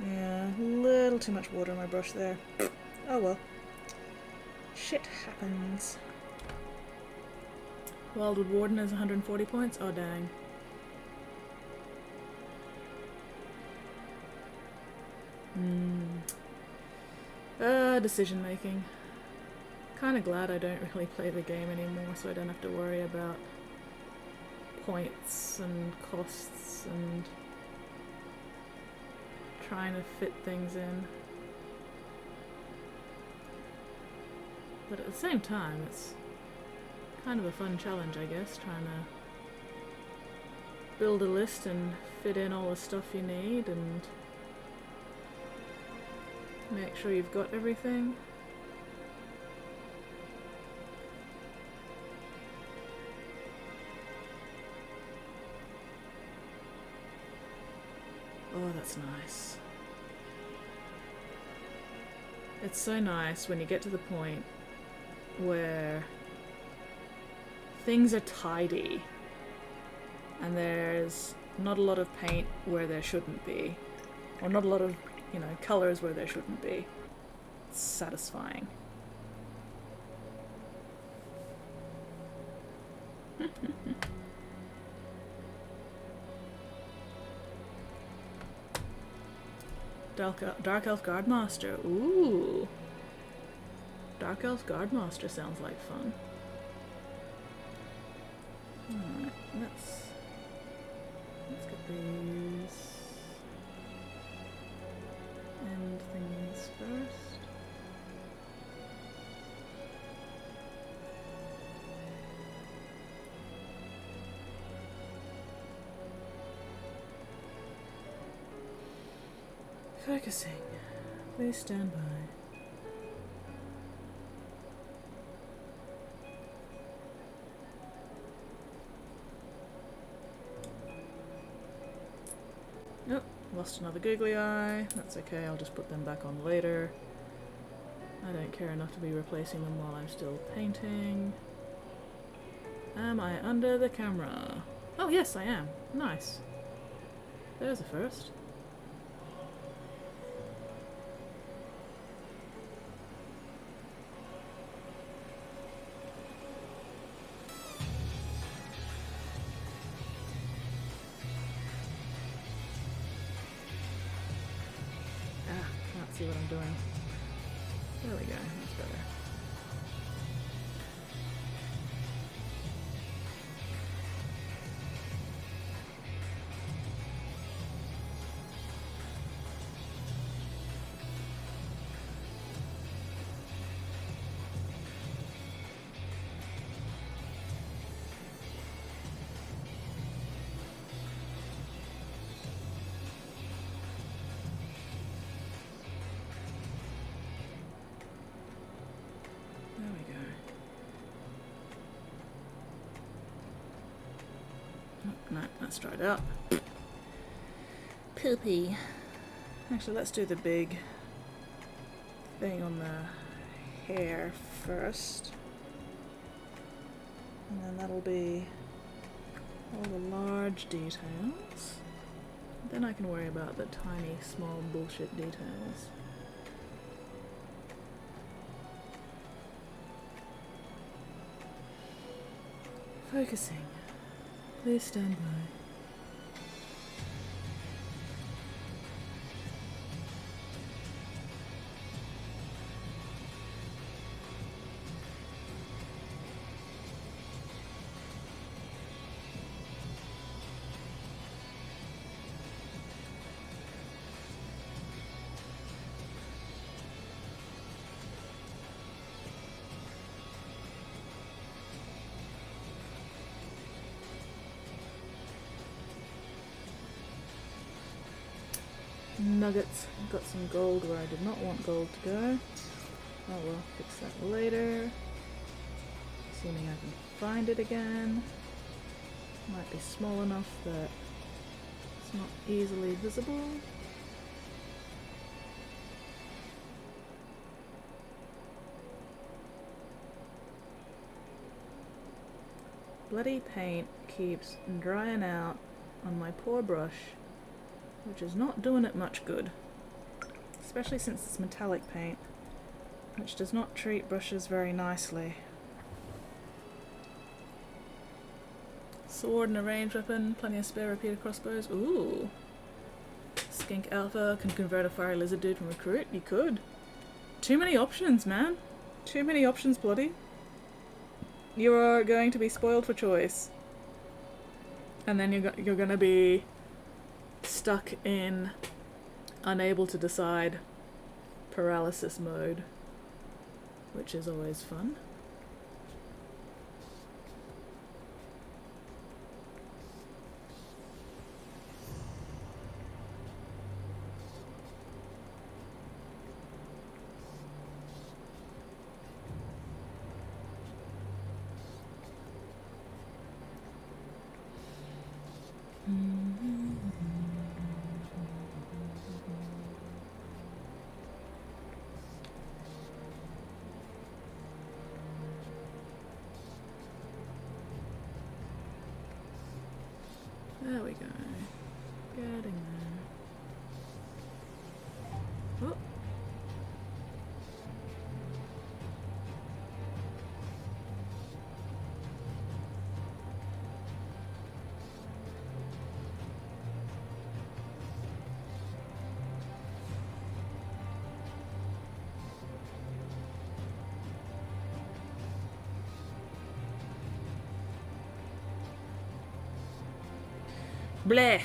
Yeah, a little too much water in my brush there. Oh well. Shit happens. Wildwood Warden is 140 points? Oh dang. Decision making. Kinda glad I don't really play the game anymore, so I don't have to worry about points and costs and trying to fit things in. But at the same time, it's kind of a fun challenge, I guess, trying to build a list and fit in all the stuff you need and make sure you've got everything. Oh, that's nice. It's so nice when you get to the point where things are tidy and there's not a lot of paint where there shouldn't be, or not a lot of, you know, colors where there shouldn't be. It's satisfying. Dark Elf Guardmaster. Ooh. Dark Elf Guardmaster sounds like fun. Alright, let's get these end things first. Focusing. Please stand by. Oh, lost another googly eye. That's okay, I'll just put them back on later. I don't care enough to be replacing them while I'm still painting. Am I under the camera? Oh yes, I am. Nice. There's a first. See what I'm doing. There we go, that's better. No, that's dried up. Poopy. Actually, let's do the big thing on the hair first. And then that'll be all the large details. Then I can worry about the tiny, small bullshit details. Focusing. Please stand by. Nuggets. Got some gold where I did not want gold to go. Oh well, fix that later. Assuming I can find it again. Might be small enough that it's not easily visible. Bloody paint keeps drying out on my poor brush, which is not doing it much good, especially since it's metallic paint, which does not treat brushes very nicely. Sword and a ranged weapon, plenty of spare repeater crossbows. Ooh. Skink Alpha can convert a fiery lizard dude from recruit. You could. Too many options, man. Too many options, bloody. You are going to be spoiled for choice. And then you're gonna be stuck in unable to decide paralysis mode, which is always fun. There we go. Getting there. Oh. Bleh.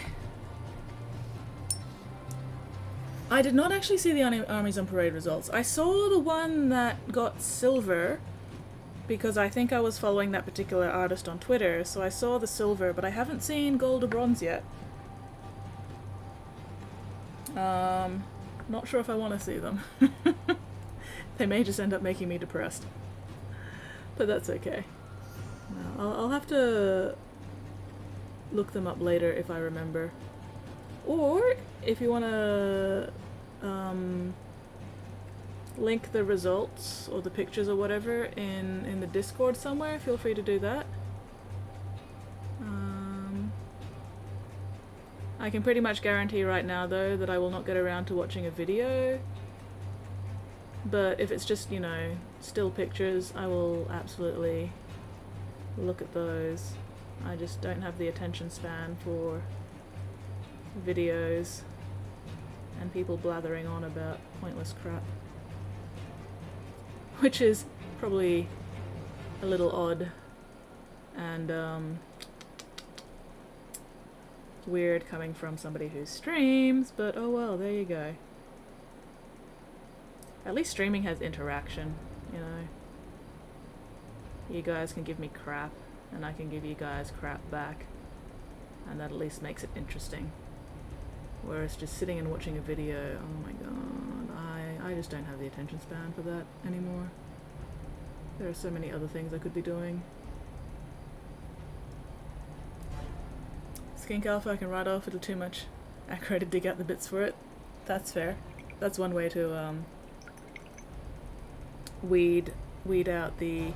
I did not actually see the Armies on Parade results. I saw the one that got silver because I think I was following that particular artist on Twitter, so I saw the silver, but I haven't seen gold or bronze yet. Not sure if I want to see them. They may just end up making me depressed. But that's okay. No, I'll have to look them up later if I remember. Or, if you want to link the results or the pictures or whatever in the Discord somewhere, feel free to do that. I can pretty much guarantee right now, though, that I will not get around to watching a video. But if it's just, you know, still pictures, I will absolutely look at those. I just don't have the attention span for videos and people blathering on about pointless crap. Which is probably a little odd and weird coming from somebody who streams, but oh well, there you go. At least streaming has interaction, you know. You guys can give me crap, and I can give you guys crap back, and that at least makes it interesting. Whereas just sitting and watching a video, oh my god, I just don't have the attention span for that anymore. There are so many other things I could be doing. Skink Alpha I can write off, it'll too much aggro to dig out the bits for it. That's fair. That's one way to weed out the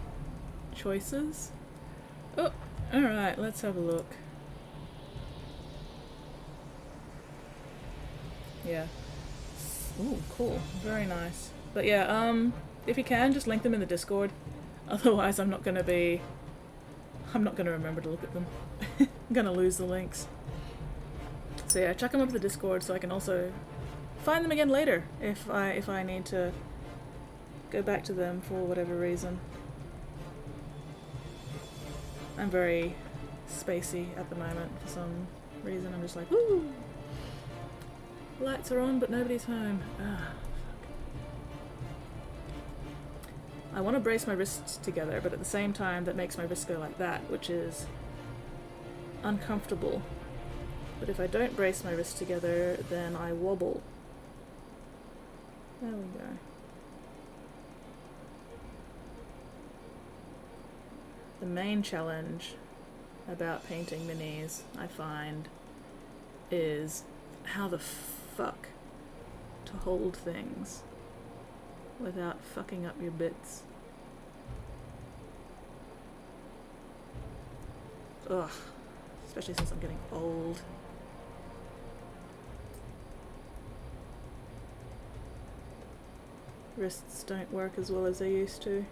choices. Oh, alright, let's have a look. Yeah. Ooh, cool. Very nice. But yeah, if you can, just link them in the Discord. Otherwise I'm not gonna remember to look at them. I'm gonna lose the links. So yeah, chuck them up to the Discord so I can also find them again later if I need to go back to them for whatever reason. I'm very spacey at the moment for some reason. I'm just like, woo! Lights are on but nobody's home. Ah, fuck. I want to brace my wrists together, but at the same time that makes my wrists go like that, which is uncomfortable. But if I don't brace my wrists together, then I wobble. There we go. The main challenge about painting minis, I find, is how the fuck to hold things without fucking up your bits. Ugh. Especially since I'm getting old. Wrists don't work as well as they used to.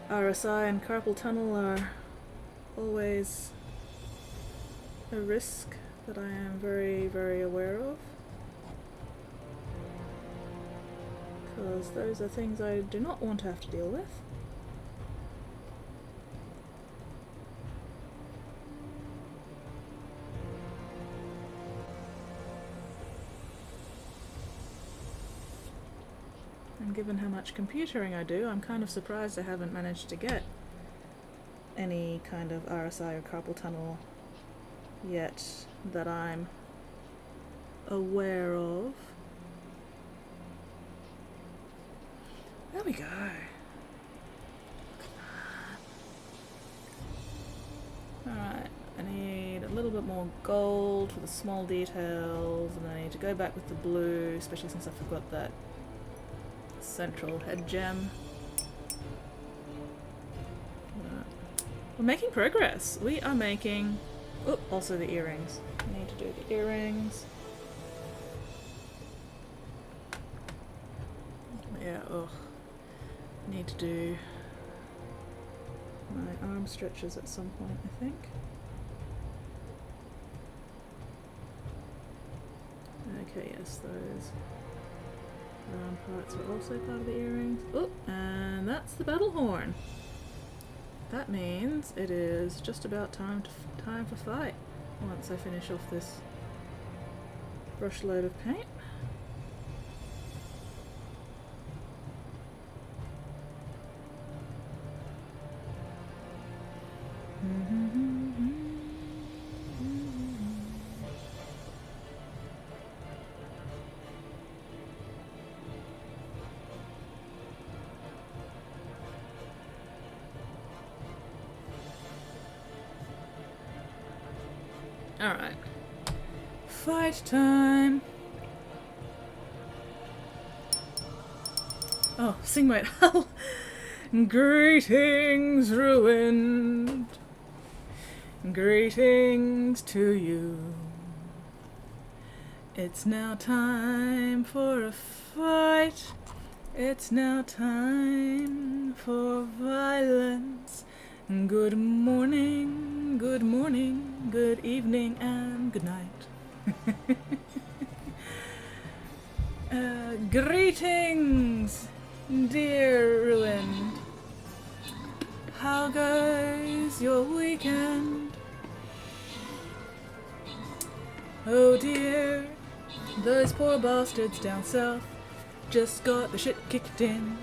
RSI and carpal tunnel are always a risk that I am very, very aware of. Because those are things I do not want to have to deal with. And given how much computering I do, I'm kind of surprised I haven't managed to get any kind of RSI or carpal tunnel yet that I'm aware of. There we go. Alright, I need a little bit more gold for the small details, and I need to go back with the blue, especially since I forgot that central head gem. We're making progress. We are making... Oh, also the earrings. I need to do the earrings. Yeah, ugh. Need to do my arm stretches at some point, I think. Okay, yes, those round parts are also part of the earrings. Oh, and that's the battle horn. That means it is just about time time for fight. Once I finish off this brush load of paint. Alright. Fight time! Oh, sing my Greetings, ruined. Greetings to you. It's now time for a fight. It's now time for violence. Good morning, good evening, and good night. Greetings, dear ruined. How goes your weekend? Oh dear, those poor bastards down south just got the shit kicked in.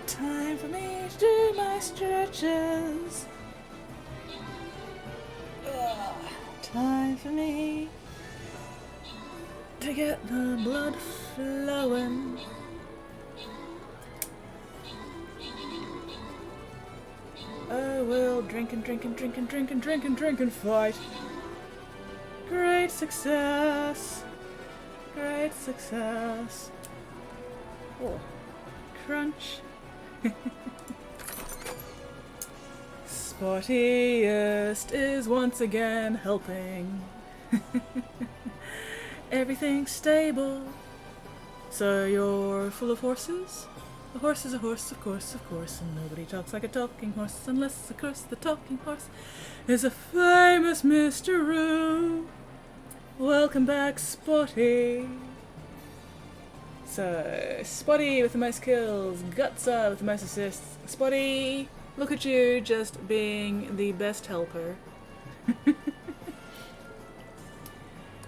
Time for me to do my stretches. Time for me to get the blood flowing. I will drink and drink and drink and drink and drink and drink and fight. Great success. Great success. Oh, crunch. Spottiest is once again helping. Everything's stable. So you're full of horses? A horse is a horse, of course, and nobody talks like a talking horse unless, of course, the talking horse is a famous Mr. Roo. Welcome back, Spotty. So, Spotty with the most kills, Gutsa with the most assists. Spotty, look at you just being the best helper.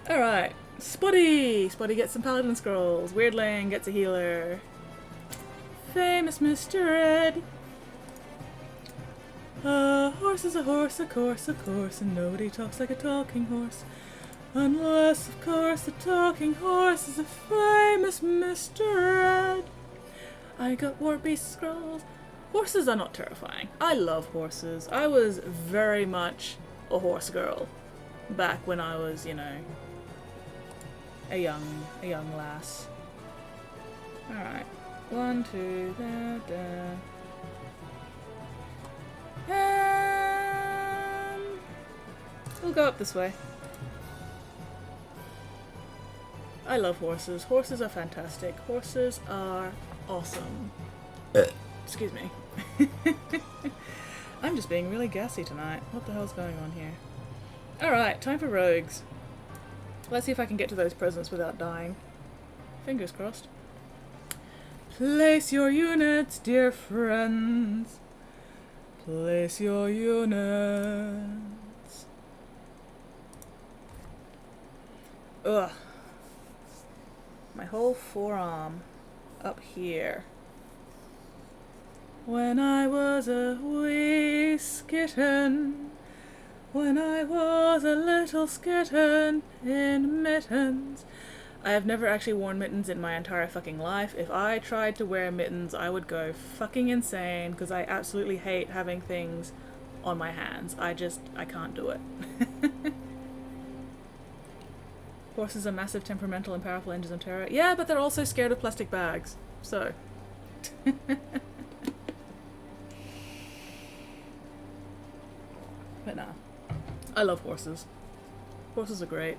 Alright, Spotty! Spotty gets some Paladin Scrolls. Weirdling gets a healer. Famous Mr. Red. A horse is a horse, of course, and nobody talks like a talking horse. Unless, of course, the talking horse is a famous Mr. Red. I got War Beast Scrolls. Horses are not terrifying. I love horses. I was very much a horse girl back when I was, you know, a young lass. Alright. 1, 2, we'll go up this way. I love horses. Horses are fantastic. Horses are awesome. Excuse me. I'm just being really gassy tonight. What the hell's going on here? Alright, time for rogues. Let's see if I can get to those presents without dying. Fingers crossed. Place your units, dear friends. Place your units. Ugh. My whole forearm up here. When I was a wee skitten, when I was a little skitten in mittens. I have never actually worn mittens in my entire fucking life. If I tried to wear mittens, I would go fucking insane because I absolutely hate having things on my hands. I can't do it. Horses are massive, temperamental, and powerful engines of terror. Yeah, but they're also scared of plastic bags. So. But nah. I love horses. Horses are great.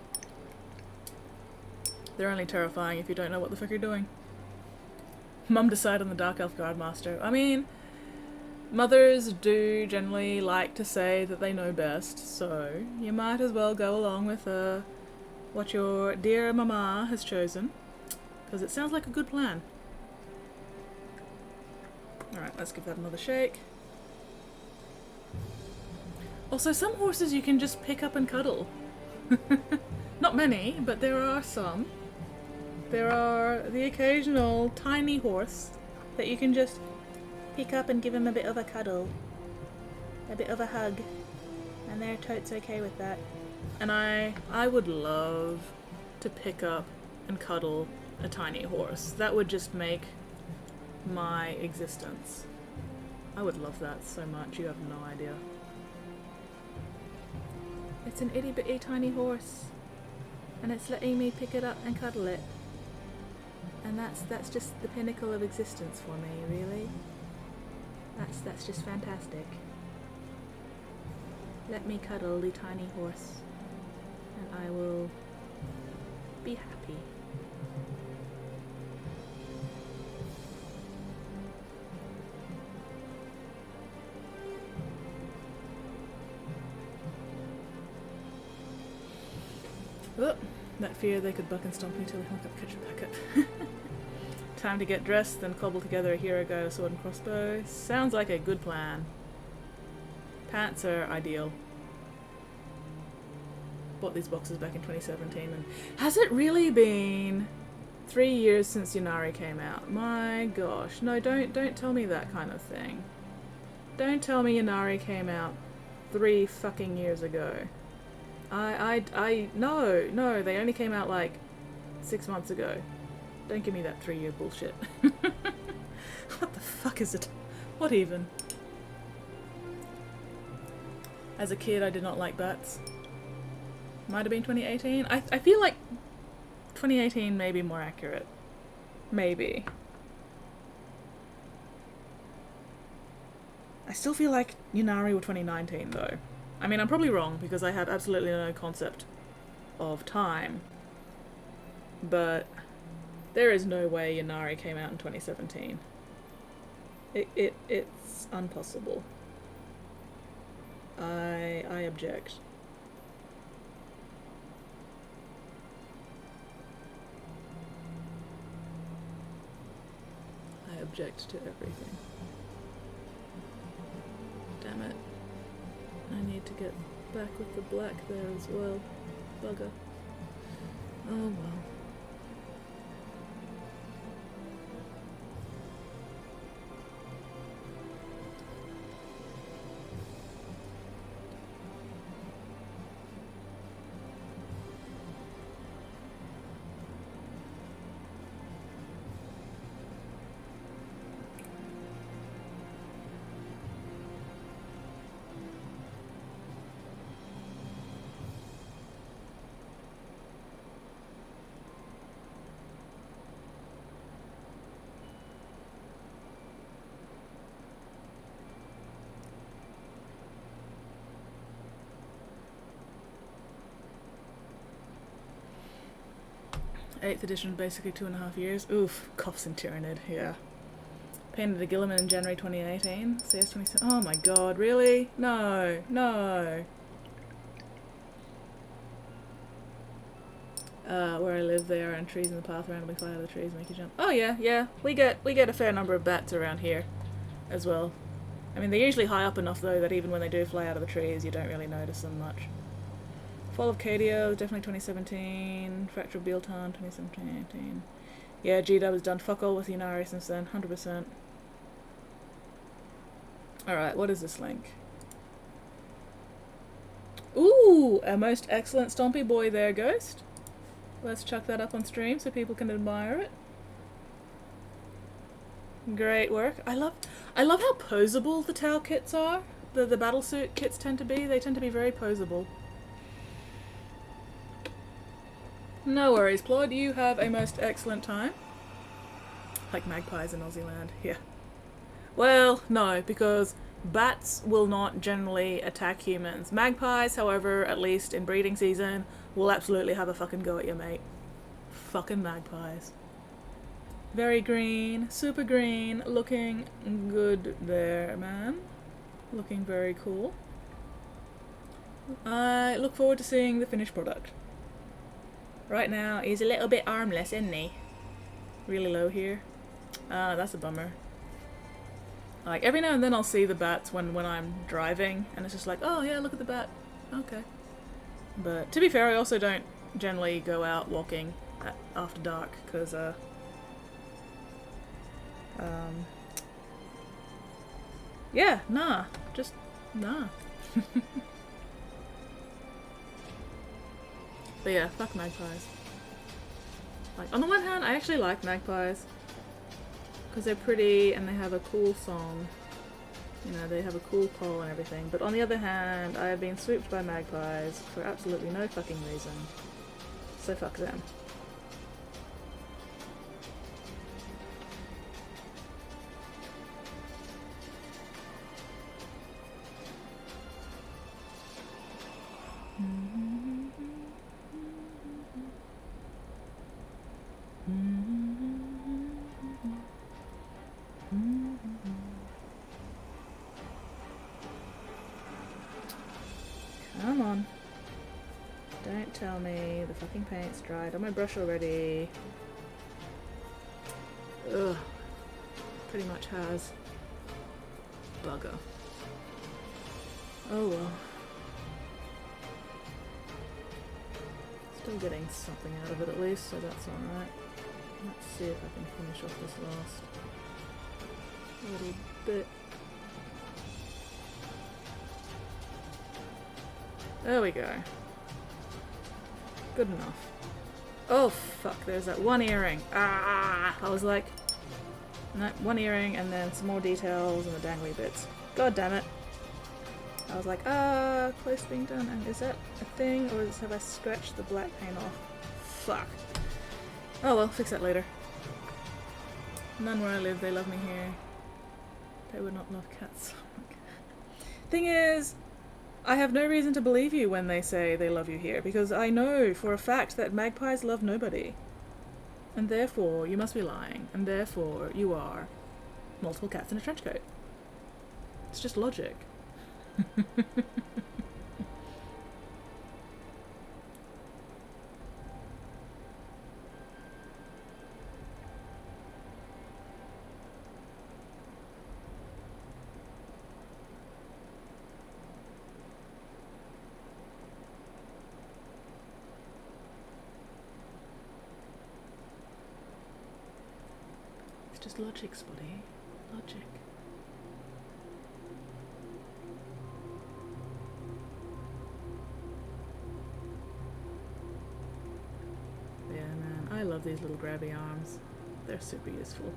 They're only terrifying if you don't know what the fuck you're doing. Mum decided on the Dark Elf Guardmaster. I mean, mothers do generally like to say that they know best, so you might as well go along with what your dear mama has chosen, because it sounds like a good plan. Alright, let's give that another shake. Also, some horses you can just pick up and cuddle. Not many, but there are some. There are the occasional tiny horse that you can just pick up and give him a bit of a cuddle. A bit of a hug. And they're totes okay with that. And I would love to pick up and cuddle a tiny horse. That would just make my existence. I would love that so much, you have no idea. It's an itty bitty tiny horse. And it's letting me pick it up and cuddle it. And that's just the pinnacle of existence for me, really. That's just fantastic. Let me cuddle the tiny horse. And I will be happy. Oh, that fear they could buck and stomp me till they hunk up, catch it back up. Time to get dressed, then cobble together a hero guide, a sword and crossbow. Sounds like a good plan. Pants are ideal. Bought these boxes back in 2017, and has it really been 3 years since Yunari came out? My gosh, no, don't tell me that kind of thing. Don't tell me Yunari came out 3 fucking years ago. No, they only came out like 6 months ago. Don't give me that 3-year bullshit. What the fuck is it? What even? As a kid, I did not like bats. Might have been 2018. I feel like 2018 may be more accurate. Maybe. I still feel like Yunari were 2019 though. I mean, I'm probably wrong because I have absolutely no concept of time. But there is no way Yunari came out in 2017. It's impossible. I object. I object to everything. Damn it. I need to get back with the black there as well. Bugger. Oh well. Eighth edition, basically 2.5 years. Oof, coughs and Tyrannid, yeah. Painted a Gilliman in January 2018. CS 27. Oh my god, really? No, no. Where I live, there are trees in the path randomly fly out of the trees and make you jump. Oh yeah. We get a fair number of bats around here as well. I mean, they're usually high up enough though that even when they do fly out of the trees, you don't really notice them much. Fall of Cadia, definitely 2017. Fracture of Bealton, 2017. Yeah, G-Dub has done fuck all with Yunari since then, 100%. Alright, what is this link? Ooh, a most excellent stompy boy there, Ghost. Let's chuck that up on stream so people can admire it. Great work. I love how posable the Tau kits are. The battlesuit kits tend to be. They tend to be very posable. No worries, Claude. You have a most excellent time. Like magpies in Aussie land. Yeah. Well, no, because bats will not generally attack humans. Magpies, however, at least in breeding season, will absolutely have a fucking go at you, mate. Fucking magpies. Very green, super green, looking good there, man. Looking very cool. I look forward to seeing the finished product. Right now, he's a little bit armless, isn't he? Really low here. That's a bummer. Like, every now and then I'll see the bats when I'm driving, and it's just like, oh yeah, look at the bat. Okay. But to be fair, I also don't generally go out walking after dark, because, yeah, nah. Just, nah. But yeah, fuck magpies. Like, on the one hand, I actually like magpies, because they're pretty and they have a cool song. You know, they have a cool call and everything. But on the other hand, I have been swooped by magpies for absolutely no fucking reason. So fuck them. Come on. Don't tell me the fucking paint's dried on my brush already. Ugh. Pretty much has. Bugger. Oh well. Still getting something out of it at least, so that's alright. Let's see if I can finish off this last little bit. There we go. Good enough. Oh fuck, there's that one earring. Ah! I was like... No, one earring and then some more details and the dangly bits. God damn it. I was like, close to being done. And is that a thing, or have I scratched the black paint off? Fuck. Oh well, fix that later. None where I live, they love me here. They would not love cats. Thing is, I have no reason to believe you when they say they love you here, because I know for a fact that magpies love nobody. And therefore, you must be lying, and therefore, you are multiple cats in a trench coat. It's just logic. It's just logic, Spotty. Logic. Yeah, man, I love these little grabby arms. They're super useful.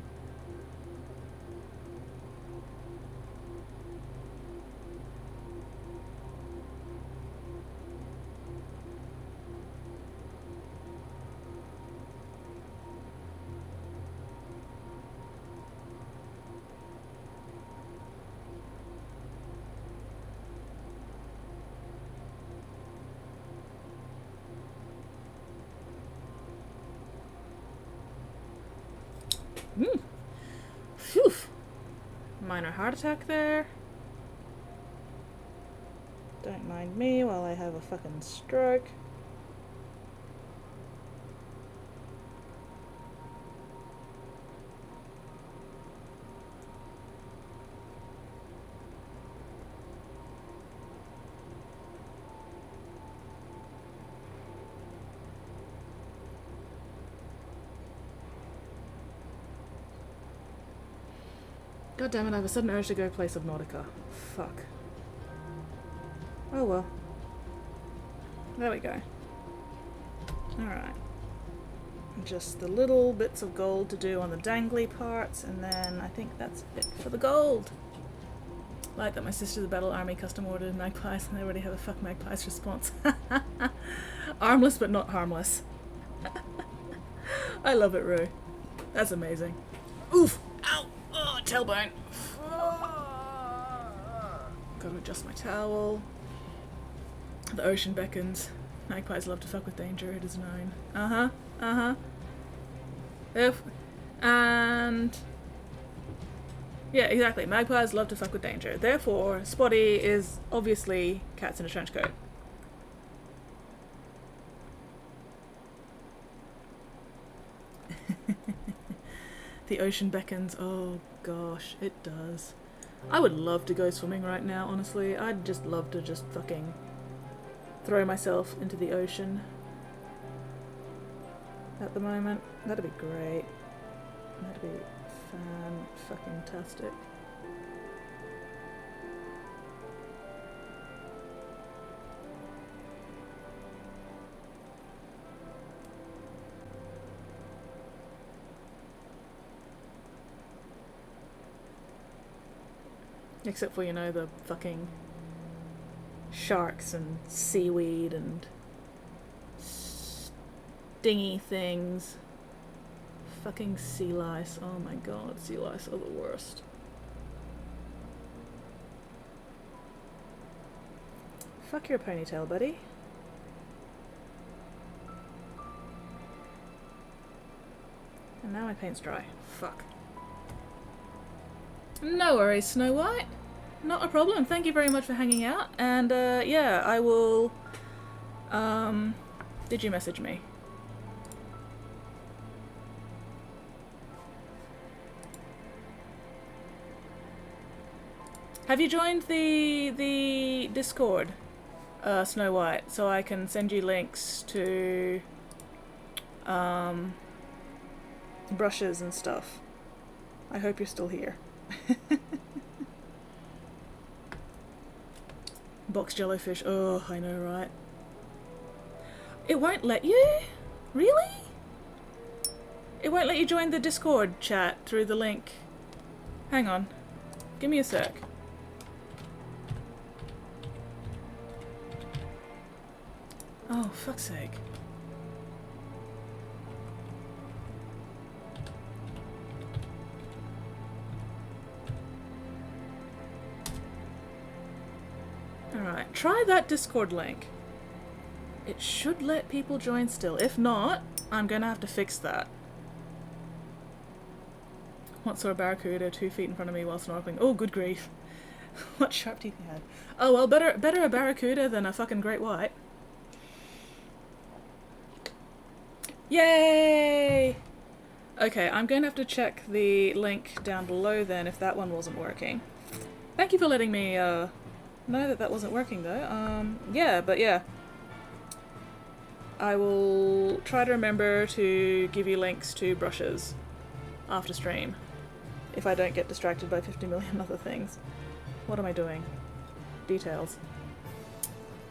Phew! Minor heart attack there. Don't mind me while I have a fucking stroke. God damn it, I have a sudden urge to go play Subnautica. Fuck. Oh well. There we go. Alright. Just the little bits of gold to do on the dangly parts, and then I think that's it for the gold. Like that my sister's a battle army custom ordered magpies, and they already have a fuck magpies response. Armless but not harmless. I love it, Rue. That's amazing. Oof! Ow! Oh, tailbone. Gotta adjust my towel. The ocean beckons. Magpies love to fuck with danger, it is known. Uh-huh. Uh-huh. And... yeah, exactly. Magpies love to fuck with danger. Therefore, Spotty is obviously cats in a trench coat. The ocean beckons. Oh gosh, it does. I would love to go swimming right now, honestly. I'd just love to just fucking throw myself into the ocean at the moment. That'd be great. That'd be fan-fucking-tastic. Except for, you know, the fucking sharks and seaweed and stingy things. Fucking sea lice. Oh my god, sea lice are the worst. Fuck your ponytail, buddy. And now my paint's dry. Fuck. No worries, Snow White. Not a problem. Thank you very much for hanging out. And yeah, I will... Did you message me? Have you joined the Discord, Snow White, so I can send you links to brushes and stuff? I hope you're still here. Box jellyfish. Oh, I know, right? It won't let you? Really? It won't let you join the Discord chat through the link. Hang on. Give me a sec. Oh, fuck's sake. Alright, try that Discord link. It should let people join still. If not, I'm gonna have to fix that. Once saw a barracuda 2 feet in front of me while snorkeling. Oh, good grief. What sharp teeth he had. Oh well, better a barracuda than a fucking great white. Yay! Okay, I'm going to have to check the link down below then if that one wasn't working. Thank you for letting me know that that wasn't working though. Yeah, but yeah. I will try to remember to give you links to brushes after stream if I don't get distracted by 50 million other things. What am I doing? Details.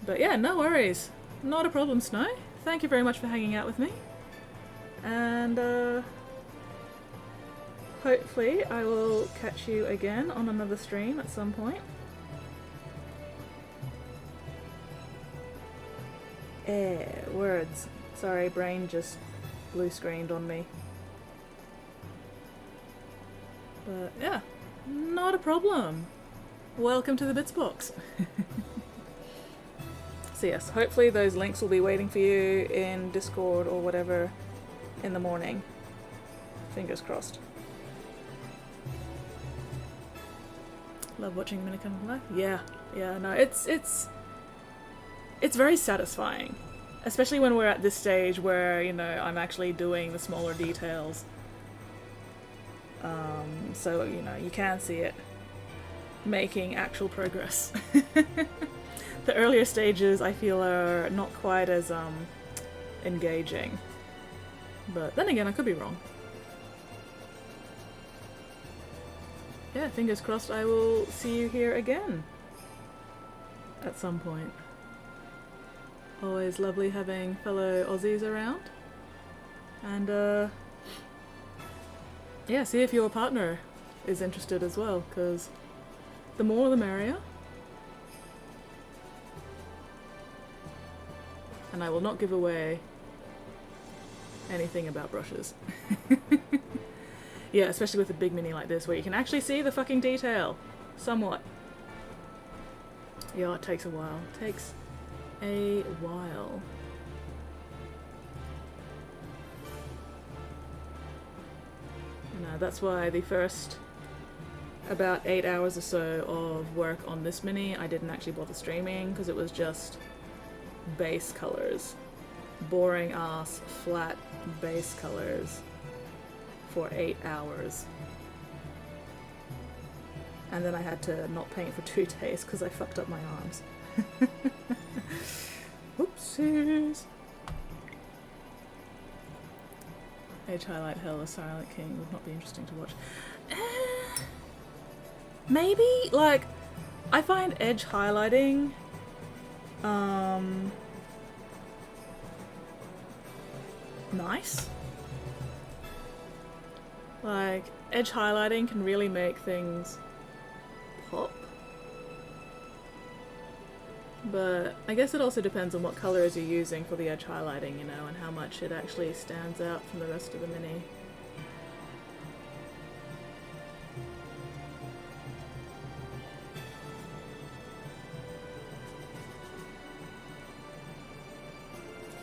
But yeah, no worries. Not a problem, Snow. Thank you very much for hanging out with me. And hopefully I will catch you again on another stream at some point. Words. Sorry, brain just blue screened on me. But yeah, not a problem. Welcome to the Bits box. So yes, hopefully those links will be waiting for you in Discord or whatever in the morning. Fingers crossed. Love watching Dominican live. Yeah, no, it's very satisfying, especially when we're at this stage where, you know, I'm actually doing the smaller details. So, you know, you can see it making actual progress. The earlier stages I feel are not quite as engaging. But then again, I could be wrong. Yeah, fingers crossed I will see you here again at some point. Always lovely having fellow Aussies around. And yeah, see if your partner is interested as well, because the more the merrier. And I will not give away anything about brushes. Yeah, especially with a big mini like this where you can actually see the fucking detail. Somewhat. Yeah, it takes a while. It takes a while. No, that's why the first about 8 hours or so of work on this mini I didn't actually bother streaming because it was just base colors. Boring ass flat base colors for 8 hours. and then I had to not paint for 2 days because I fucked up my arms. Oopsies. Edge highlight hell, a Silent King would not be interesting to watch. Maybe, like, I find edge highlighting nice. Like, edge highlighting can really make things pop. But I guess it also depends on what colours you're using for the edge highlighting, you know, and how much it actually stands out from the rest of the mini.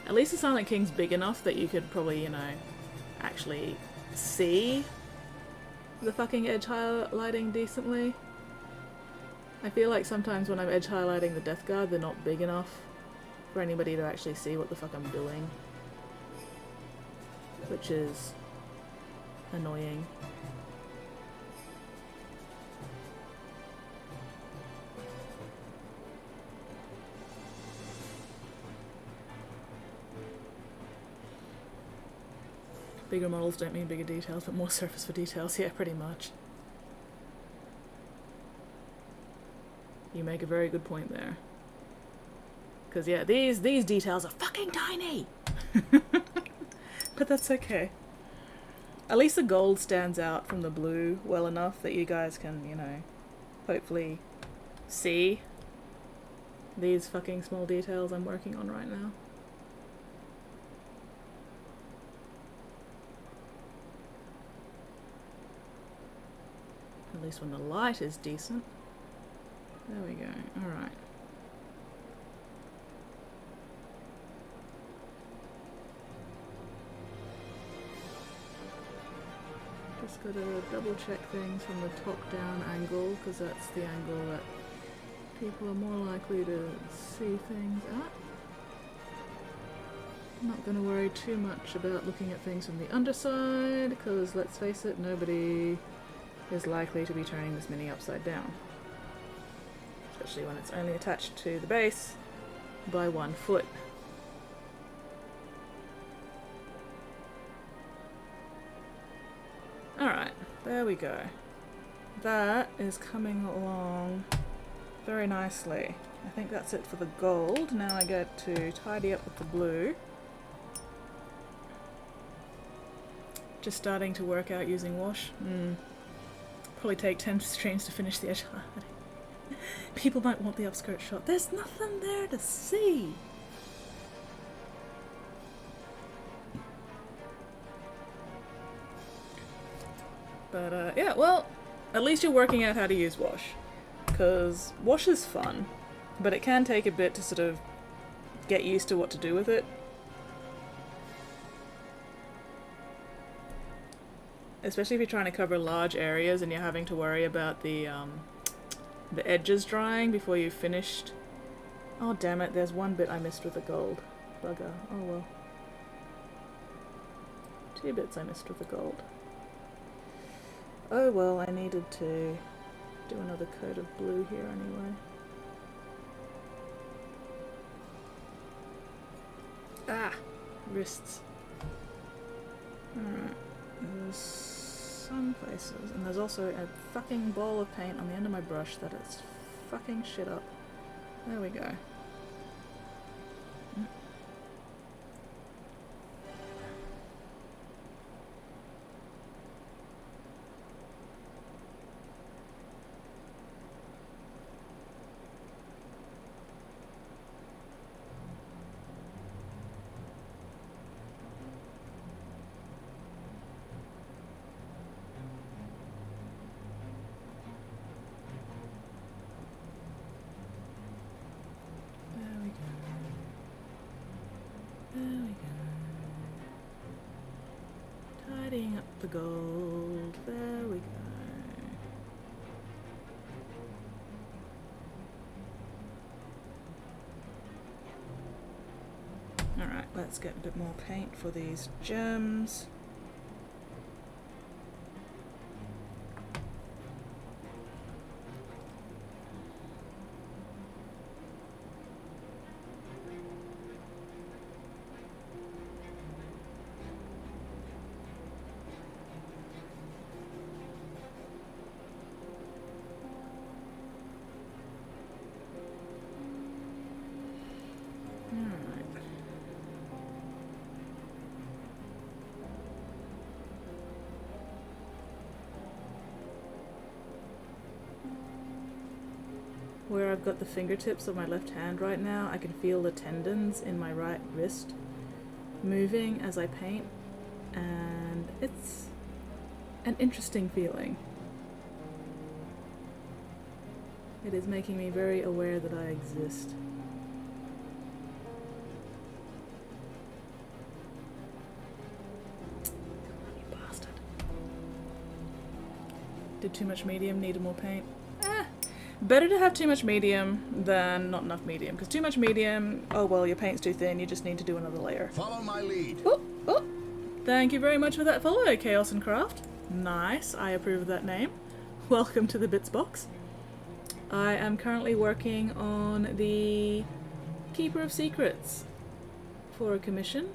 At least the Silent King's big enough that you could probably, you know, actually see the fucking edge highlighting decently. I feel like sometimes when I'm edge highlighting the Death Guard, they're not big enough for anybody to actually see what the fuck I'm doing. Which is annoying. Bigger models don't mean bigger details, but more surface for details. Yeah, pretty much. You make a very good point there. Because yeah, these details are fucking tiny! But that's okay. At least the gold stands out from the blue well enough that you guys can, you know, hopefully see these fucking small details I'm working on right now. At least when the light is decent. There we go, alright. Just gotta double check things from the top down angle, because that's the angle that people are more likely to see things at. I'm not gonna worry too much about looking at things from the underside, because let's face it, nobody is likely to be turning this mini upside down. Especially when it's only attached to the base by 1 foot. Alright, there we go. That is coming along very nicely. I think that's it for the gold. Now I get to tidy up with the blue. Just starting to work out using wash. Probably take 10 streams to finish the edge highlighting. People might want the upskirt shot. There's nothing there to see. But yeah, well, at least you're working out how to use wash. Because wash is fun, but it can take a bit to sort of get used to what to do with it. Especially if you're trying to cover large areas and you're having to worry about the edges drying before you've finished. Oh damn it, there's one bit I missed with the gold. Bugger. Oh well. 2 bits I missed with the gold. Oh well, I needed to do another coat of blue here anyway. Ah! Wrists. Alright. There's some places, and there's also a fucking ball of paint on the end of my brush that is fucking shit up. There we go. Tidying up the gold. There we go. Alright, let's get a bit more paint for these gems. where I've got the fingertips of my left hand right now, I can feel the tendons in my right wrist moving as I paint, and it's an interesting feeling. It is making me very aware that I exist. You bastard. Did too much medium, needed more paint. Better to have too much medium than not enough medium, because too much medium, oh well, your paint's too thin, you just need to do another layer. Follow my lead. Oh, oh. Thank you very much for that follow, Chaos and Craft. Nice, I approve of that name. Welcome to the Bits Box. I am currently working on the Keeper of Secrets for a commission.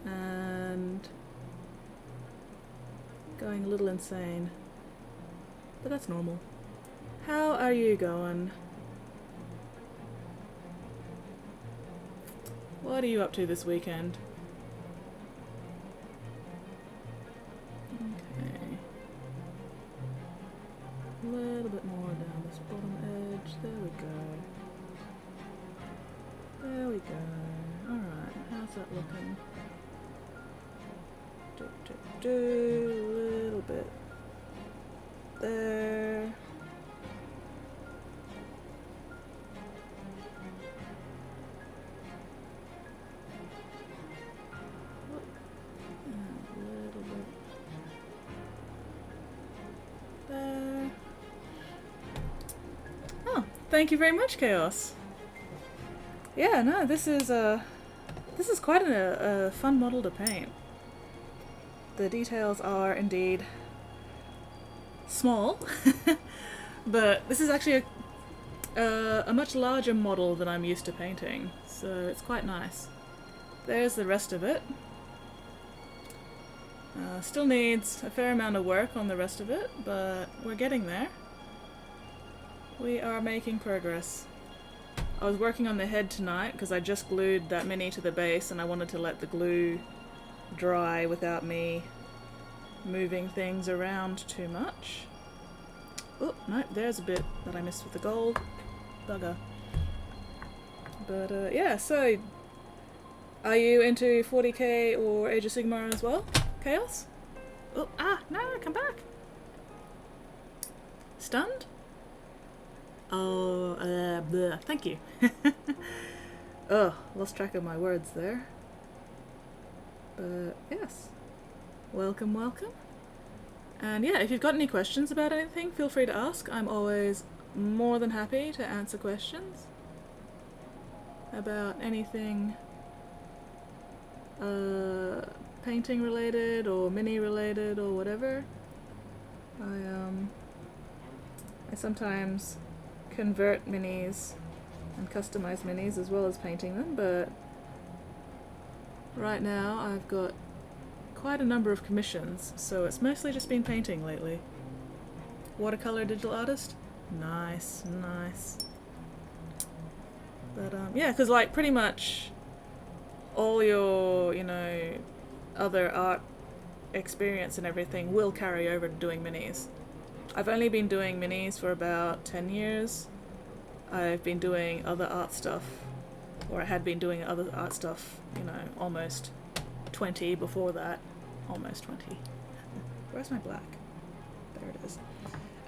And going a little insane. But that's normal. How are you going? What are you up to this weekend? Okay. A little bit more down this bottom edge. There we go. There we go. Alright, how's that looking? A little bit there. A little bit there. Oh, thank you very much, Chaos. Yeah, no, this is quite a fun model to paint. The details are indeed small, but this is actually a much larger model than I'm used to painting, so it's quite nice. There's the rest of it. Still needs a fair amount of work on the rest of it, but we're getting there. We are making progress. I was working on the head tonight because I just glued that mini to the base and I wanted to let the glue dry without me moving things around too much. Oh, no, there's a bit that I missed with the gold. Bugger. But, yeah, so are you into 40k or Age of Sigmar as well, Chaos? Oh, no, come back. Stunned? Oh, bleh, thank you. Oh, lost track of my words there. But, yes. Welcome, welcome. And yeah, if you've got any questions about anything, feel free to ask. I'm always more than happy to answer questions about anything painting related or mini related or whatever. I sometimes convert minis and customize minis as well as painting them, but right now I've got quite a number of commissions, so it's mostly just been painting lately. Watercolor digital artist? Nice, nice. But yeah, because like pretty much all your, you know, other art experience and everything will carry over to doing minis. I've only been doing minis for about 10 years. I've been doing other art stuff, or I had been doing other art stuff, you know, almost 20 before that. Almost 20. Where's my black? There it is.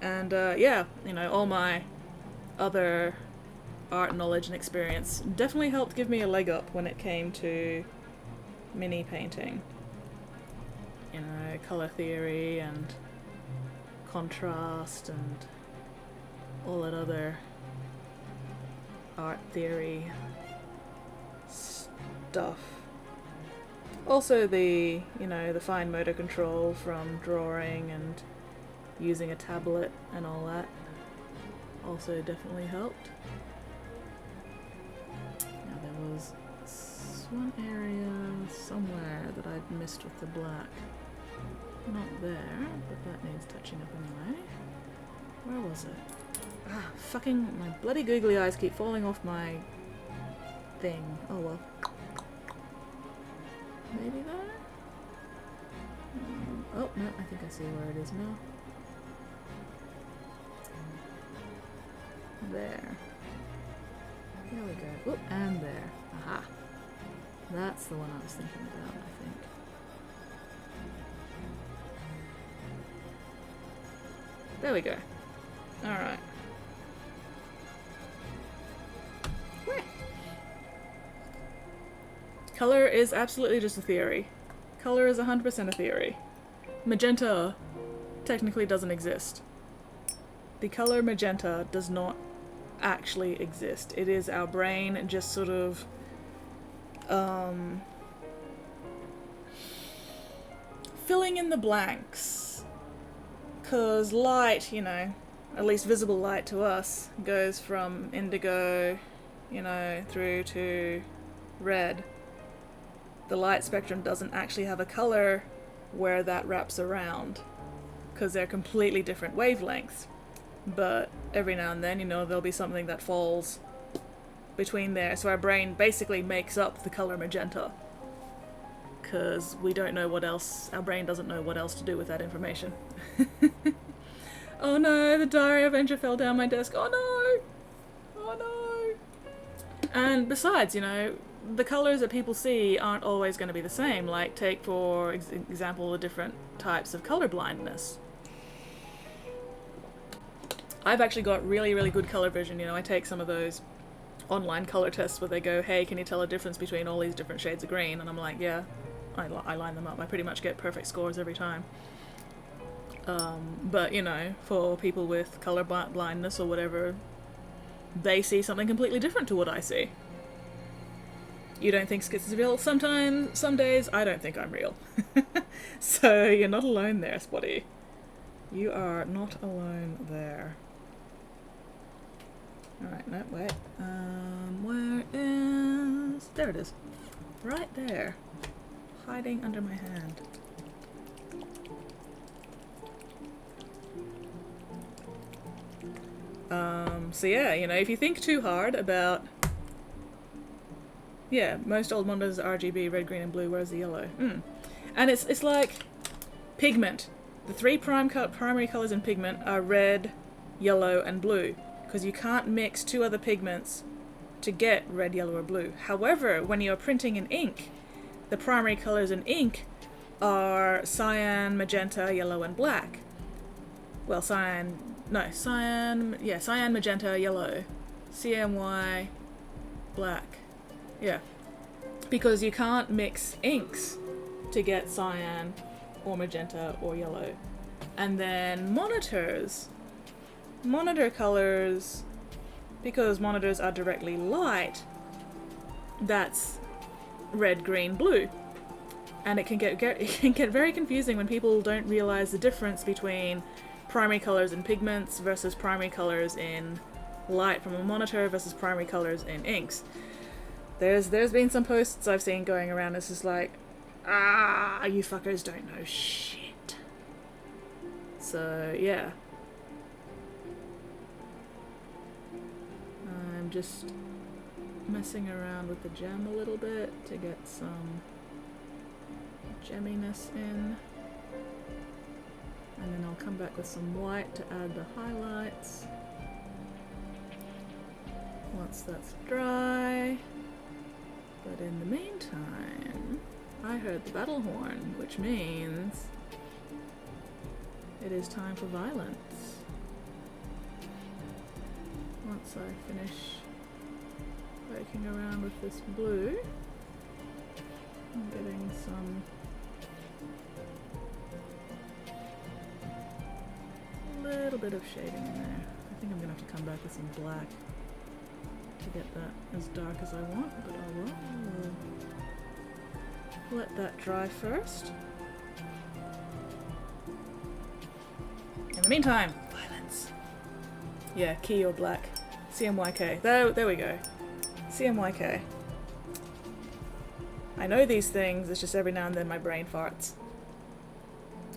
And yeah, you know, all my other art knowledge and experience definitely helped give me a leg up when it came to mini painting. You know, color theory and contrast and all that other art theory stuff. Also the, you know, the fine motor control from drawing and using a tablet and all that also definitely helped. Now there was one area somewhere that I'd missed with the black. Not there, but that needs touching up anyway. Where was it? Fucking, my bloody googly eyes keep falling off my thing. Oh well. Maybe there? Oh, no, I think I see where it is now. there. There we go. Oop, and there. Aha. That's the one I was thinking about, I think. There we go. Alright. Color is absolutely just a theory. Color is 100% a theory. Magenta technically doesn't exist. The color magenta does not actually exist. It is our brain just sort of filling in the blanks. 'Cause light, you know, at least visible light to us, goes from indigo, you know, through to red. The light spectrum doesn't actually have a color where that wraps around, because they're completely different wavelengths. But every now and then, you know, there'll be something that falls between there, so our brain basically makes up the color magenta, because we don't know what else, our brain doesn't know what else to do with that information. Oh no, the Diary Avenger fell down my desk. Oh no! Oh no! And besides, you know, the colors that people see aren't always going to be the same. Like, take for example the different types of color blindness. I've actually got really, really good color vision. You know, I take some of those online color tests where they go, hey, can you tell a difference between all these different shades of green? And I'm like, yeah, I line them up. I pretty much get perfect scores every time. But, you know, for people with color blindness or whatever, they see something completely different to what I see. You don't think Skits is real? Sometimes, some days, I don't think I'm real. So you're not alone there, Spotty. You are not alone there. Alright, no, wait. Where is... There it is. Right there. Hiding under my hand. So yeah, you know, if you think too hard about... Yeah, most old monitors are RGB, red, green, and blue, where's the yellow? And it's like pigment. The three primary colors in pigment are red, yellow, and blue, because you can't mix two other pigments to get red, yellow, or blue. However, when you're printing in ink, the primary colors in ink are cyan, magenta, yellow, and black. Well, cyan, magenta, yellow, CMY, black. Yeah, because you can't mix inks to get cyan or magenta or yellow. And then monitor colors, because monitors are directly light, that's red, green, blue. And it can get very confusing when people don't realize the difference between primary colors in pigments versus primary colors in light from a monitor versus primary colors in inks. There's been some posts I've seen going around, it's just like, you fuckers don't know shit. So, yeah. I'm just messing around with the gem a little bit to get some gemminess in. And then I'll come back with some white to add the highlights. Once that's dry. But in the meantime, I heard the battle horn, which means it is time for violence. Once I finish poking around with this blue, I'm getting some little bit of shading in there. I think I'm gonna have to come back with some black to get that as dark as I want, but I will. Let that dry first. In the meantime, violence. Yeah, key or black. CMYK. There we go. CMYK. I know these things, it's just every now and then my brain farts.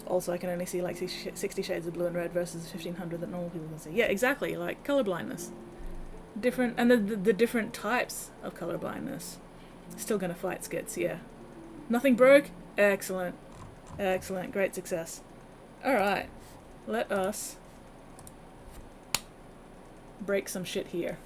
Also, I can only see like 60 shades of blue and red versus 1500 that normal people can see. Yeah, exactly, like color blindness. Different, and the different types of color blindness. Still gonna fight Skits, yeah. Nothing broke? Excellent. Excellent, great success. Alright, let us break some shit here.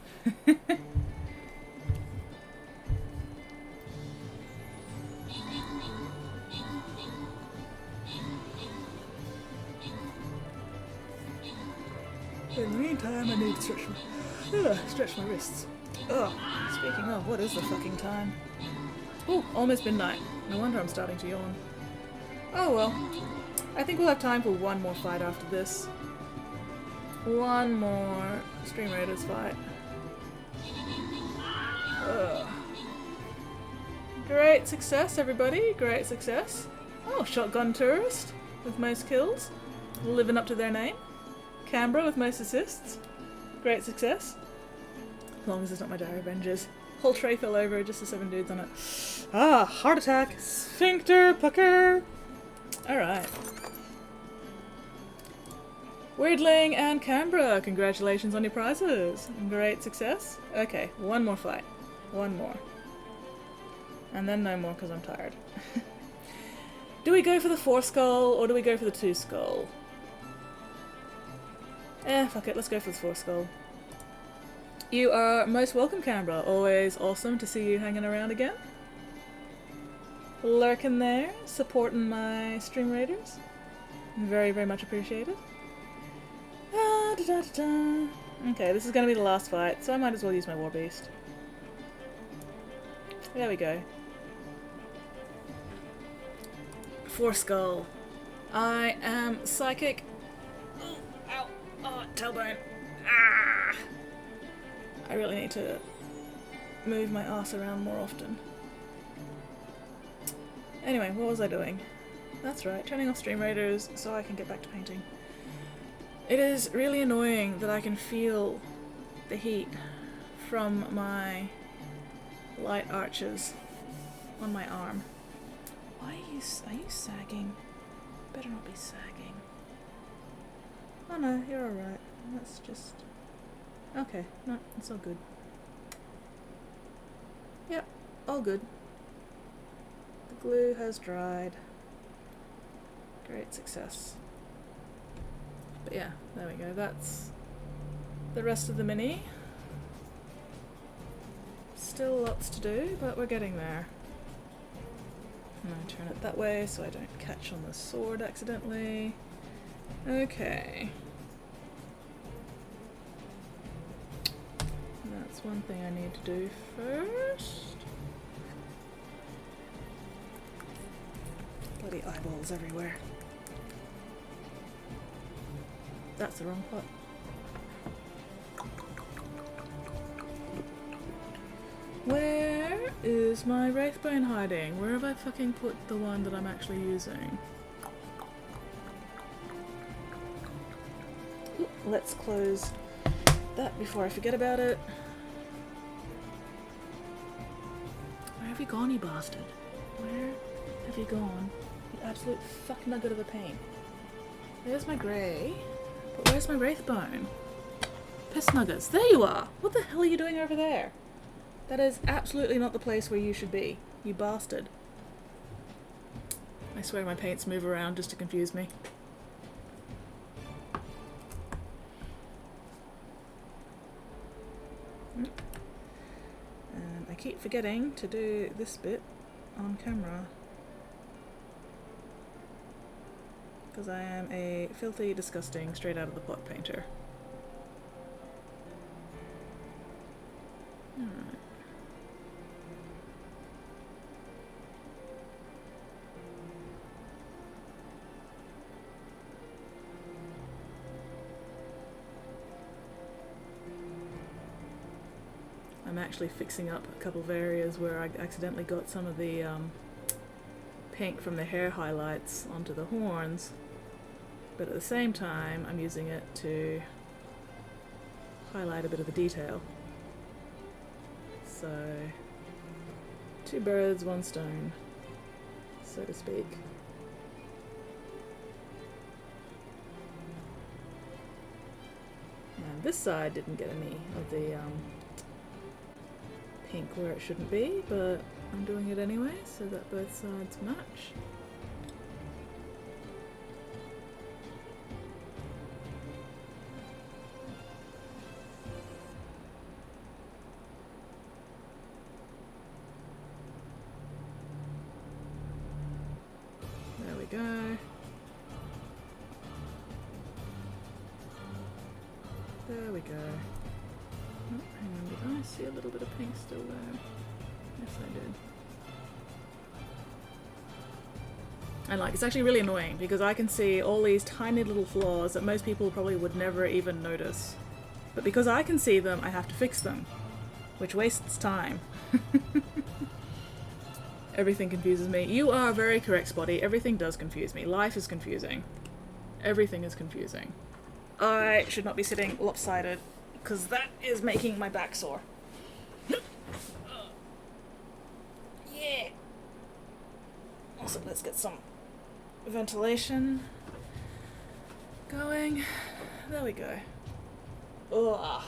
In the meantime, I need to stretch my wrists. Ugh. Speaking of, what is the fucking time? Oh, almost midnight. No wonder I'm starting to yawn. Oh well. I think we'll have time for one more fight after this. One more Stream Raiders fight. Ugh. Great success, everybody. Great success. Oh, Shotgun Tourist with most kills. Living up to their name. Canberra with most assists. Great success. As long as it's not my Diary Avengers. Whole tray fell over, just the 7 dudes on it. Ah, heart attack. Sphincter pucker. Alright. Weirdling and Canberra, congratulations on your prizes. Great success. Okay, one more fight. One more. And then no more because I'm tired. Do we go for the 4 skull or do we go for the 2 skull? Fuck it, let's go for the 4 skull. You are most welcome, Canberra. Always awesome to see you hanging around again. Lurking there, supporting my Stream Raiders. Very, very much appreciated. Okay, this is going to be the last fight, so I might as well use my War Beast. There we go. 4 skull. I am psychic. Oh, ow. Oh, tailbone. Ah! I really need to move my ass around more often. Anyway, what was I doing? That's right, turning off Stream Raiders so I can get back to painting. It is really annoying that I can feel the heat from my light arches on my arm. Why are you sagging? Better not be sagging. Oh no, you're alright. That's just... Okay, no, it's all good. Yep, all good. The glue has dried. Great success. But yeah, there we go. That's the rest of the mini. Still lots to do, but we're getting there. I'm going to turn it that way so I don't catch on the sword accidentally. Okay. That's one thing I need to do first. Bloody eyeballs everywhere. That's the wrong pot. Where is my Wraithbone hiding? Where have I fucking put the one that I'm actually using? Ooh, let's close that before I forget about it. Where have you gone, you bastard? Where have you gone? You absolute fuck nugget of a pain. There's my grey. But where's my Wraithbone? Piss nuggets. There you are! What the hell are you doing over there? That is absolutely not the place where you should be, you bastard. I swear my paints move around just to confuse me. And I keep forgetting to do this bit on camera. Because I am a filthy, disgusting, straight out of the pot painter. Alright. I'm actually fixing up a couple of areas where I accidentally got some of the pink from the hair highlights onto the horns. But at the same time, I'm using it to highlight a bit of the detail. So, 2 birds, 1 stone, so to speak. And this side didn't get any of the pink where it shouldn't be, but I'm doing it anyway, so that both sides match. go. There we go. Oh, hang on, did I see a little bit of pink still there? Yes, I did. And like, it's actually really annoying because I can see all these tiny little flaws that most people probably would never even notice. But because I can see them, I have to fix them, which wastes time. Everything confuses me. You are very correct, Spotty. Everything does confuse me. Life is confusing. Everything is confusing. I should not be sitting lopsided because that is making my back sore. Yeah. Also, let's get some ventilation going. There we go. Ugh.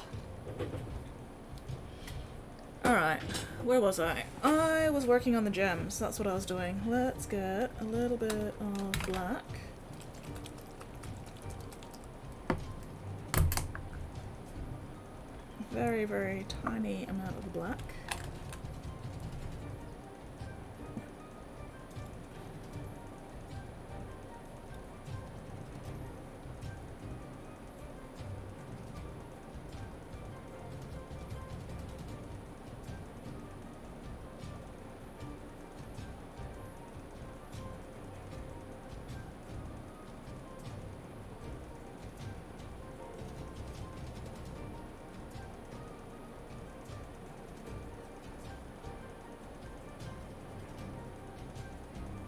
Alright, where was I? I was working on the gems. That's what I was doing. Let's get a little bit of black. Very, very tiny amount of black.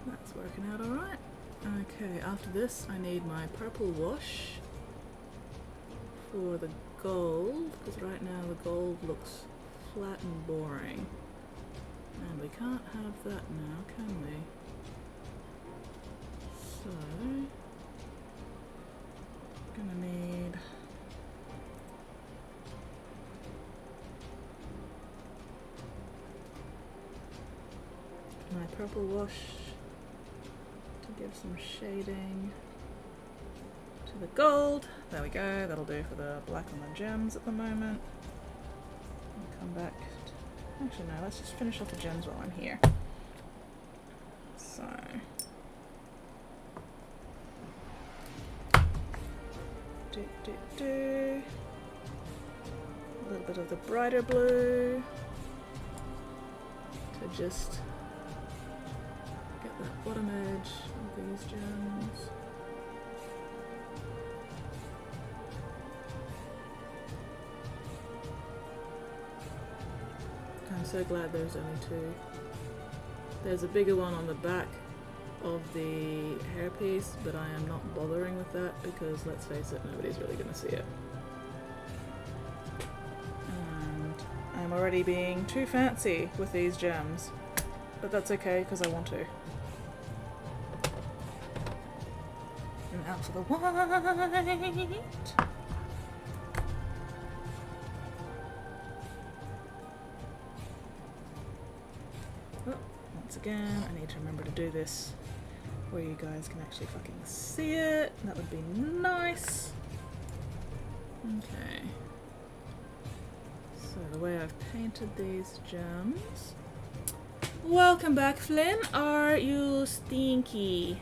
That's working out alright. Okay, after this I need my purple wash for the gold, because right now the gold looks flat and boring. And we can't have that now, can we? So, gonna need my purple wash to give some shading to the gold. There we go, that'll do for the black on the gems at the moment. I'll come back. Actually no, let's just finish off the gems while I'm here. So a little bit of the brighter blue to just get that bottom edge of these gems. I'm so glad there's only two. There's a bigger one on the back of the hairpiece, but I am not bothering with that because, let's face it, nobody's really going to see it. And I'm already being too fancy with these gems, but that's okay because I want to. And out for the white. Once again, I need to remember to do this where you guys can actually fucking see it. That would be nice. Okay. So the way I've painted these gems. Welcome back, Flynn. Are you stinky?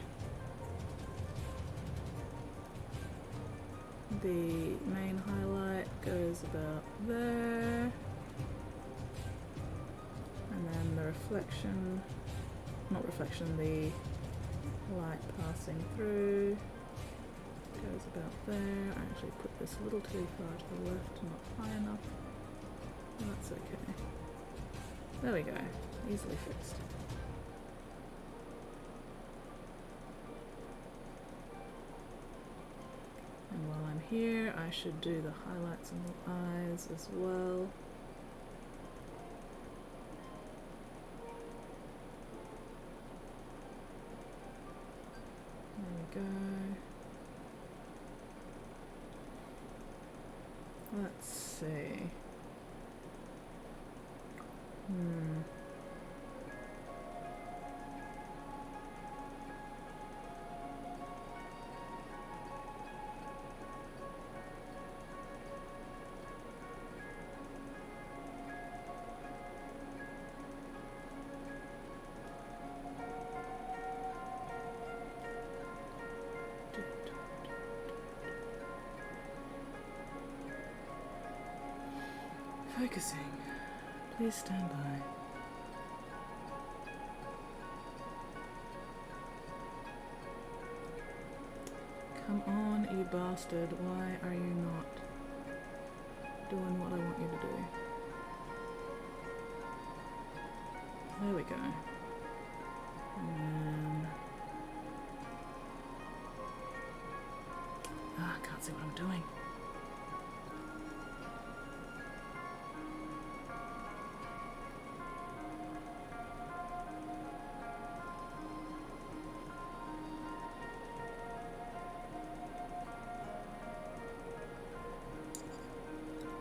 The main highlight goes about there. And then the reflection, not reflection, the light passing through goes about there. I actually put this a little too far to the left, not high enough. That's okay. There we go, easily fixed. And while I'm here, I should do the highlights on the eyes as well. There we go. Let's see. Focusing. Please stand by. Come on, you bastard. Why are you not doing what I want you to do? There we go. And then... I can't see what I'm doing.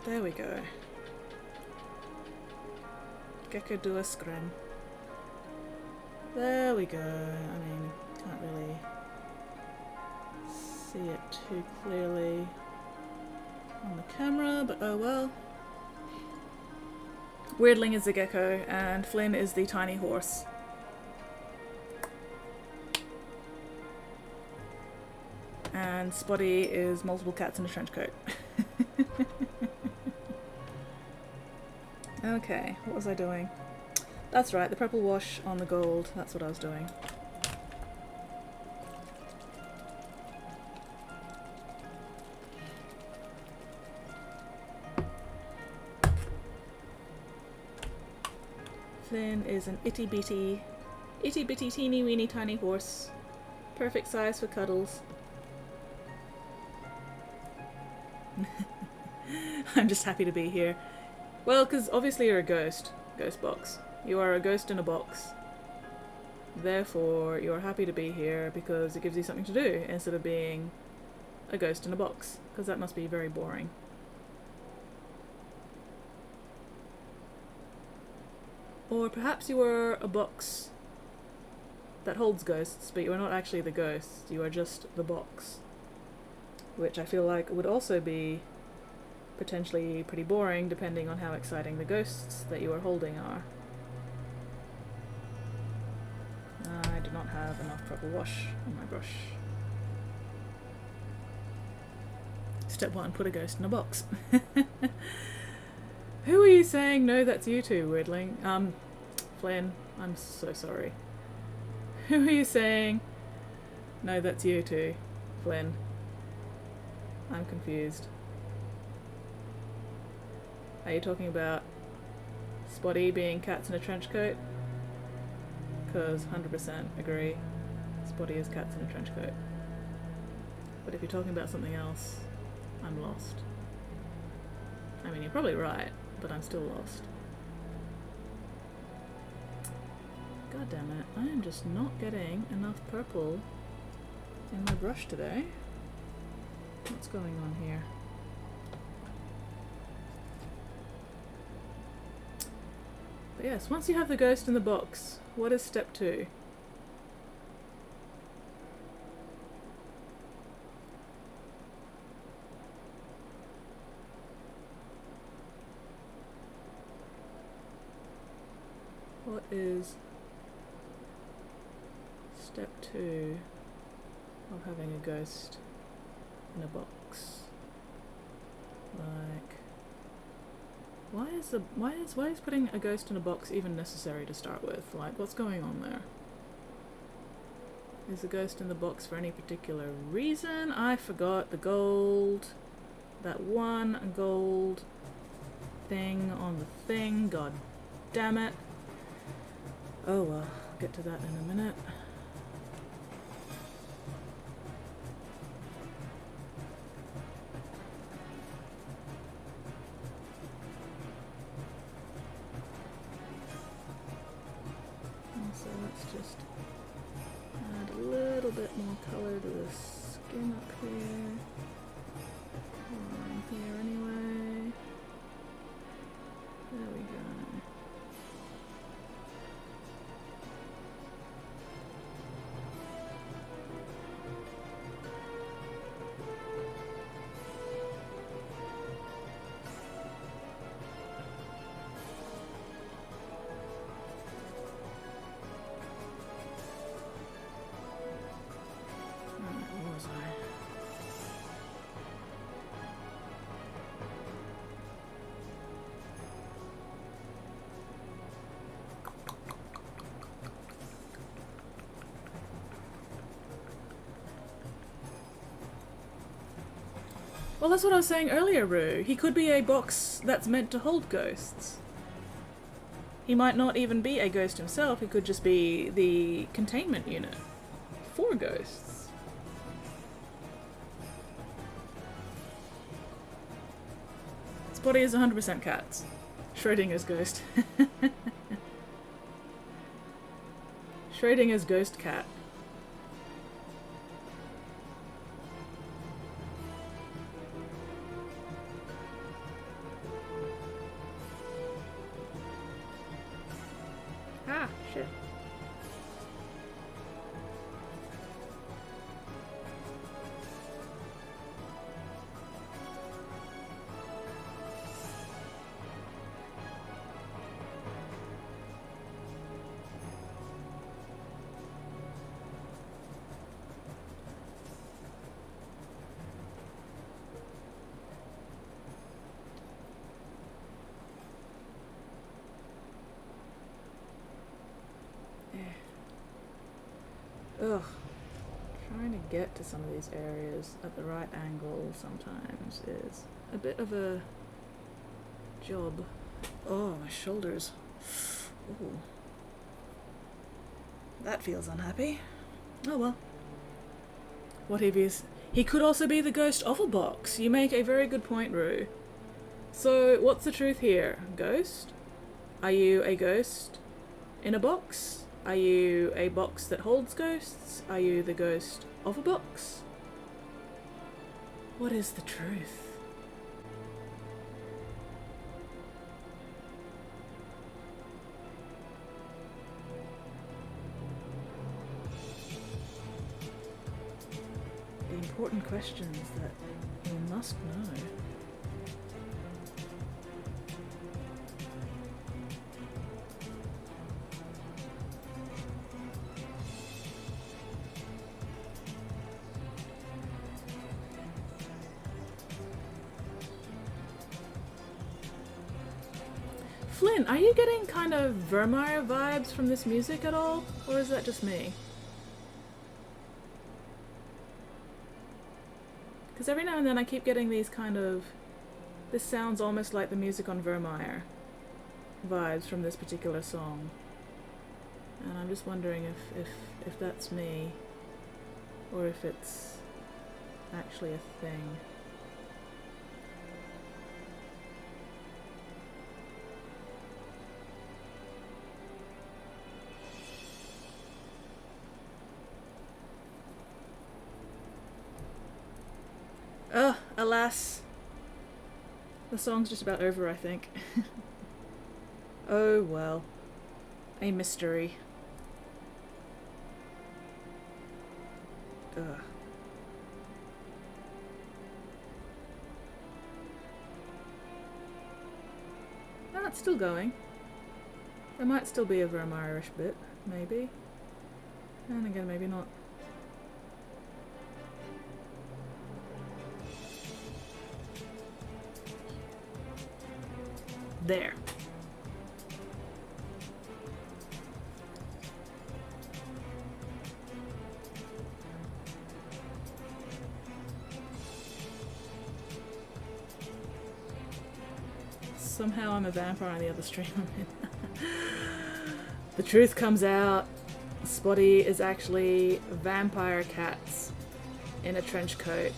There we go. Gecko do a scrum. There we go. I mean, can't really see it too clearly on the camera, but oh well. Weirdling is the gecko, and Flynn is the tiny horse. And Spotty is multiple cats in a trench coat. Okay, what was I doing? That's right, the purple wash on the gold. That's what I was doing. Flynn is an itty bitty teeny weeny tiny horse. Perfect size for cuddles. I'm just happy to be here. Well, because obviously you're a ghost. Ghost box. You are a ghost in a box. Therefore, you're happy to be here because it gives you something to do instead of being a ghost in a box. Because that must be very boring. Or perhaps you are a box that holds ghosts, but you are not actually the ghost. You are just the box. Which I feel like would also be potentially pretty boring depending on how exciting the ghosts that you are holding are. I do not have enough purple wash on my brush. Step 1, put a ghost in a box. Who are you saying? No, that's you two, Weirdling. Flynn, I'm so sorry. Who are you saying? No, that's you two, Flynn. I'm confused. Are you talking about Spotty being cats in a trench coat? Because 100% agree. Spotty is cats in a trench coat. But if you're talking about something else, I'm lost. I mean, you're probably right, but I'm still lost. God damn it, I am just not getting enough purple in my brush today. What's going on here? But yes, once you have the ghost in the box, what is step 2? What is step 2 of having a ghost in a box? Like, why is putting a ghost in a box even necessary to start with? Like, what's going on there? Is the ghost in the box for any particular reason? I forgot the gold. That one gold thing on the thing. God damn it. Oh well, I'll get to that in a minute. So let's just add a little bit more color to the skin up here. Or in here anyway. There we go. Well, that's what I was saying earlier, Rue. He could be a box that's meant to hold ghosts. He might not even be a ghost himself, he could just be the containment unit for ghosts. Spotty is 100% cats. Schrodinger's ghost. Schrodinger's ghost cat. Ah, shit. Ugh. Trying to get to some of these areas at the right angle sometimes is a bit of a job. Oh, my shoulders. Ooh. That feels unhappy. Oh well. What if he could also be the ghost of a box. You make a very good point, Rue. So, what's the truth here? Ghost? Are you a ghost in a box? Are you a box that holds ghosts? Are you the ghost of a box? What is the truth? The important questions that we must know. Flynn, are you getting kind of Vermeer vibes from this music at all? Or is that just me? Because every now and then I keep getting these kind of... This sounds almost like the music on Vermeer vibes from this particular song. And I'm just wondering if that's me. Or if it's actually a thing. Oh, alas. The song's just about over, I think. Oh well. A mystery. Ugh. Oh, it's still going. There might still be a Vermeerish bit, maybe. And again, maybe not. There. Somehow I'm a vampire on the other stream I'm in. The truth comes out. Spotty is actually vampire cats in a trench coat.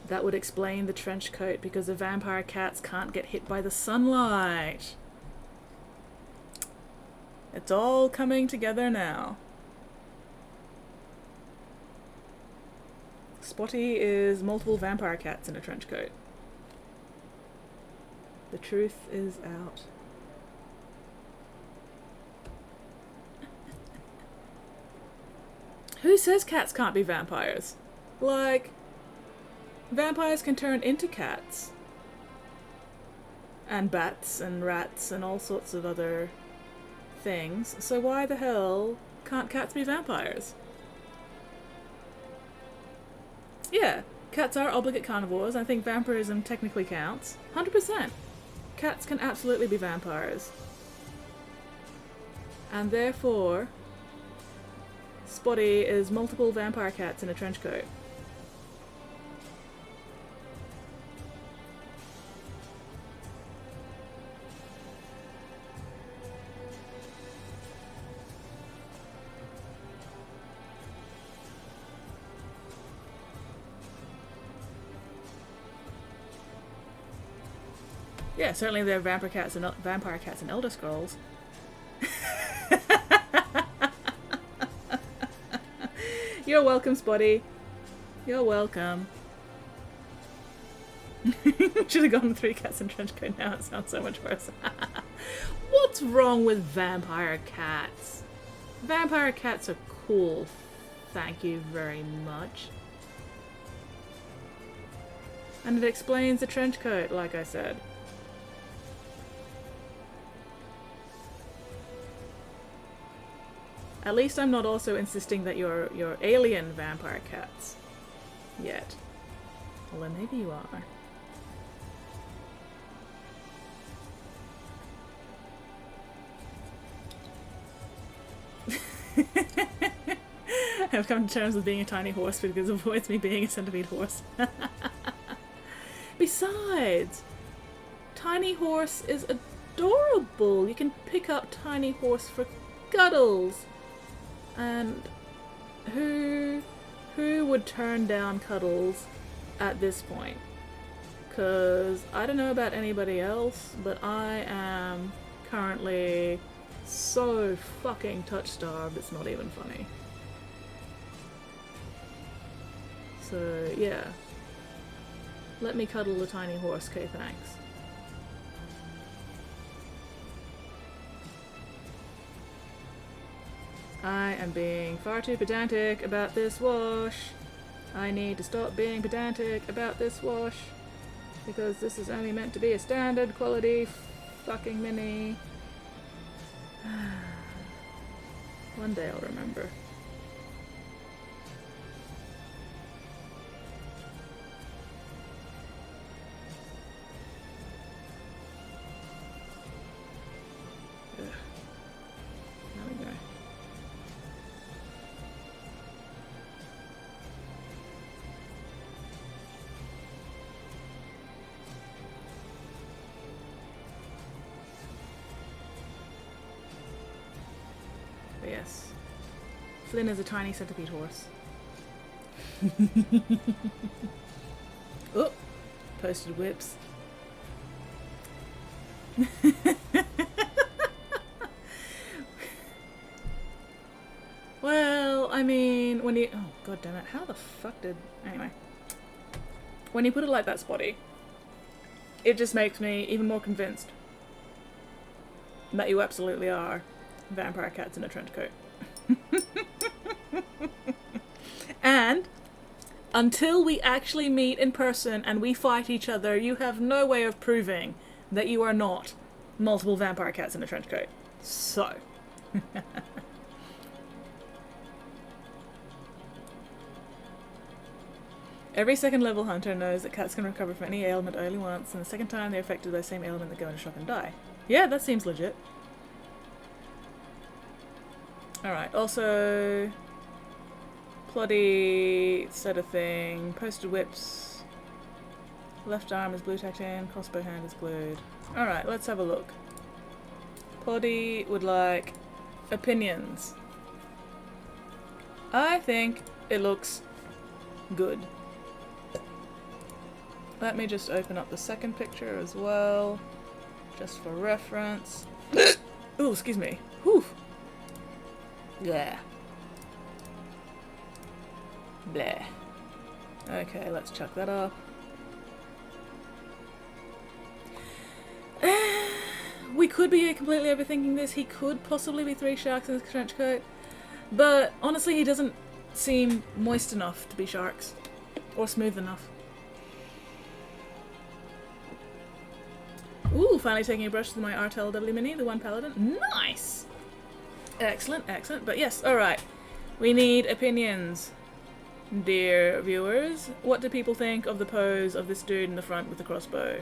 That would explain the trench coat because the vampire cats can't get hit by the sunlight. It's all coming together now. Spotty is multiple vampire cats in a trench coat. The truth is out. Who says cats can't be vampires? Like, vampires can turn into cats. And bats and rats and all sorts of other things. So why the hell can't cats be vampires? Yeah, cats are obligate carnivores. I think vampirism technically counts. 100%. Cats can absolutely be vampires. And therefore, Spotty is multiple vampire cats in a trench coat. Yeah, certainly there are vampire cats in Elder Scrolls. You're welcome, Spotty. You're welcome. Should have gone 3 cats in trench coat. Now it sounds so much worse. What's wrong with vampire cats? Vampire cats are cool. Thank you very much. And it explains the trench coat, like I said. At least I'm not also insisting that you're alien vampire cats. Yet. Well, then maybe you are. I've come to terms with being a tiny horse because it avoids me being a centipede horse. Besides, tiny horse is adorable. You can pick up tiny horse for cuddles. And who would turn down cuddles at this point? Because I don't know about anybody else, but I am currently so fucking touch starved it's not even funny. So yeah, let me cuddle the tiny horse, okay, thanks. I am being far too pedantic about this wash. I need to stop being pedantic about this wash because this is only meant to be a standard quality fucking mini. One day I'll remember. Ugh. There we go. But yes, Flynn is a tiny centipede horse. Oh, posted whips. Well, I mean, when you... Oh, god damn it. How the fuck did... Anyway. When you put it like that, Spotty, it just makes me even more convinced that you absolutely are vampire cats in a trench coat. And until we actually meet in person and we fight each other, you have no way of proving that you are not multiple vampire cats in a trench coat. So. Every second level hunter knows that cats can recover from any ailment only once, and the second time they're affected by the same ailment they go into shock and die. Yeah, that seems legit. Alright, also... Ploddy said a thing. Posted whips. Left arm is blue tacked in, crossbow hand is glued. Alright, let's have a look. Ploddy would like opinions. I think it looks good. Let me just open up the second picture as well, just for reference. Ooh, excuse me. Whew. Yeah. Bleh. Okay, let's chuck that up. We could be completely overthinking this. He could possibly be 3 sharks in his trench coat, but honestly, he doesn't seem moist enough to be sharks, or smooth enough. Ooh, finally taking a brush with my Artel W Mini, the one Paladin. Nice! Excellent, excellent. But yes, alright. We need opinions, dear viewers. What do people think of the pose of this dude in the front with the crossbow?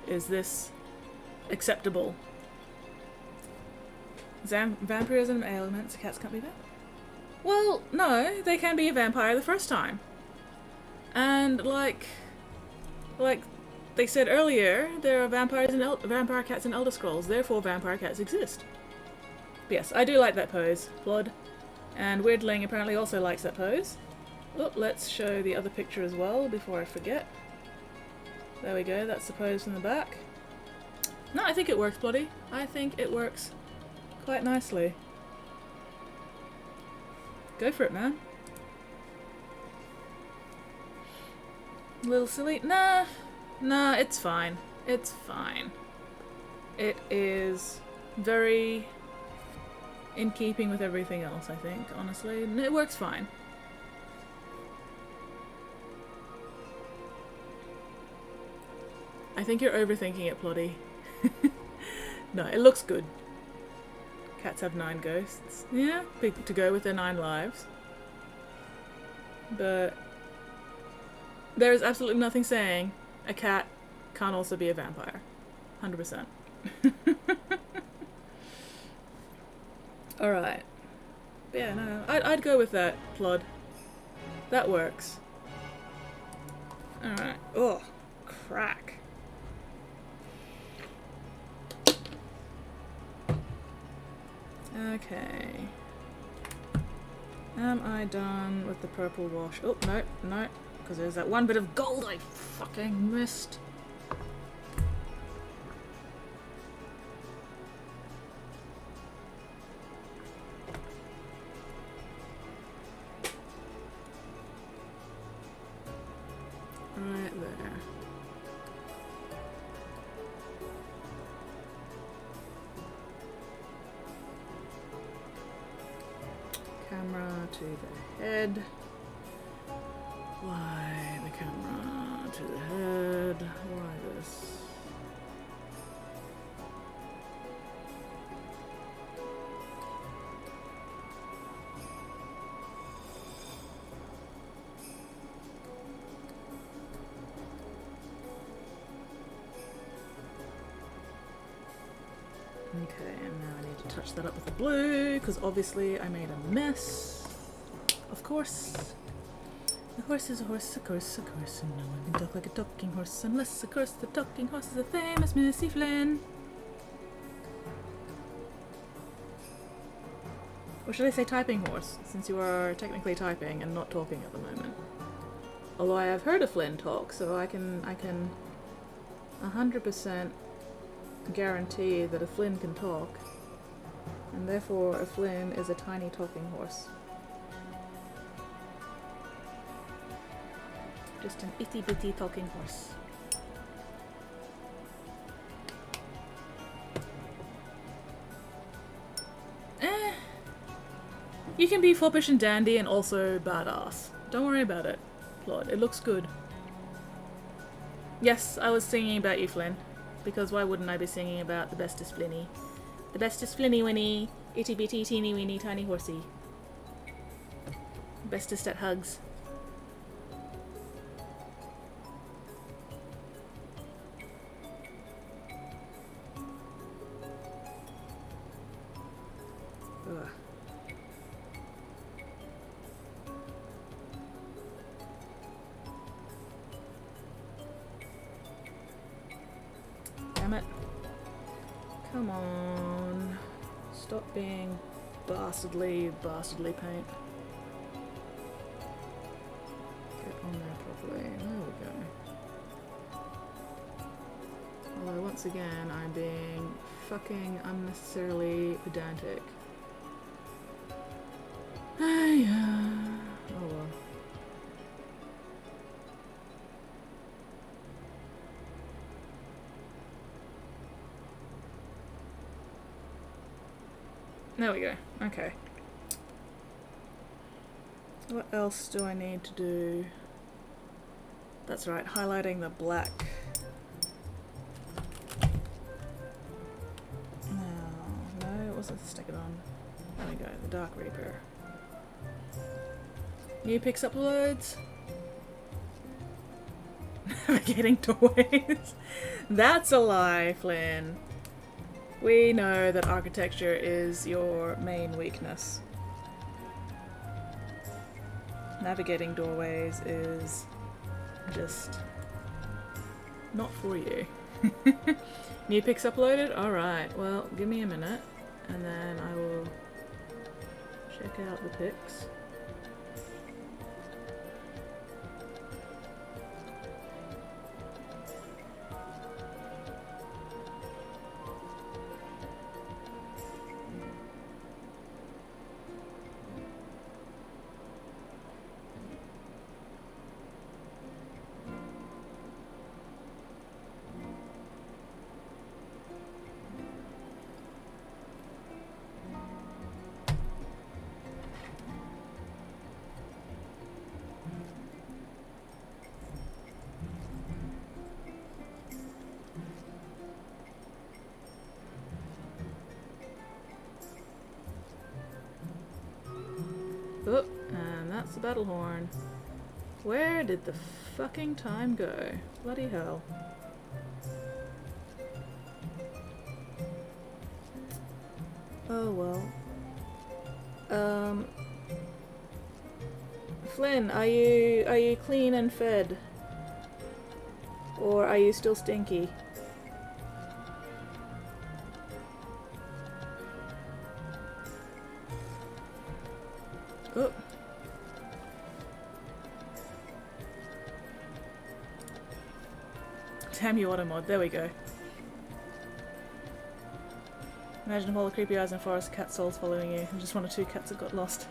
Is this acceptable? Vampirism ailments, cats can't be vampires? Well, no, they can be a vampire the first time. And like they said earlier, there are vampire cats in Elder Scrolls, therefore vampire cats exist. But yes, I do like that pose, Plod. And Weirdling apparently also likes that pose. Oh, let's show the other picture as well before I forget. There we go, that's the pose from the back. No, I think it works, Bloody. I think it works quite nicely. Go for it, man. A little silly? Nah. Nah, it's fine. It's fine. It is very in keeping with everything else, I think, honestly. And it works fine. I think you're overthinking it, Ploddy. No, it looks good. Cats have 9 ghosts. Yeah, big to go with their 9 lives. But there is absolutely nothing saying a cat can't also be a vampire. 100%. Alright. Yeah, no, I'd go with that, Plod. That works. Alright. Oh, crack. Okay. Am I done with the purple wash? Oh, no, no. Because there's that one bit of gold I fucking missed. Right there. Camera to the head. Why the camera to the head? Why this? Okay, and now I need to touch that up with the blue, because obviously I made a mess. Of course. A horse is a horse, of course, and no one can talk like a talking horse unless, of course, the talking horse is a famous Missy Flynn. Or should I say typing horse, since you are technically typing and not talking at the moment. Although I have heard a Flynn talk, so I can 100% guarantee that a Flynn can talk, and therefore a Flynn is a tiny talking horse. Just an itty bitty talking horse. You can be foppish and dandy and also badass. Don't worry about it, Claude. It looks good. Yes, I was singing about you, Flynn. Because why wouldn't I be singing about the bestest Flinny? The bestest Flinny Winny, itty bitty teeny weeny tiny horsey. Bestest at hugs. Ugh. Damn it. Come on. Stop being bastardly paint. Get on there properly. There we go. Although once again, I'm being fucking unnecessarily pedantic. Oh well. There we go. Okay. What else do I need to do? That's right, highlighting the black. No, it wasn't stick it on. There we go, the Dark Reaper. New pics uploads. Navigating doorways. That's a lie, Flynn. We know that architecture is your main weakness. Navigating doorways is just not for you. New pics uploaded? Alright, well, give me a minute and then I will check out the pics. that's the battle horn. Where did the fucking time go? Bloody hell. Oh well. Flynn, are you clean and fed? Or are you still stinky? Oh. Damn you, Automod. There we go. Imagine if all the creepy eyes in forest cat souls following you, and just one or two cats that got lost.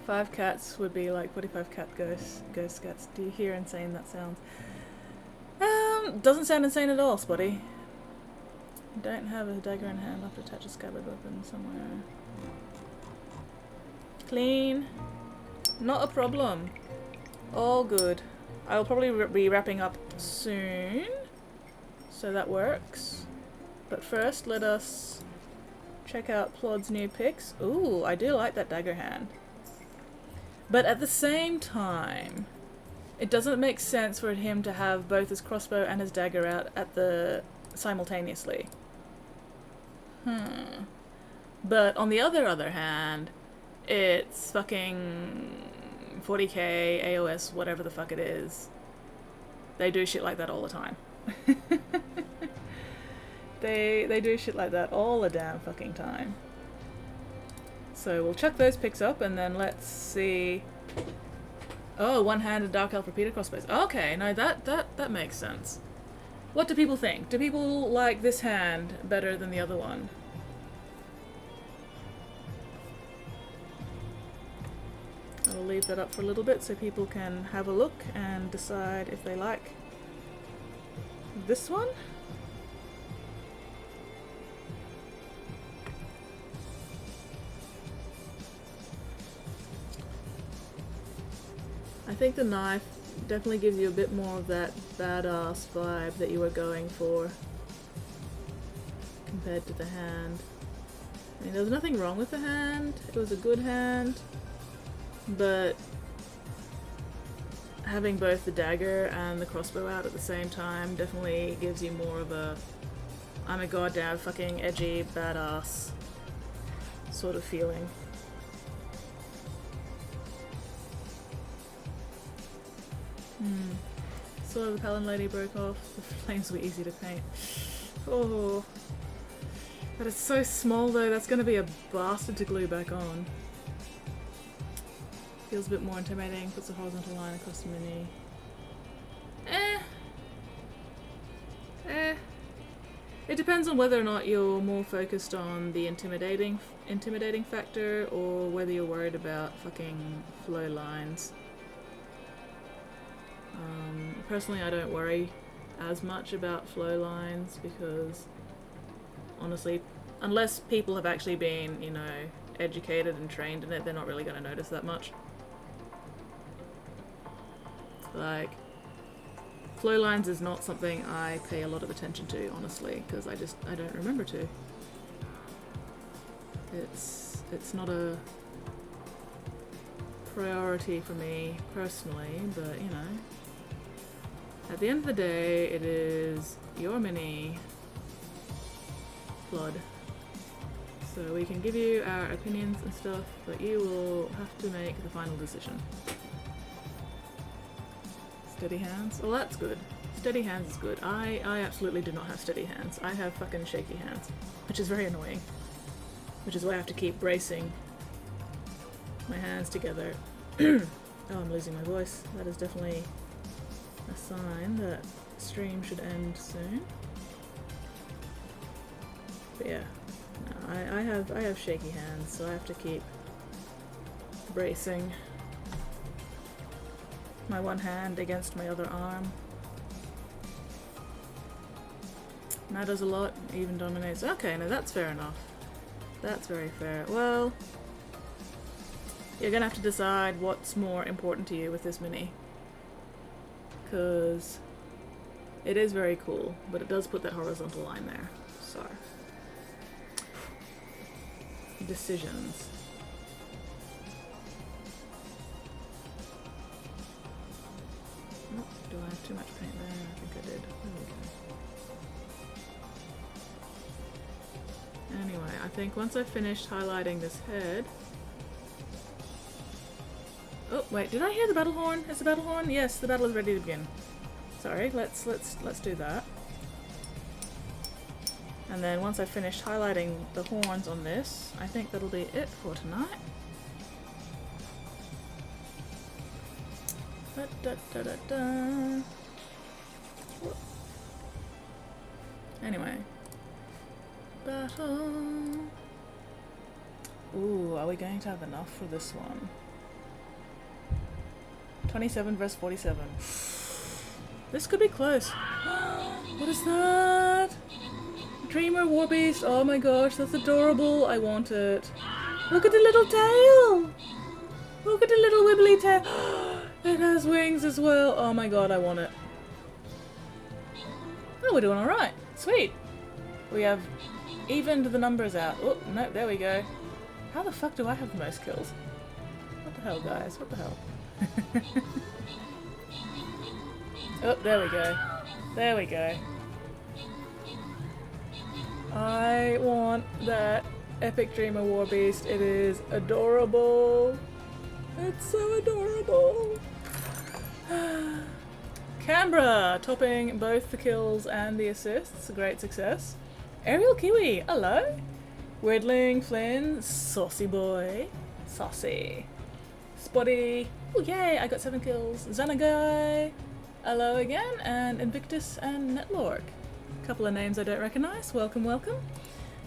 5 cats would be like 45 cat ghost cats. Do you hear insane that sounds? Doesn't sound insane at all, Spotty. Don't have a dagger in hand. I'll have to attach a scabbard weapon somewhere. Clean. Not a problem. All good. I'll probably be wrapping up soon, so that works. But first, let us check out Plod's new picks. Ooh, I do like that dagger hand. But at the same time, it doesn't make sense for him to have both his crossbow and his dagger out at the simultaneously. But on the other hand, it's fucking 40k, AUS, whatever the fuck it is. They do shit like that all the time. They do shit like that all the damn fucking time. So we'll chuck those picks up and then let's see. Oh, one-handed Dark Elf repeater crossbows. Okay, no, that makes sense. What do people think? Do people like this hand better than the other one? I'll leave that up for a little bit so people can have a look and decide if they like this one. I think the knife definitely gives you a bit more of that badass vibe that you were going for compared to the hand. I mean, there was nothing wrong with the hand. It was a good hand. But having both the dagger and the crossbow out at the same time definitely gives you more of a I'm a goddamn fucking edgy badass sort of feeling. So the Paladin lady broke off. The flames were easy to paint. Oh. But it's so small though, that's gonna be a bastard to glue back on. Feels a bit more intimidating, puts a horizontal line across the mini. It depends on whether or not you're more focused on the intimidating factor or whether you're worried about fucking flow lines. Personally, I don't worry as much about flow lines because honestly, unless people have actually been, you know, educated and trained in it, they're not really going to notice that much. Like, flow lines is not something I pay a lot of attention to, honestly, because I don't remember to. It's not a priority for me personally, but you know, at the end of the day, it is your mini, Blood. So we can give you our opinions and stuff, but you will have to make the final decision. Steady hands? Well, that's good. Steady hands is good. I absolutely do not have steady hands. I have fucking shaky hands, which is very annoying. Which is why I have to keep bracing my hands together. Oh, I'm losing my voice. That is definitely a sign that stream should end soon. But yeah, no, I have shaky hands, so I have to keep bracing my one hand against my other arm. Matters a lot, even dominates. Okay, no, that's fair enough. That's very fair. Well, you're gonna have to decide what's more important to you with this mini. Because it is very cool, but it does put that horizontal line there, so. decisions. Oh, do I have too much paint there? I think I did. There we go. Anyway, I think once I've finished highlighting this head... Oh, wait, did I hear the battle horn? Is the battle horn? Yes, the battle is ready to begin. Sorry, let's do that. And then once I've finished highlighting the horns on this, I think that'll be it for tonight. Anyway. Battle. Ooh, are we going to have enough for this one? 27 versus 47. This could be close. What is that? Dreamer Warbeast. Oh my gosh, that's adorable. I want it. Look at the little tail. Look at the little wibbly tail. It has wings as well. Oh my god, I want it. Oh, we're doing alright. Sweet. We have evened the numbers out. Oh, no, there we go. How the fuck do I have the most kills? What the hell, guys? What the hell? Oh, there we go. There we go. I want that Epic Dreamer Warbeast. It is adorable. It's so adorable. Canberra, topping both the kills and the assists. A great success. Ariel Kiwi, hello. Weirdling, Flynn, Saucy Boy, Saucy. Spotty, oh yay, I got 7 kills. Xanagai, hello again. And Invictus and Netlork. Couple of names I don't recognise. Welcome, welcome.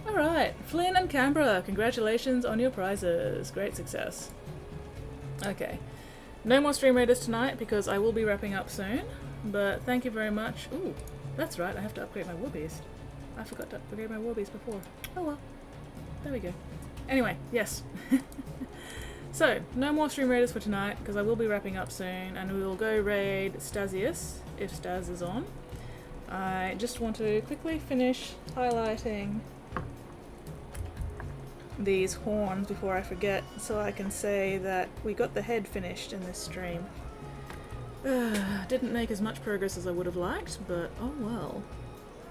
Alright, Flynn and Canberra, congratulations on your prizes. Great success. Okay, no more Stream Raiders tonight because I will be wrapping up soon. But thank you very much. Ooh, that's right, I have to upgrade my Warbeast. I forgot to upgrade my Warbeast before. Oh well, there we go. Anyway, yes. So, no more Stream Raiders for tonight because I will be wrapping up soon and we will go raid Stasius if Stas is on. I just want to quickly finish highlighting these horns before I forget so I can say that we got the head finished in this stream. Didn't make as much progress as I would have liked, but oh well.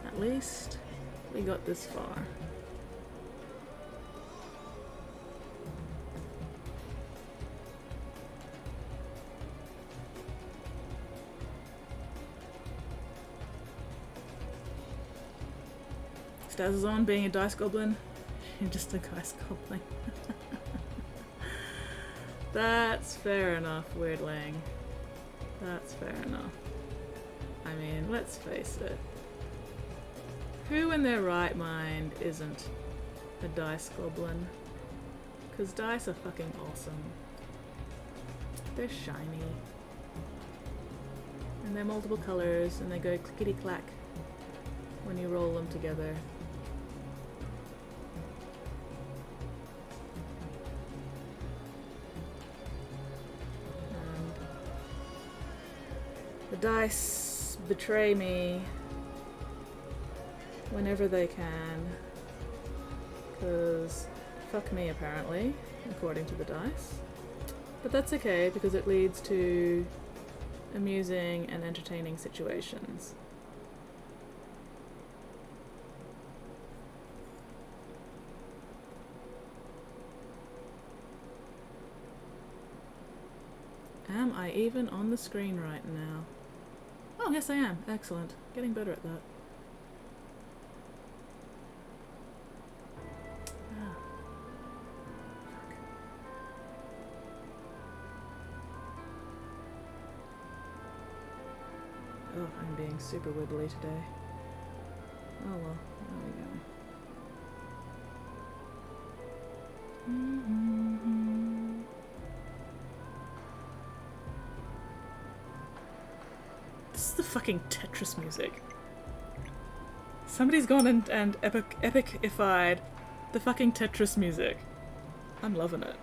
At least we got this far. Staz is on being a dice goblin. You're just a dice goblin. That's fair enough, Weirdling. That's fair enough. I mean, let's face it. Who in their right mind isn't a dice goblin? Because dice are fucking awesome. They're shiny. And they're multiple colours and they go clickety clack when you roll them together. The dice betray me whenever they can, because fuck me apparently, according to the dice. But that's okay because it leads to amusing and entertaining situations. Am I even on the screen right now? Oh, yes I am. Excellent. Getting better at that. Ah. Fuck. Oh, I'm being super wibbly today. Oh well, there we go. This is the fucking Tetris music. Somebody's gone and epicified the fucking Tetris music. I'm loving it.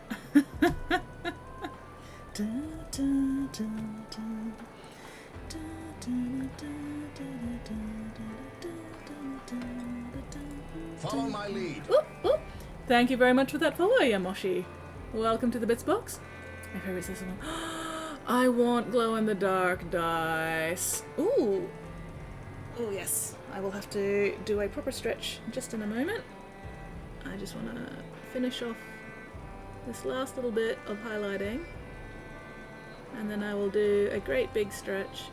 Follow my lead. Oop, oop. Thank you very much for that follow, Yamoshi. Welcome to the Bits box. My favorite is this one. I want glow-in-the-dark dice. Ooh. Oh yes. I will have to do a proper stretch just in a moment. I just want to finish off this last little bit of highlighting. And then I will do a great big stretch.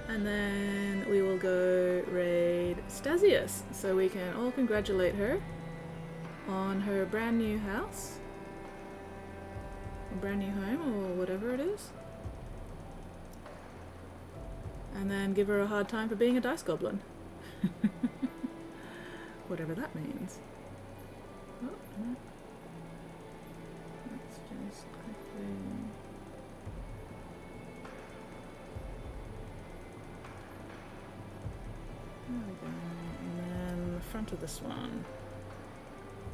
And then we will go raid Stasius, so we can all congratulate her on her brand new house. Or brand new home, or whatever it is. And then give her a hard time for being a dice goblin. Whatever that means. Oh, no. Let's just quickly... There we go. And then the front of this one.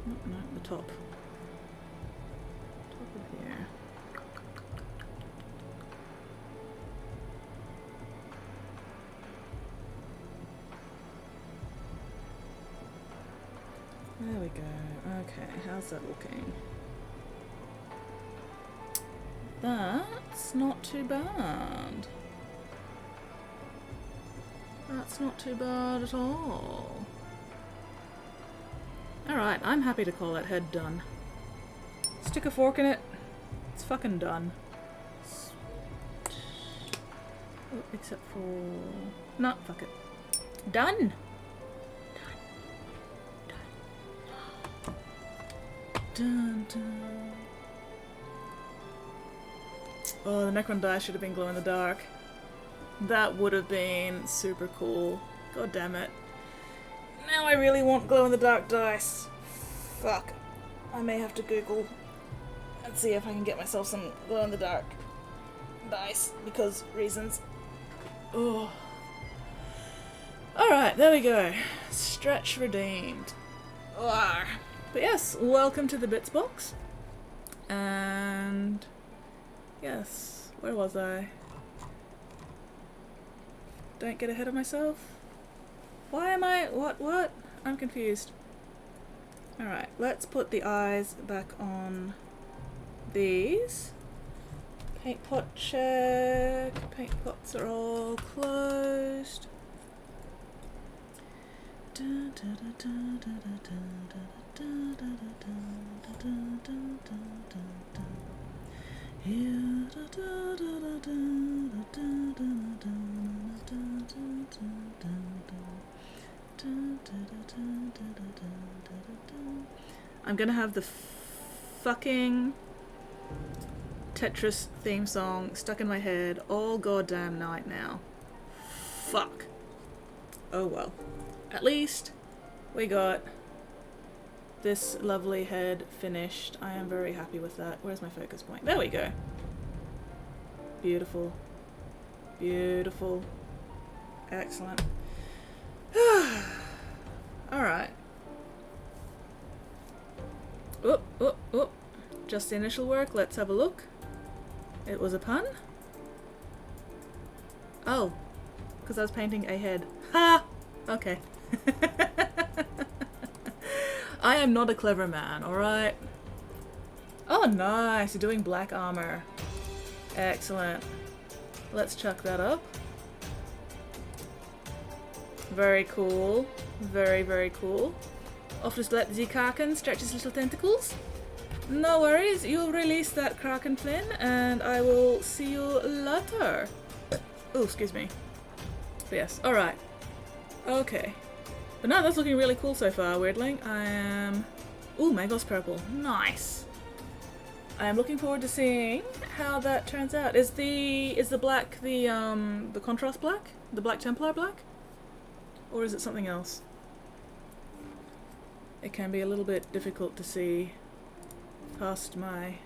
No, the top. Top of here. There we go. Okay, how's that looking? That's not too bad. That's not too bad at all. Alright, I'm happy to call that head done. Stick a fork in it. It's fucking done. Oh, except for... No, fuck it. Done! Dun, dun. Oh, the Necron die should have been glow in the dark. That would have been super cool. God damn it. Now I really want glow in the dark dice. Fuck. I may have to Google and see if I can get myself some glow in the dark dice because reasons. Oh. Alright, there we go. Stretch redeemed. Arr. But yes, welcome to the Bits box. And yes, where was I? Don't get ahead of myself. Why am I... What? I'm confused. Alright, let's put the eyes back on these. Paint pot check. Paint pots are all closed. I'm gonna have the fucking Tetris theme song stuck in my head all goddamn night now. Fuck. Oh well. At least we got this lovely head finished. I am very happy with that. Where's my focus point? There we go. Beautiful. Beautiful. Excellent. Alright. Oh. Just the initial work. Let's have a look. It was a pun? Oh. Because I was painting a head. Ha! Okay. I am not a clever man, alright? Oh, nice. You're doing black armor. Excellent. Let's chuck that up. Very cool. Very, very cool. Off just let the Kraken stretch his little tentacles. No worries. You'll release that Kraken, Flynn, and I will see you later. Oh, excuse me. But yes, alright. Okay. But no, that's looking really cool so far, Weirdling. I am... Ooh, Magos purple. Nice. I am looking forward to seeing how that turns out. Is the black the contrast black? The Black Templar black? Or is it something else? It can be a little bit difficult to see past my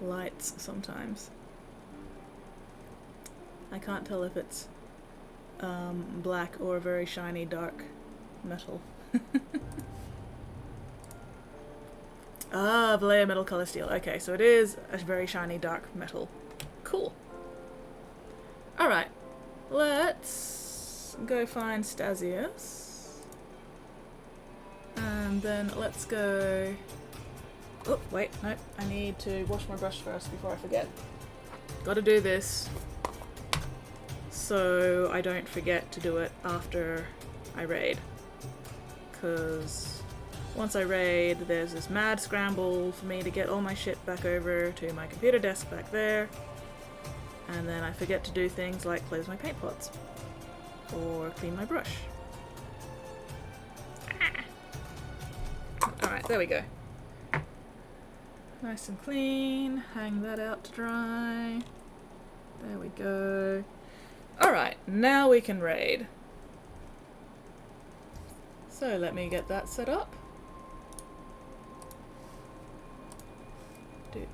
lights sometimes. I can't tell if it's black or very shiny dark metal. Ah, Vallejo metal color steel. Okay, so it is a very shiny dark metal. Cool. Alright, let's go find Stasius. And then let's go... Oh, wait, no, I need to wash my brush first before I forget. Gotta do this so I don't forget to do it after I raid. Because once I raid, there's this mad scramble for me to get all my shit back over to my computer desk back there. And then I forget to do things like close my paint pots or clean my brush. Alright, there we go. Nice and clean. Hang that out to dry. There we go. Alright, now we can raid. So let me get that set up.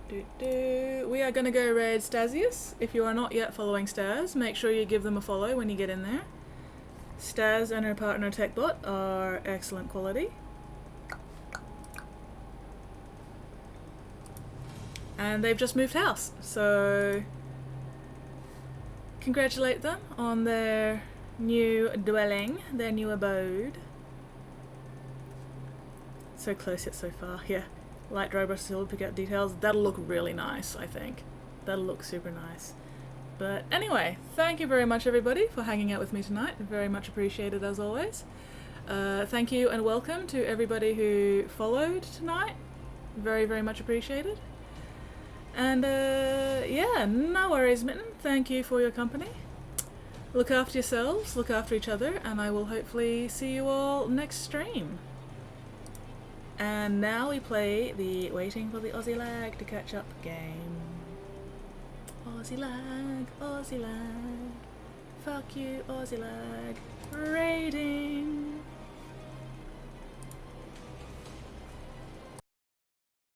We are going to go raid Stasius. If you are not yet following Stas, make sure you give them a follow when you get in there. Stas and her partner TechBot are excellent quality. And they've just moved house, so congratulate them on their new dwelling, their new abode. So close yet so far, yeah. Light dry brush still to pick out details. That'll look really nice, I think. That'll look super nice. But anyway, thank you very much everybody for hanging out with me tonight. Very much appreciated as always. Thank you and welcome to everybody who followed tonight. Very, very much appreciated. And yeah, no worries, Mitten. Thank you for your company. Look after yourselves, look after each other, and I will hopefully see you all next stream. And now we play the Waiting for the Aussie Lag to Catch Up game. Aussie lag, fuck you, Aussie lag, raiding.